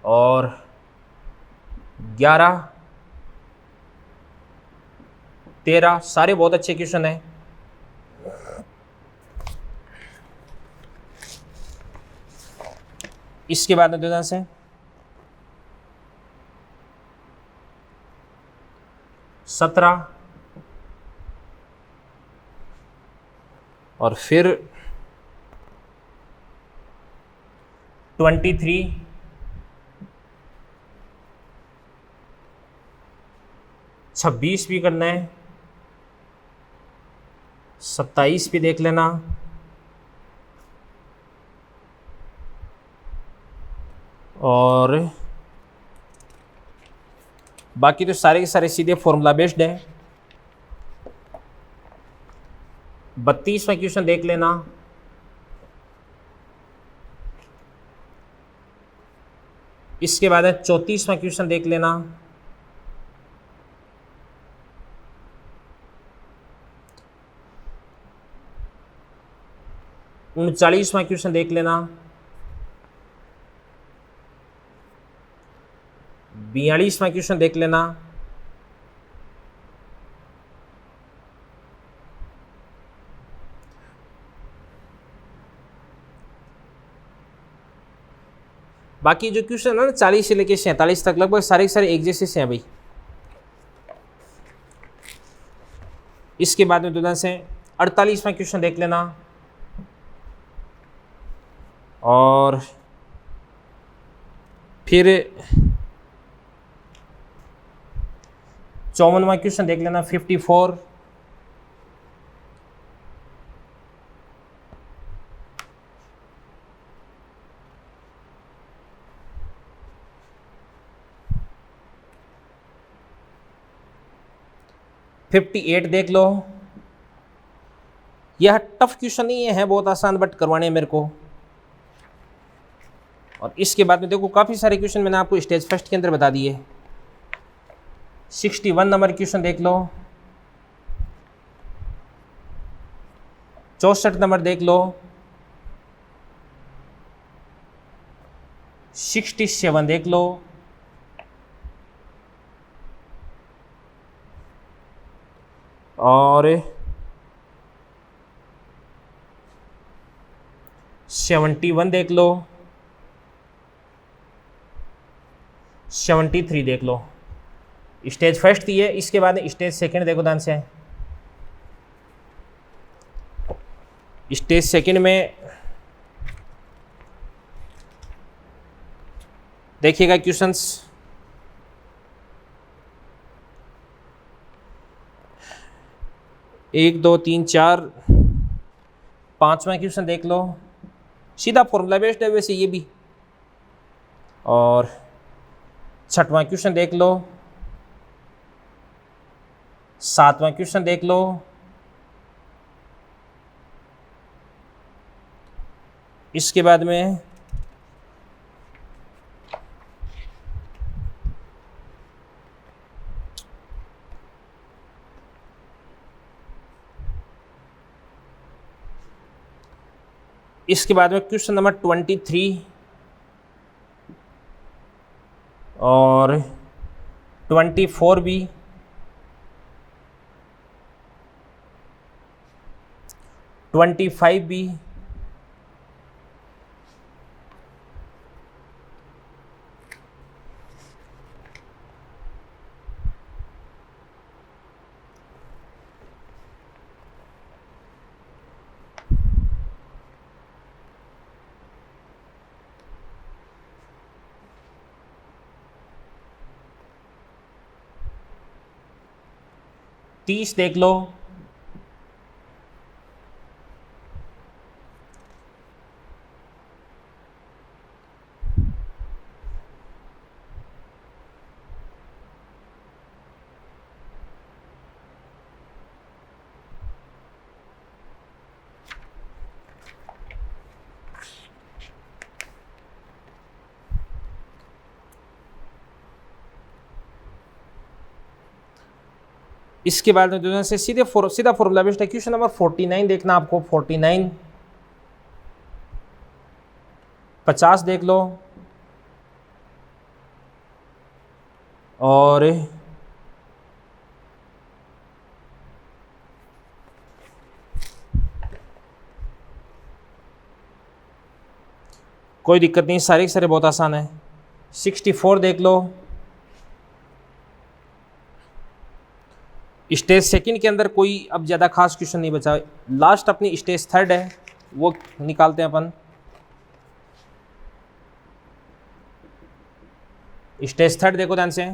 और 11, 13 सारे बहुत अच्छे क्वेश्चन हैं। इसके बाद में ध्यान से 17 और फिर 23, 26 भी करना है, 27 भी देख लेना, और बाकी तो सारे के सारे सीधे फॉर्मूला बेस्ड है। 32वां क्वेश्चन देख लेना, इसके बाद 34वां क्वेश्चन देख लेना, उनचालीसवां क्वेश्चन देख लेना, 42वां क्वेश्चन देख लेना, बाकी जो क्वेश्चन है ना 40 से लेके 47 तक लगभग सारे के सारे एक जैसे से हैं भाई। इसके बाद में तुरंत से 48वां क्वेश्चन देख लेना, और फिर 54वां क्वेश्चन देख लेना, 54, $58 देख लो। यह टफ क्वेश्चन नहीं है, बहुत आसान बट करवाने हैं मेरे को। और इसके बाद में देखो काफ़ी सारे क्वेश्चन मैंने आपको स्टेज फर्स्ट के अंदर बता दिए। 61 नंबर क्वेश्चन देख लो, 64 नंबर देख लो, 67 देख लो, और 71 देख लो, 73 देख लो। स्टेज फर्स्ट थी है। इसके बाद स्टेज सेकंड देखो ध्यान से। स्टेज सेकंड में देखिएगा क्वेश्चंस, एक दो तीन चार, 5वां क्वेश्चन देख लो, सीधा फॉर्मूला बेस्ड है वैसे ये भी। और 6वां क्वेश्चन देख लो, 7वां क्वेश्चन देख लो, इसके बाद में इसके बाद में क्वेश्चन नंबर 23 और 24 भी, 25 भी, तीस देख लो, इसके बाद में जो से सीधा फॉर्मूला बेस्ड है। क्वेश्चन नंबर 49 देखना आपको, 49, 50 देख लो और कोई दिक्कत नहीं, सारे के सारे बहुत आसान है। 64 देख लो। स्टेज सेकंड के अंदर कोई अब ज़्यादा खास क्वेश्चन नहीं बचा। लास्ट अपनी स्टेज थर्ड है, वो निकालते हैं अपन। स्टेज थर्ड देखो ध्यान से।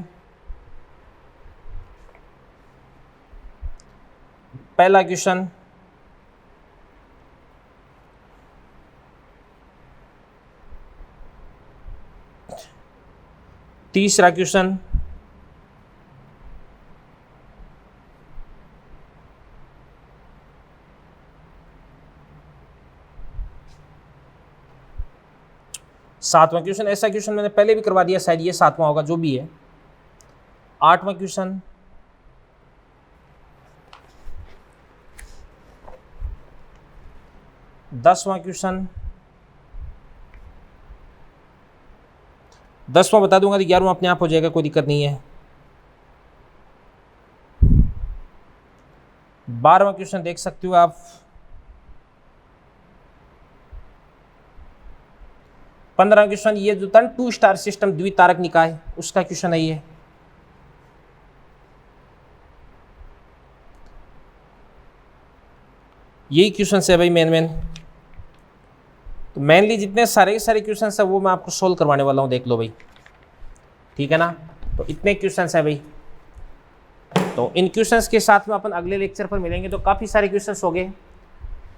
पहला क्वेश्चन, तीसरा क्वेश्चन, सातवां क्वेश्चन। ऐसा क्वेश्चन मैंने पहले भी करवा दिया, शायद ये सातवां होगा, जो भी है। आठवां क्वेश्चन, दसवां क्वेश्चन, 10वां बता दूंगा तो 11वां अपने आप हो जाएगा, कोई दिक्कत नहीं है। 12वां क्वेश्चन देख सकते हो आप। 15वां क्वेश्चन, ये जो था 2 स्टार सिस्टम द्वितारक निकाय, उसका क्वेश्चन है ये। यही क्वेश्चन है भाई मेन। तो मेनली जितने सारे क्वेश्चन है वो मैं आपको सोल्व करवाने वाला हूँ, देख लो भाई, ठीक है ना। तो इतने क्वेश्चन है भाई। तो इन क्वेश्चंस के साथ में अपन अगले लेक्चर पर मिलेंगे। तो काफ़ी सारे क्वेश्चंस हो गए।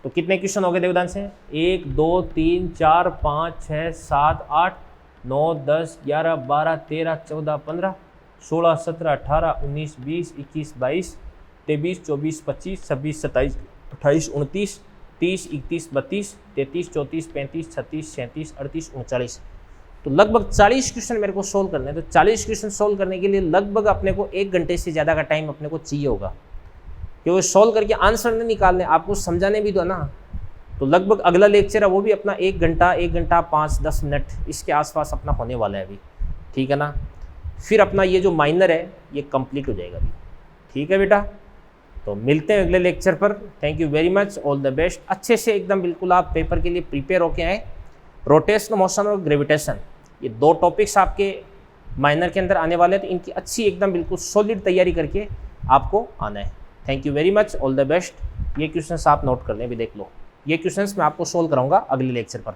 तो कितने क्वेश्चन हो गए देवदान से? 1 2 3 4 5 6 7 8 9 10 11 12 13 14 15 16 17 18 19 20 21 22 23 24 25 26 27 28 29 30 31 32 33 34 35 36 37 38 39। तो लगभग 40 क्वेश्चन मेरे को सोल्व करने हैं। तो 40 क्वेश्चन सोल्व करने के लिए लगभग अपने को 1 घंटे से ज़्यादा का टाइम अपने को चाहिए होगा, क्योंकि सोल्व करके आंसर नहीं निकालने, आपको समझाने भी दो ना। तो लगभग अगला लेक्चर है वो भी अपना 1 घंटा 5-10 मिनट इसके आसपास अपना होने वाला है अभी, ठीक है ना। फिर अपना ये जो माइनर है ये कंप्लीट हो जाएगा अभी, ठीक है बेटा। तो मिलते हैं अगले लेक्चर पर। Thank you very much, all the best. अच्छे से एकदम बिल्कुल आप पेपर के लिए प्रिपेयर होके आए। रोटेशनल मोशन और ग्रेविटेशन, ये 2 टॉपिक्स आपके माइनर के अंदर आने वाले हैं, तो इनकी अच्छी एकदम बिल्कुल सॉलिड तैयारी करके आपको आना है। Thank you very much, all the best. ये क्वेश्चंस आप नोट कर लें, भी देख लो। ये क्वेश्चंस मैं आपको सोल्व कराऊंगा अगले लेक्चर पर।